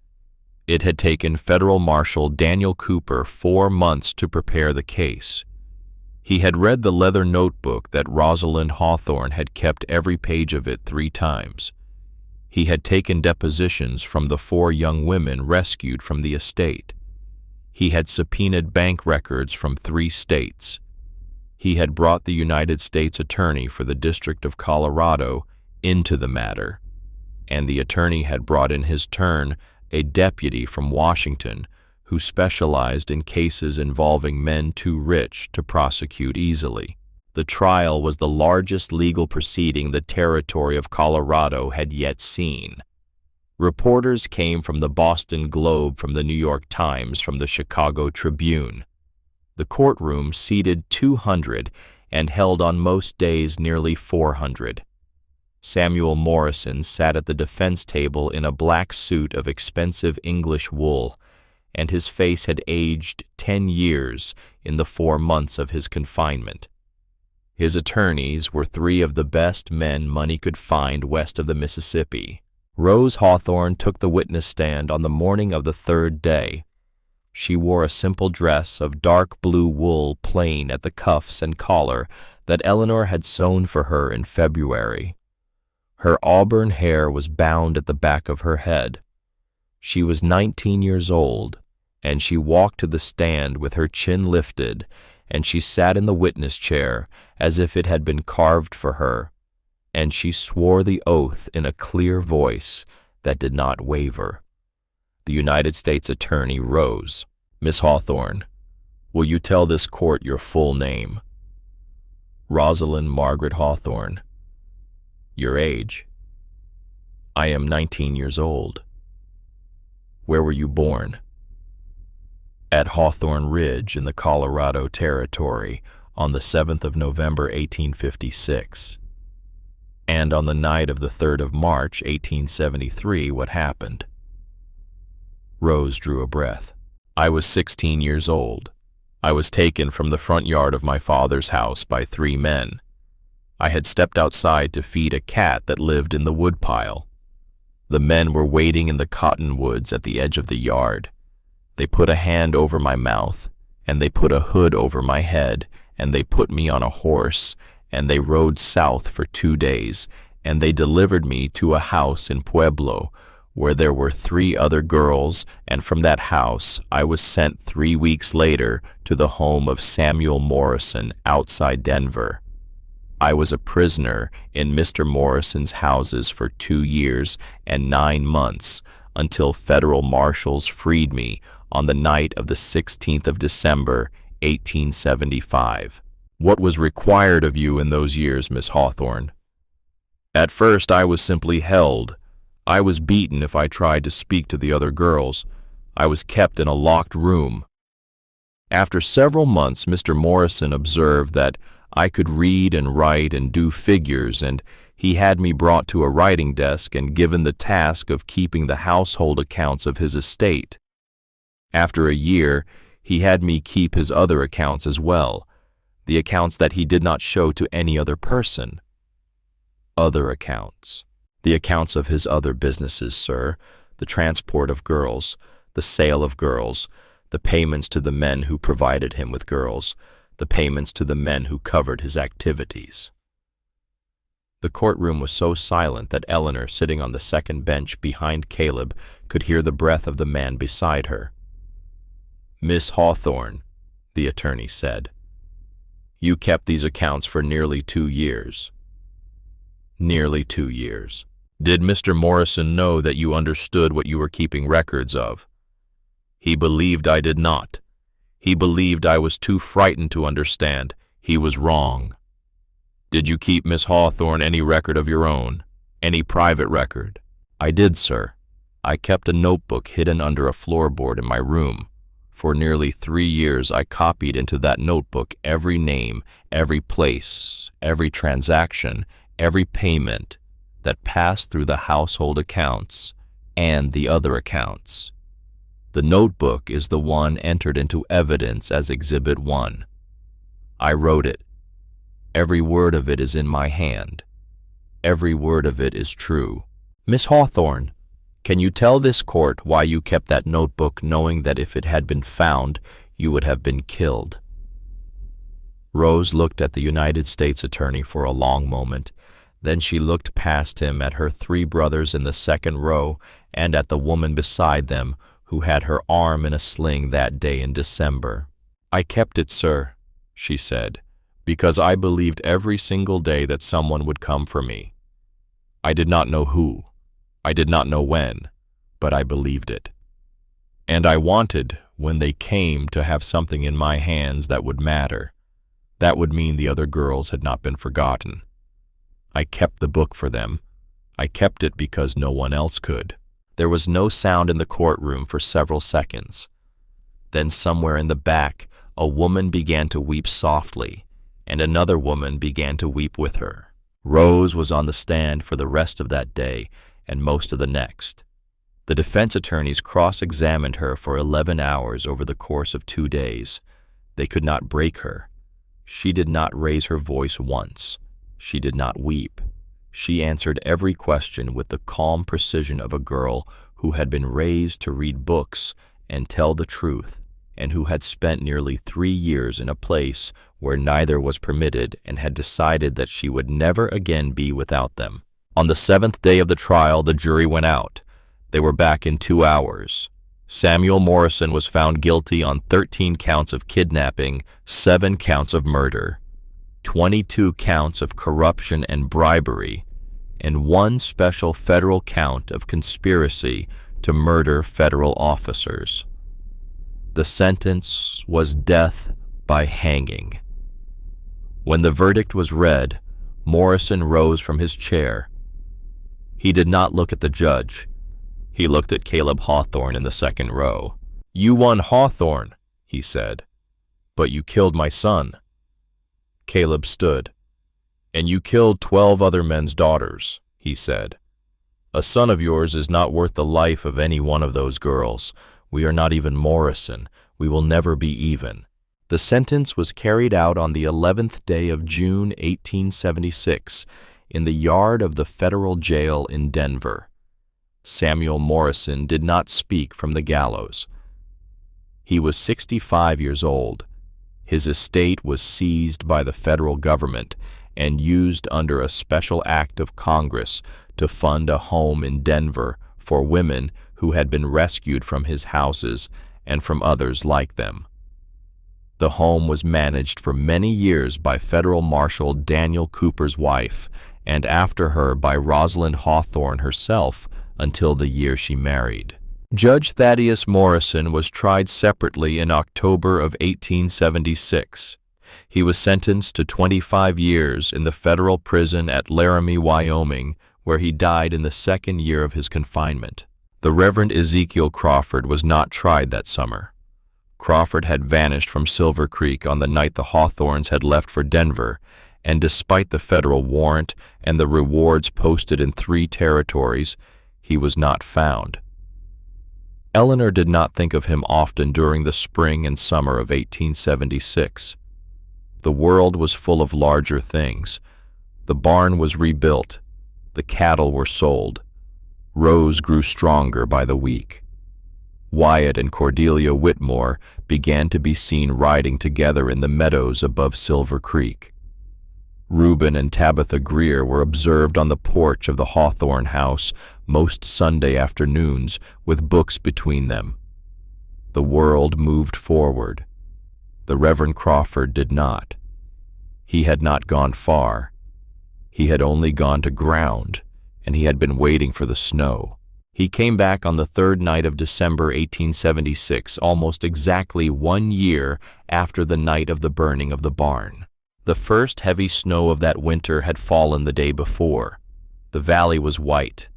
Speaker 1: It had taken Federal Marshal Daniel Cooper 4 months to prepare the case. He had read the leather notebook that Rosalind Hawthorne had kept every page of it 3 times. He had taken depositions from the 4 young women rescued from the estate. He had subpoenaed bank records from 3 states. He had brought the United States Attorney for the District of Colorado into the matter, and the attorney had brought in his turn a deputy from Washington who specialized in cases involving men too rich to prosecute easily. The trial was the largest legal proceeding the territory of Colorado had yet seen. Reporters came from the Boston Globe, from the New York Times, from the Chicago Tribune. The courtroom seated 200 and held on most days nearly 400. Samuel Morrison sat at the defense table in a black suit of expensive English wool, and his face had aged 10 years in the 4 months of his confinement. His attorneys were 3 of the best men money could find west of the Mississippi. Rose Hawthorne took the witness stand on the morning of the 3rd day. She wore a simple dress of dark blue wool plain at the cuffs and collar that Eleanor had sewn for her in February. Her auburn hair was bound at the back of her head. She was 19 years old, and she walked to the stand with her chin lifted, and she sat in the witness chair as if it had been carved for her, and she swore the oath in a clear voice that did not waver. The United States Attorney rose. "Miss Hawthorne, will you tell this court your full name?" "Rosalind Margaret Hawthorne." "Your age?" "I am 19 years old." "Where were you born?" "At Hawthorne Ridge in the Colorado Territory on the 7th of November 1856. And on the night of the 3rd of March 1873, what happened?" Rose drew a breath. "I was 16 years old. I was taken from the front yard of my father's house by 3 men. I had stepped outside to feed a cat that lived in the woodpile. The men were waiting in the cottonwoods at the edge of the yard. They put a hand over my mouth, and they put a hood over my head, and they put me on a horse, and they rode south for 2 days, and they delivered me to a house in Pueblo, where there were 3 other girls, and from that house I was sent 3 weeks later to the home of Samuel Morrison outside Denver. I was a prisoner in Mr. Morrison's houses for 2 years and 9 months until federal marshals freed me on the night of the 16th of December, 1875. What was required of you in those years, Miss Hawthorne? At first I was simply held. I was beaten if I tried to speak to the other girls. I was kept in a locked room. After several months, Mr. Morrison observed that I could read and write and do figures, and he had me brought to a writing desk and given the task of keeping the household accounts of his estate. After a year, he had me keep his other accounts as well, the accounts that he did not show to any other person. Other accounts. The accounts of his other businesses, sir, the transport of girls, the sale of girls, the payments to the men who provided him with girls, the payments to the men who covered his activities. The courtroom was so silent that Eleanor, sitting on the second bench behind Caleb, could hear the breath of the man beside her. Miss Hawthorne, the attorney said, you kept these accounts for nearly 2 years. Nearly 2 years. Did Mr. Morrison know that you understood what you were keeping records of? He believed I did not. He believed I was too frightened to understand. He was wrong. Did you keep, Miss Hawthorne, any record of your own? Any private record? I did, sir. I kept a notebook hidden under a floorboard in my room. For nearly 3 years I copied into that notebook every name, every place, every transaction, every payment that passed through the household accounts and the other accounts. The notebook is the one entered into evidence as Exhibit 1. I wrote it. Every word of it is in my hand. Every word of it is true. Miss Hawthorne, can you tell this court why you kept that notebook knowing that if it had been found, you would have been killed? Rose looked at the United States Attorney for a long moment. Then she looked past him at her 3 brothers in the second row and at the woman beside them who had her arm in a sling that day in December. I kept it, sir, she said, because I believed every single day that someone would come for me. I did not know who. I did not know when, but I believed it. And I wanted, when they came, to have something in my hands that would matter. That would mean the other girls had not been forgotten. I kept the book for them. I kept it because no one else could. There was no sound in the courtroom for several seconds. Then somewhere in the back, a woman began to weep softly, and another woman began to weep with her. Rose was on the stand for the rest of that day and most of the next. The defense attorneys cross-examined her for 11 hours over the course of 2 days. They could not break her. She did not raise her voice once. She did not weep. She answered every question with the calm precision of a girl who had been raised to read books and tell the truth, and who had spent nearly 3 years in a place where neither was permitted and had decided that she would never again be without them. On the 7th day of the trial, the jury went out. They were back in 2 hours. Samuel Morrison was found guilty on 13 counts of kidnapping, 7 counts of murder, 22 counts of corruption and bribery, and 1 special federal count of conspiracy to murder federal officers. The sentence was death by hanging. When the verdict was read, Morrison rose from his chair. He did not look at the judge. He looked at Caleb Hawthorne in the second row. "You won, Hawthorne," he said, "but you killed my son." Caleb stood. "And you killed 12 other men's daughters," he said. "A son of yours is not worth the life of any one of those girls. We are not even Morrison. We will never be even." The sentence was carried out on the 11th day of June, 1876, in the yard of the federal jail in Denver. Samuel Morrison did not speak from the gallows. He was 65 years old. His estate was seized by the federal government and used under a special act of Congress to fund a home in Denver for women who had been rescued from his houses and from others like them. The home was managed for many years by Federal Marshal Daniel Cooper's wife, and after her by Rosalind Hawthorne herself until the year she married. Judge Thaddeus Morrison was tried separately in October of 1876. He was sentenced to 25 years in the federal prison at Laramie, Wyoming, where he died in the second year of his confinement. The Reverend Ezekiel Crawford was not tried that summer. Crawford had vanished from Silver Creek on the night the Hawthornes had left for Denver, and despite the federal warrant and the rewards posted in 3 territories, he was not found. Eleanor did not think of him often during the spring and summer of 1876. The world was full of larger things. The barn was rebuilt. The cattle were sold. Rose grew stronger by the week. Wyatt and Cordelia Whitmore began to be seen riding together in the meadows above Silver Creek. Reuben and Tabitha Greer were observed on the porch of the Hawthorne house most Sunday afternoons with books between them. The world moved forward. The Reverend Crawford did not. He had not gone far. He had only gone to ground, and he had been waiting for the snow. He came back on the 3rd night of December 1876, almost exactly 1 year after the night of the burning of the barn. The first heavy snow of that winter had fallen the day before. The valley was white.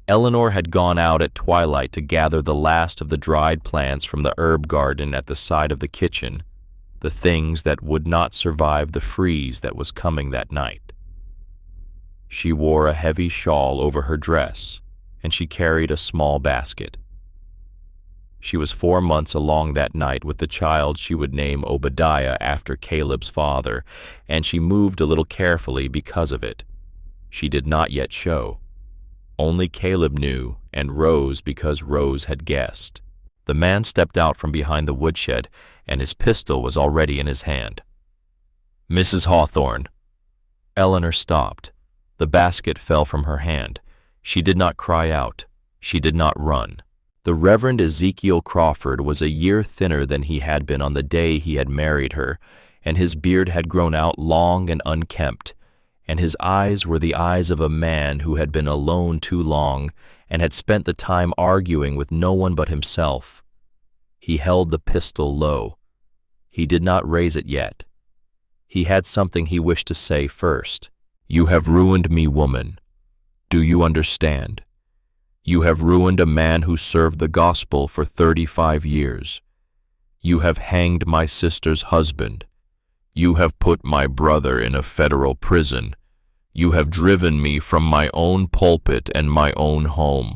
Speaker 1: Eleanor had gone out at twilight to gather the last of the dried plants from the herb garden at the side of the kitchen, the things that would not survive the freeze that was coming that night. She wore a heavy shawl over her dress, and she carried a small basket. She was 4 months along that night with the child she would name Obadiah after Caleb's father, and she moved a little carefully because of it. She did not yet show. Only Caleb knew, and Rose because Rose had guessed. The man stepped out from behind the woodshed, and his pistol was already in his hand. "Mrs. Hawthorne." Eleanor stopped. The basket fell from her hand. She did not cry out. She did not run. The Reverend Ezekiel Crawford was a year thinner than he had been on the day he had married her, and his beard had grown out long and unkempt, and his eyes were the eyes of a man who had been alone too long and had spent the time arguing with no one but himself. He held the pistol low. He did not raise it yet. He had something he wished to say first. "You have ruined me, woman. Do you understand? You have ruined a man who served the gospel for 35 years. You have hanged my sister's husband. You have put my brother in a federal prison. You have driven me from my own pulpit and my own home.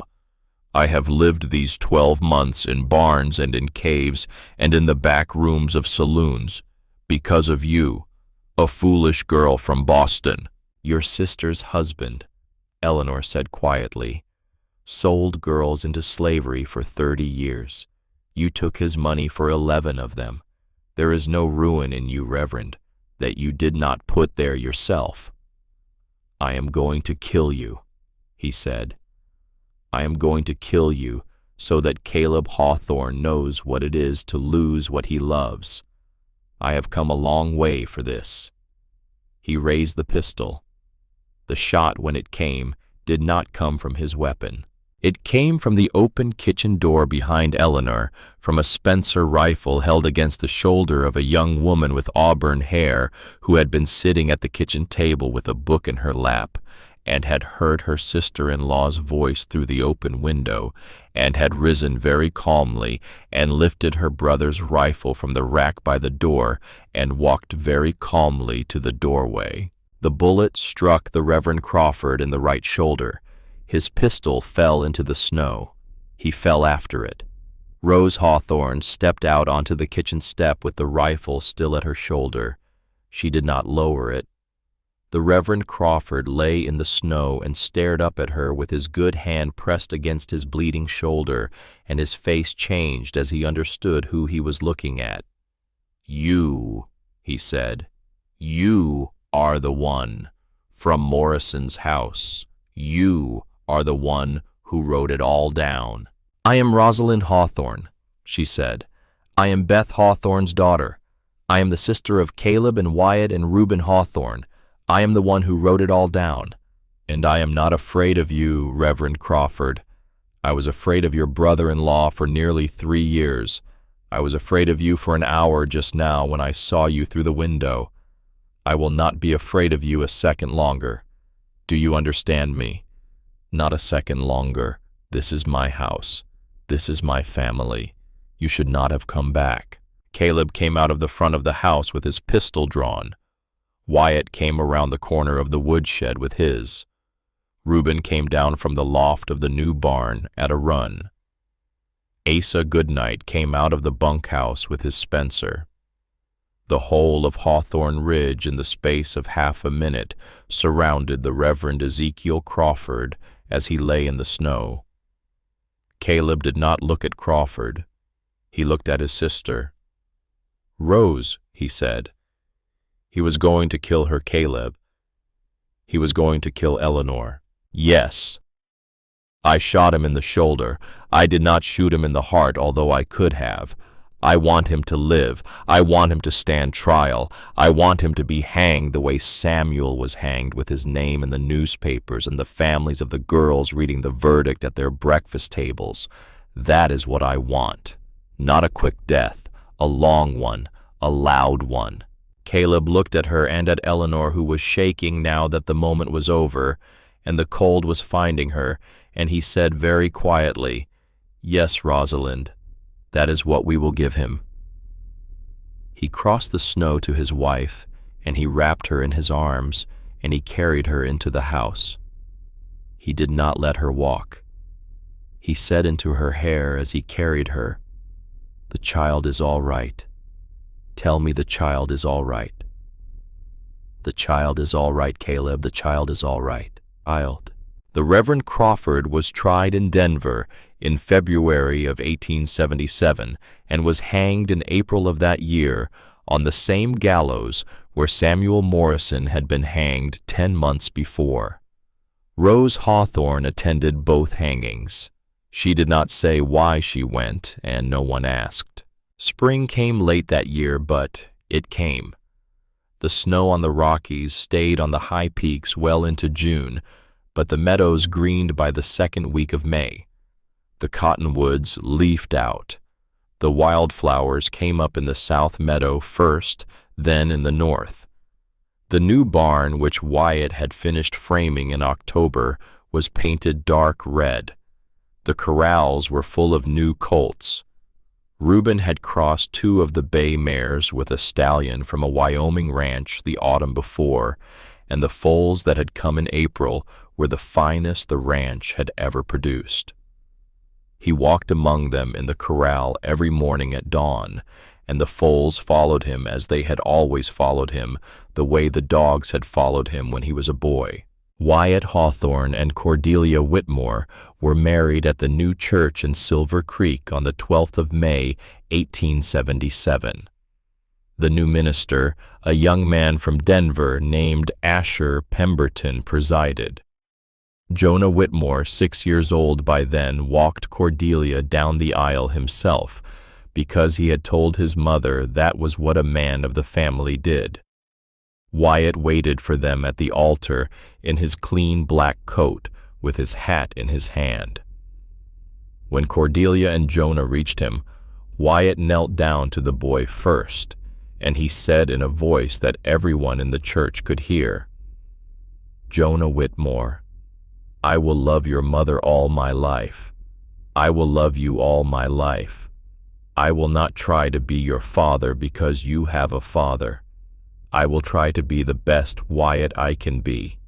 Speaker 1: I have lived these 12 months in barns and in caves and in the back rooms of saloons because of you, a foolish girl from Boston." "Your sister's husband," Eleanor said quietly, "sold girls into slavery for 30 years. You took his money for 11 of them. There is no ruin in you, Reverend, that you did not put there yourself." "I am going to kill you," he said. "I am going to kill you so that Caleb Hawthorne knows what it is to lose what he loves. I have come a long way for this." He raised the pistol. The shot, when it came, did not come from his weapon. It came from the open kitchen door behind Eleanor, from a Spencer rifle held against the shoulder of a young woman with auburn hair who had been sitting at the kitchen table with a book in her lap, and had heard her sister-in-law's voice through the open window, and had risen very calmly and lifted her brother's rifle from the rack by the door and walked very calmly to the doorway. The bullet struck the Reverend Crawford in the right shoulder. His pistol fell into the snow. He fell after it. Rose Hawthorne stepped out onto the kitchen step with the rifle still at her shoulder. She did not lower it. The Reverend Crawford lay in the snow and stared up at her with his good hand pressed against his bleeding shoulder, and his face changed as he understood who he was looking at. "You," he said. "You are the one from Morrison's house. You are the one who wrote it all down." "I am Rosalind Hawthorne," she said. "I am Beth Hawthorne's daughter. I am the sister of Caleb and Wyatt and Reuben Hawthorne. I am the one who wrote it all down. And I am not afraid of you, Reverend Crawford. I was afraid of your brother-in-law for nearly 3 years. I was afraid of you for an hour just now when I saw you through the window. I will not be afraid of you a second longer. Do you understand me? Not a second longer. This is my house. This is my family. You should not have come back." Caleb came out of the front of the house with his pistol drawn. Wyatt came around the corner of the woodshed with his. Reuben came down from the loft of the new barn at a run. Asa Goodnight came out of the bunkhouse with his Spencer. The whole of Hawthorne Ridge in the space of half a minute surrounded the Reverend Ezekiel Crawford as he lay in the snow. Caleb did not look at Crawford. He looked at his sister. "Rose," he said. He was going to kill her, Caleb. He was going to kill Eleanor. "Yes. I shot him in the shoulder. I did not shoot him in the heart, although I could have. I want him to live. I want him to stand trial. I want him to be hanged the way Samuel was hanged, with his name in the newspapers and the families of the girls reading the verdict at their breakfast tables. That is what I want. Not a quick death, a long one, a loud one." Caleb looked at her and at Eleanor, who was shaking now that the moment was over, and the cold was finding her, and he said very quietly, "Yes, Rosalind, that is what we will give him." He crossed the snow to his wife, and he wrapped her in his arms, and he carried her into the house. He did not let her walk. He said into her hair as he carried her, "The child is all right. Tell me the child is all right." "The child is all right, Caleb. The child is all right." The Reverend Crawford was tried in Denver in February of 1877 and was hanged in April of that year on the same gallows where Samuel Morrison had been hanged 10 months before. Rose Hawthorne attended both hangings. She did not say why she went, and no one asked. Spring came late that year, but it came. The snow on the Rockies stayed on the high peaks well into June, but the meadows greened by the second week of May. The cottonwoods leafed out. The wildflowers came up in the south meadow first, then in the north. The new barn, which Wyatt had finished framing in October, was painted dark red. The corrals were full of new colts. Reuben had crossed 2 of the bay mares with a stallion from a Wyoming ranch the autumn before, and the foals that had come in April were the finest the ranch had ever produced. He walked among them in the corral every morning at dawn, and the foals followed him as they had always followed him, the way the dogs had followed him when he was a boy. Wyatt Hawthorne and Cordelia Whitmore were married at the new church in Silver Creek on the 12th of May, 1877. The new minister, a young man from Denver named Asher Pemberton, presided. Jonah Whitmore, 6 years old by then, walked Cordelia down the aisle himself, because he had told his mother that was what a man of the family did. Wyatt waited for them at the altar in his clean black coat, with his hat in his hand. When Cordelia and Jonah reached him, Wyatt knelt down to the boy first, and he said in a voice that everyone in the church could hear, "Jonah Whitmore, I will love your mother all my life. I will love you all my life. I will not try to be your father because you have a father. I will try to be the best Wyatt I can be.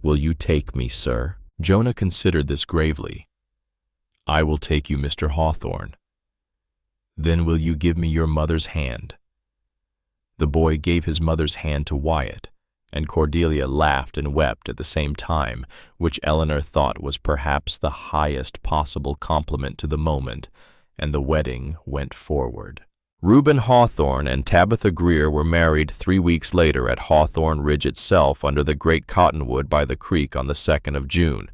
Speaker 1: Will you take me, sir?" Jonah considered this gravely. "I will take you, Mr. Hawthorne." "Then will you give me your mother's hand?" The boy gave his mother's hand to Wyatt, and Cordelia laughed and wept at the same time, which Eleanor thought was perhaps the highest possible compliment to the moment, and the wedding went forward. Reuben Hawthorne and Tabitha Greer were married 3 weeks later at Hawthorne Ridge itself under the great cottonwood by the creek on the 2nd of June.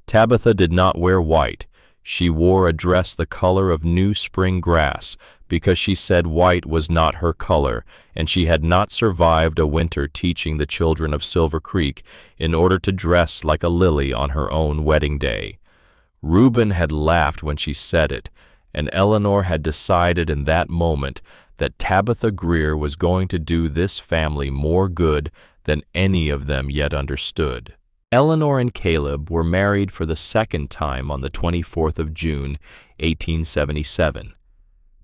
Speaker 1: Tabitha did not wear white. She wore a dress the color of new spring grass because she said white was not her color, and she had not survived a winter teaching the children of Silver Creek in order to dress like a lily on her own wedding day. Reuben had laughed when she said it, and Eleanor had decided in that moment that Tabitha Greer was going to do this family more good than any of them yet understood. Eleanor and Caleb were married for the second time on the 24th of June, 1877.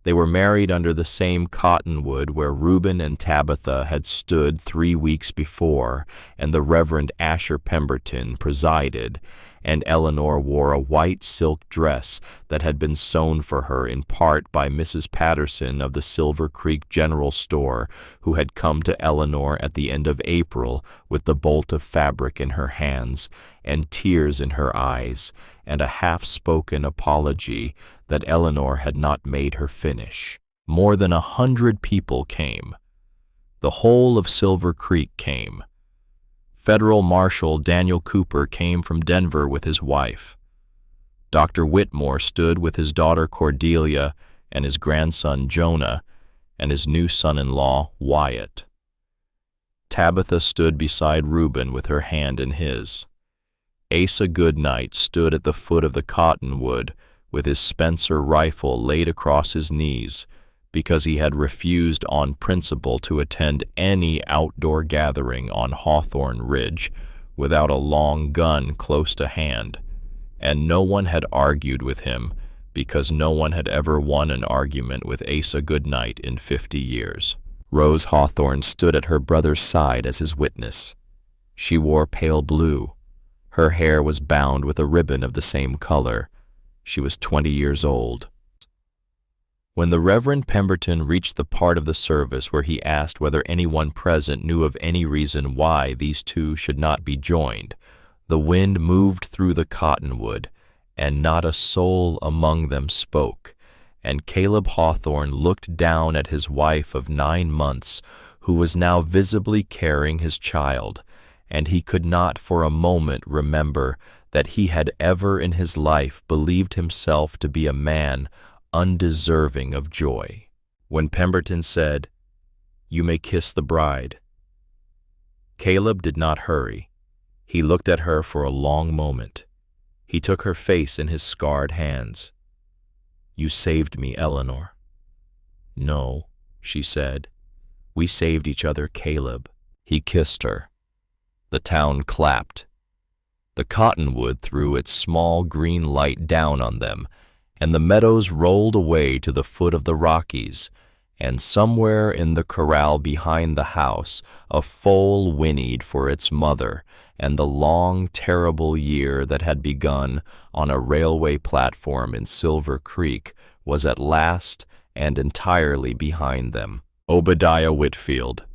Speaker 1: They were married under the same cottonwood where Reuben and Tabitha had stood 3 weeks before, and the Reverend Asher Pemberton presided, and Eleanor wore a white silk dress that had been sewn for her in part by Mrs. Patterson of the Silver Creek General Store, who had come to Eleanor at the end of April with the bolt of fabric in her hands and tears in her eyes and a half-spoken apology that Eleanor had not made her finish. More than 100 people came. The whole of Silver Creek came. Federal Marshal Daniel Cooper came from Denver with his wife. Dr. Whitmore stood with his daughter Cordelia and his grandson Jonah and his new son-in-law Wyatt. Tabitha stood beside Reuben with her hand in his. Asa Goodnight stood at the foot of the cottonwood with his Spencer rifle laid across his knees because he had refused on principle to attend any outdoor gathering on Hawthorne Ridge without a long gun close to hand, and no one had argued with him because no one had ever won an argument with Asa Goodnight in 50 years. Rose Hawthorne stood at her brother's side as his witness. She wore pale blue. Her hair was bound with a ribbon of the same color. She was 20 years old. When the Reverend Pemberton reached the part of the service where he asked whether anyone present knew of any reason why these two should not be joined, the wind moved through the cottonwood, and not a soul among them spoke, and Caleb Hawthorne looked down at his wife of 9 months, who was now visibly carrying his child, and he could not for a moment remember that he had ever in his life believed himself to be a man undeserving of joy. When Pemberton said, "You may kiss the bride," Caleb did not hurry. He looked at her for a long moment. He took her face in his scarred hands. "You saved me, Eleanor." "No," she said. "We saved each other, Caleb." He kissed her. The town clapped. The cottonwood threw its small green light down on them, and the meadows rolled away to the foot of the Rockies, and somewhere in the corral behind the house a foal whinnied for its mother, and the long, terrible year that had begun on a railway platform in Silver Creek was at last and entirely behind them. Obadiah Whitfield.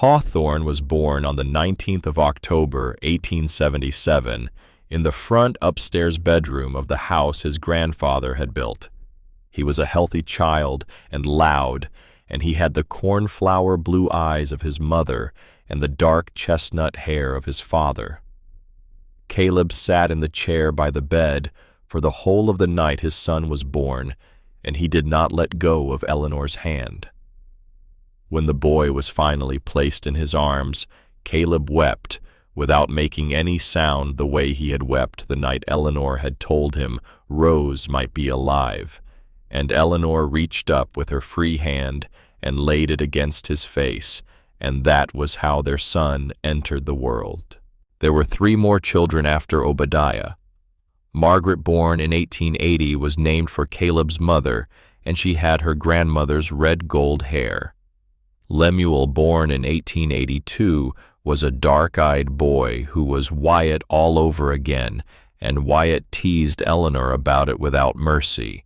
Speaker 1: Hawthorne was born on the 19th of October, 1877, in the front upstairs bedroom of the house his grandfather had built. He was a healthy child and loud, and he had the cornflower blue eyes of his mother and the dark chestnut hair of his father. Caleb sat in the chair by the bed for the whole of the night his son was born, and he did not let go of Eleanor's hand. When the boy was finally placed in his arms, Caleb wept, without making any sound the way he had wept the night Eleanor had told him Rose might be alive, and Eleanor reached up with her free hand and laid it against his face, and that was how their son entered the world. There were 3 more children after Obadiah. Margaret, born in 1880, was named for Caleb's mother, and she had her grandmother's red gold hair. Lemuel, born in 1882, was a dark-eyed boy who was Wyatt all over again, and Wyatt teased Eleanor about it without mercy.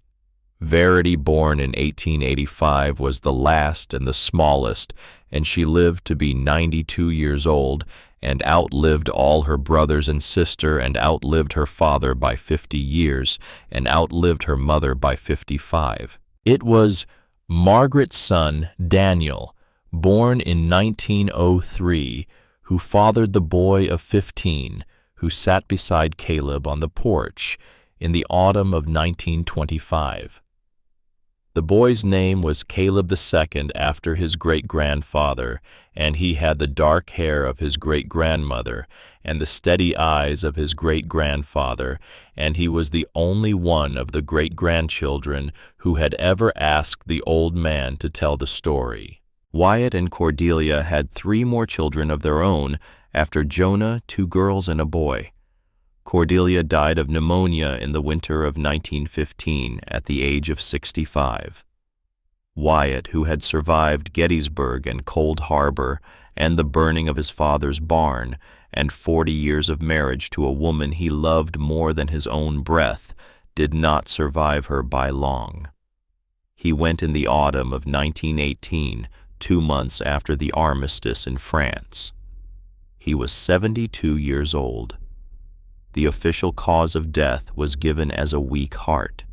Speaker 1: Verity, born in 1885, was the last and the smallest, and she lived to be 92 years old, and outlived all her brothers and sister, and outlived her father by 50 years, and outlived her mother by 55. It was Margaret's son, Daniel, born in 1903, who fathered the boy of 15, who sat beside Caleb on the porch in the autumn of 1925. The boy's name was Caleb II after his great-grandfather, and he had the dark hair of his great-grandmother and the steady eyes of his great-grandfather, and he was the only one of the great-grandchildren who had ever asked the old man to tell the story. Wyatt and Cordelia had 3 more children of their own after Jonah, 2 girls and a boy. Cordelia died of pneumonia in the winter of 1915 at the age of 65. Wyatt, who had survived Gettysburg and Cold Harbor and the burning of his father's barn and 40 years of marriage to a woman he loved more than his own breath, did not survive her by long. He went in the autumn of 1918, 2 months after the armistice in France. He was 72 years old. The official cause of death was given as a weak heart.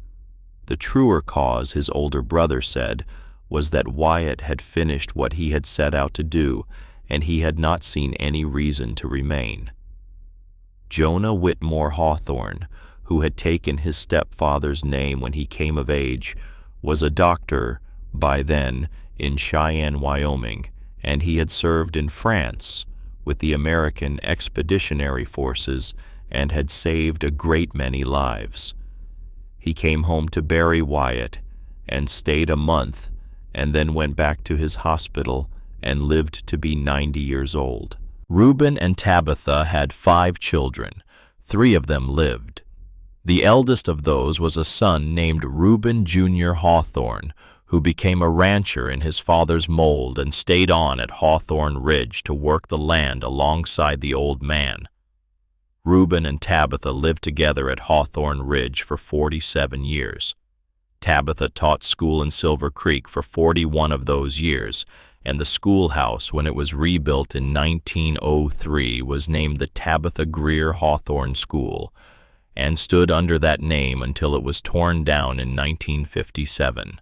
Speaker 1: The truer cause, his older brother said, was that Wyatt had finished what he had set out to do, and he had not seen any reason to remain. Jonah Whitmore Hawthorne, who had taken his stepfather's name when he came of age, was a doctor by then in Cheyenne, Wyoming, and he had served in France with the American Expeditionary Forces and had saved a great many lives. He came home to bury Wyatt and stayed a month and then went back to his hospital and lived to be 90 years old. Reuben and Tabitha had 5 children. 3 of them lived. The eldest of those was a son named Reuben Jr. Hawthorne, who became a rancher in his father's mold and stayed on at Hawthorne Ridge to work the land alongside the old man. Reuben and Tabitha lived together at Hawthorne Ridge for 47 years. Tabitha taught school in Silver Creek for 41 of those years, and the schoolhouse, when it was rebuilt in 1903, was named the Tabitha Greer Hawthorne School, and stood under that name until it was torn down in 1957.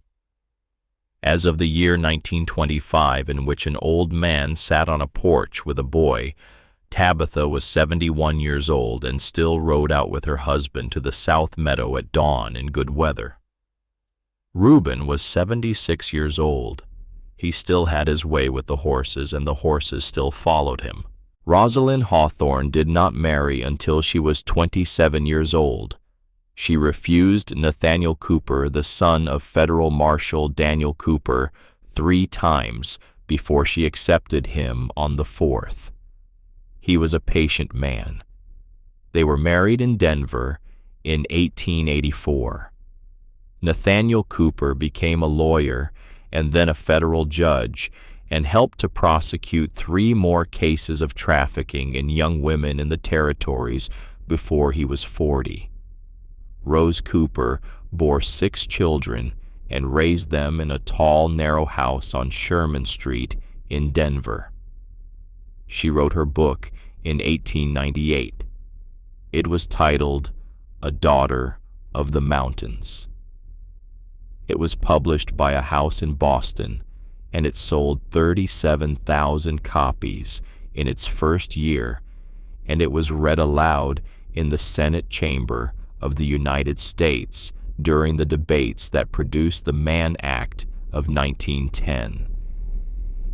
Speaker 1: As of the year 1925, in which an old man sat on a porch with a boy, Tabitha was 71 years old and still rode out with her husband to the South Meadow at dawn in good weather. Reuben was 76 years old. He still had his way with the horses, and the horses still followed him. Rosalind Hawthorne did not marry until she was 27 years old. She refused Nathaniel Cooper, the son of Federal Marshal Daniel Cooper, 3 times before she accepted him on the 4th. He was a patient man. They were married in Denver in 1884. Nathaniel Cooper became a lawyer and then a federal judge and helped to prosecute 3 more cases of trafficking in young women in the territories before he was 40. Rose Cooper bore 6 children and raised them in a tall, narrow house on Sherman Street in Denver. She wrote her book in 1898. It was titled A Daughter of the Mountains. It was published by a house in Boston, and it sold 37,000 copies in its first year, and it was read aloud in the Senate chamber of the United States during the debates that produced the Mann Act of 1910.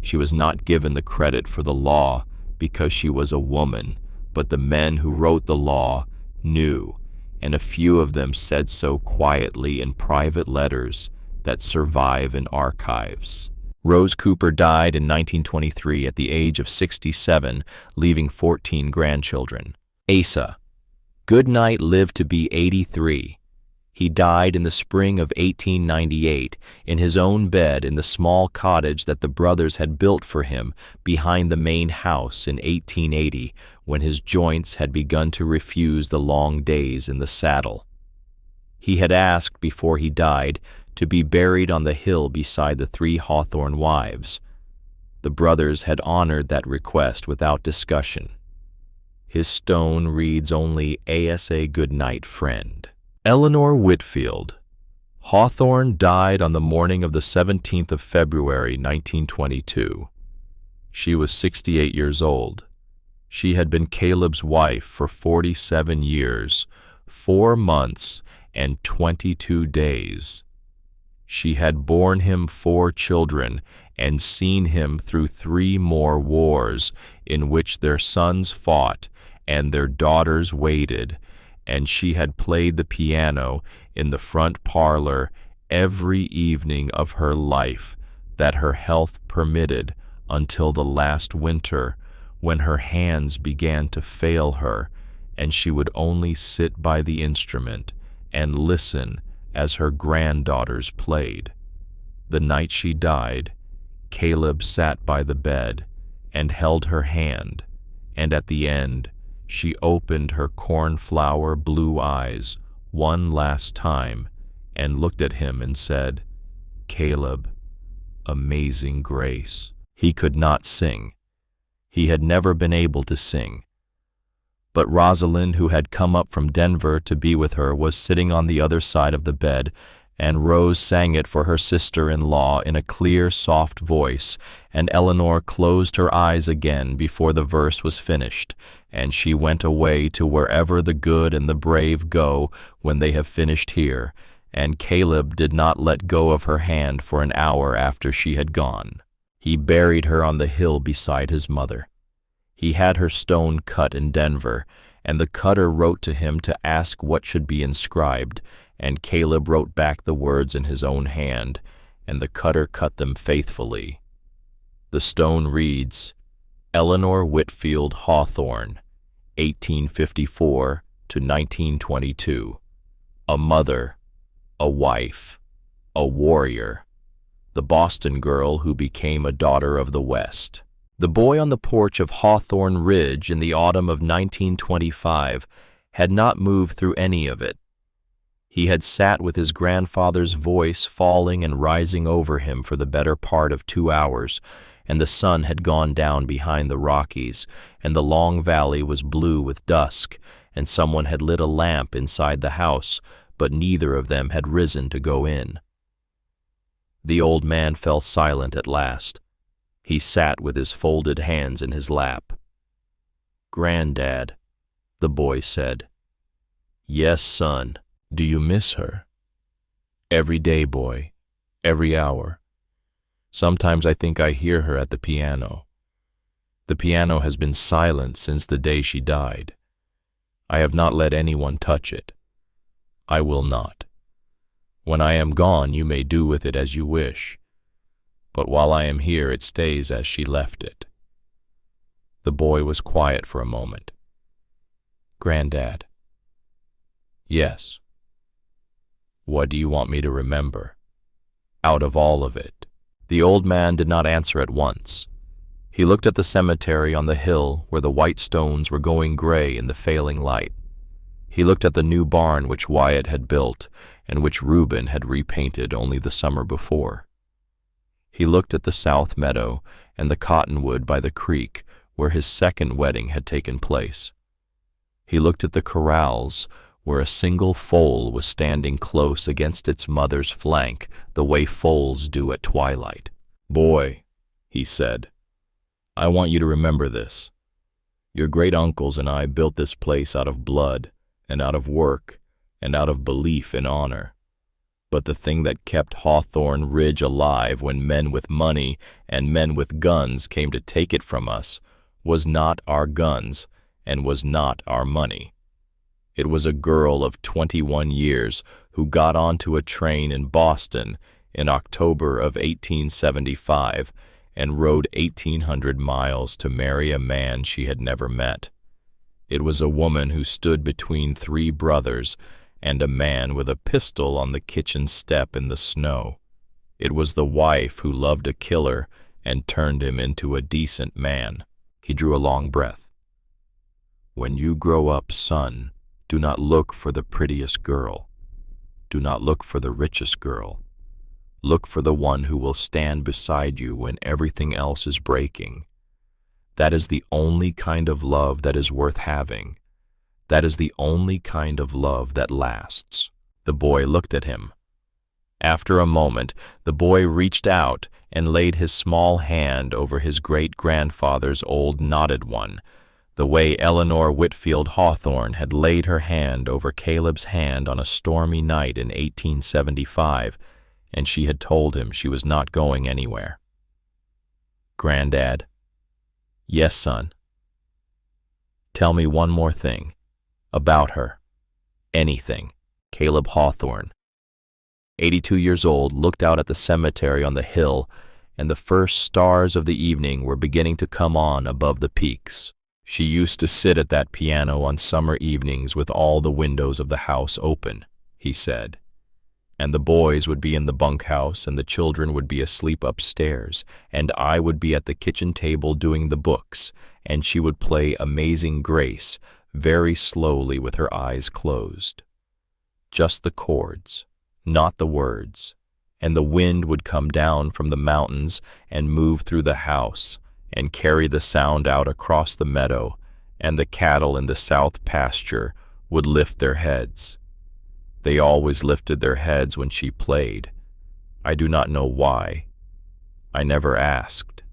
Speaker 1: She was not given the credit for the law because she was a woman, but the men who wrote the law knew, and a few of them said so quietly in private letters that survive in archives. Rose Cooper died in 1923 at the age of 67, leaving 14 grandchildren. Asa Goodnight lived to be 83. He died in the spring of 1898 in his own bed in the small cottage that the brothers had built for him behind the main house in 1880, when his joints had begun to refuse the long days in the saddle. He had asked before he died to be buried on the hill beside the 3 Hawthorne wives. The brothers had honored that request without discussion. His stone reads only, "Asa Goodnight, friend." Eleanor Whitfield. Hawthorne died on the morning of the 17th of February, 1922. She was 68 years old. She had been Caleb's wife for 47 years, 4 months, and 22 days. She had borne him 4 children and seen him through 3 more wars in which their sons fought and their daughters waited, and she had played the piano in the front parlor every evening of her life that her health permitted until the last winter, when her hands began to fail her and she would only sit by the instrument and listen as her granddaughters played. The night she died, Caleb sat by the bed and held her hand, and at the end she opened her cornflower blue eyes one last time and looked at him and said, "Caleb, amazing grace." He could not sing. He had never been able to sing. But Rosalind, who had come up from Denver to be with her, was sitting on the other side of the bed, and Rose sang it for her sister-in-law in a clear, soft voice, and Eleanor closed her eyes again before the verse was finished, and she went away to wherever the good and the brave go when they have finished here, and Caleb did not let go of her hand for an hour after she had gone. He buried her on the hill beside his mother. He had her stone cut in Denver, and the cutter wrote to him to ask what should be inscribed, and Caleb wrote back the words in his own hand, and the cutter cut them faithfully. The stone reads, Eleanor Whitfield Hawthorne, 1854 to 1922. A mother, a wife, a warrior, the Boston girl who became a daughter of the West. The boy on the porch of Hawthorne Ridge in the autumn of 1925 had not moved through any of it. He had sat with his grandfather's voice falling and rising over him for the better part of 2 hours, and the sun had gone down behind the Rockies, and the long valley was blue with dusk, and someone had lit a lamp inside the house, but neither of them had risen to go in. The old man fell silent at last. He sat with his folded hands in his lap. "Granddad," the boy said. "Yes, son. Do you miss her?" "Every day, boy. Every hour. Sometimes I think I hear her at the piano. The piano has been silent since the day she died. I have not let anyone touch it. I will not. When I am gone, you may do with it as you wish. But while I am here, it stays as she left it." The boy was quiet for a moment. "Granddad." "Yes." "What do you want me to remember? Out of all of it?" The old man did not answer at once. He looked at the cemetery on the hill where the white stones were going gray in the failing light. He looked at the new barn which Wyatt had built and which Reuben had repainted only the summer before. He looked at the south meadow and the cottonwood by the creek where his second wedding had taken place. He looked at the corrals where a single foal was standing close against its mother's flank the way foals do at twilight. "Boy," he said, "I want you to remember this. Your great-uncles and I built this place out of blood and out of work and out of belief in honor. But the thing that kept Hawthorne Ridge alive when men with money and men with guns came to take it from us was not our guns and was not our money. It was a girl of 21 years who got onto a train in Boston in October of 1875 and rode 1,800 miles to marry a man she had never met. It was a woman who stood between 3 brothers and a man with a pistol on the kitchen step in the snow. It was the wife who loved a killer and turned him into a decent man." He drew a long breath. "When you grow up, son, do not look for the prettiest girl. Do not look for the richest girl. Look for the one who will stand beside you when everything else is breaking. That is the only kind of love that is worth having. That is the only kind of love that lasts." The boy looked at him. After a moment, the boy reached out and laid his small hand over his great-grandfather's old knotted one, the way Eleanor Whitfield Hawthorne had laid her hand over Caleb's hand on a stormy night in 1875, and she had told him she was not going anywhere. "Granddad." "Yes, son." "Tell me one more thing. About her. Anything." Caleb Hawthorne, 82 years old, looked out at the cemetery on the hill, and the first stars of the evening were beginning to come on above the peaks. "She used to sit at that piano on summer evenings with all the windows of the house open," he said. "And the boys would be in the bunkhouse, and the children would be asleep upstairs, and I would be at the kitchen table doing the books, and she would play Amazing Grace very slowly with her eyes closed. Just the chords, not the words, and the wind would come down from the mountains and move through the house and carry the sound out across the meadow, and the cattle in the south pasture would lift their heads. They always lifted their heads when she played. I do not know why. I never asked.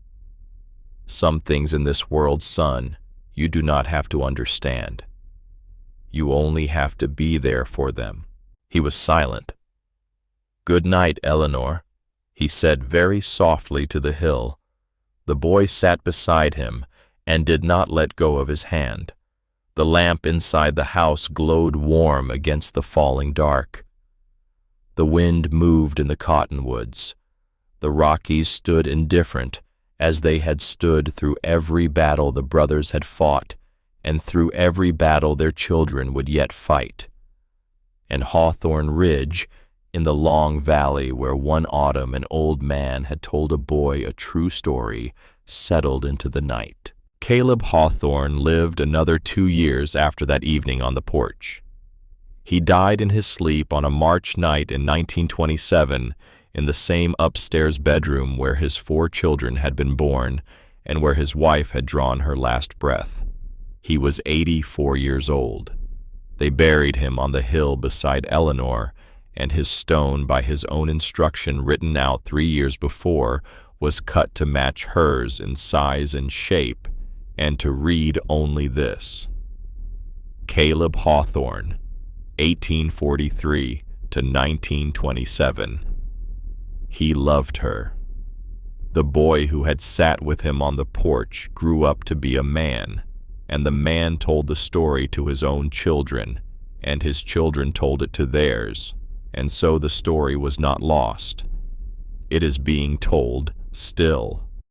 Speaker 1: Some things in this world, son, you do not have to understand. You only have to be there for them." He was silent. "Good night, Eleanor," he said very softly to the hill. The boy sat beside him and did not let go of his hand. The lamp inside the house glowed warm against the falling dark. The wind moved in the cottonwoods. The Rockies stood indifferent, as they had stood through every battle the brothers had fought, and through every battle their children would yet fight. And Hawthorne Ridge, in the long valley where one autumn an old man had told a boy a true story, settled into the night. Caleb Hawthorne lived another 2 years after that evening on the porch. He died in his sleep on a March night in 1927 in the same upstairs bedroom where his 4 children had been born and where his wife had drawn her last breath. He was 84 years old. They buried him on the hill beside Eleanor, and his stone, by his own instruction written out 3 years before, was cut to match hers in size and shape, and to read only this: Caleb Hawthorne, 1843 to 1927. He loved her. The boy who had sat with him on the porch grew up to be a man, and the man told the story to his own children, and his children told it to theirs, and so the story was not lost. It is being told still.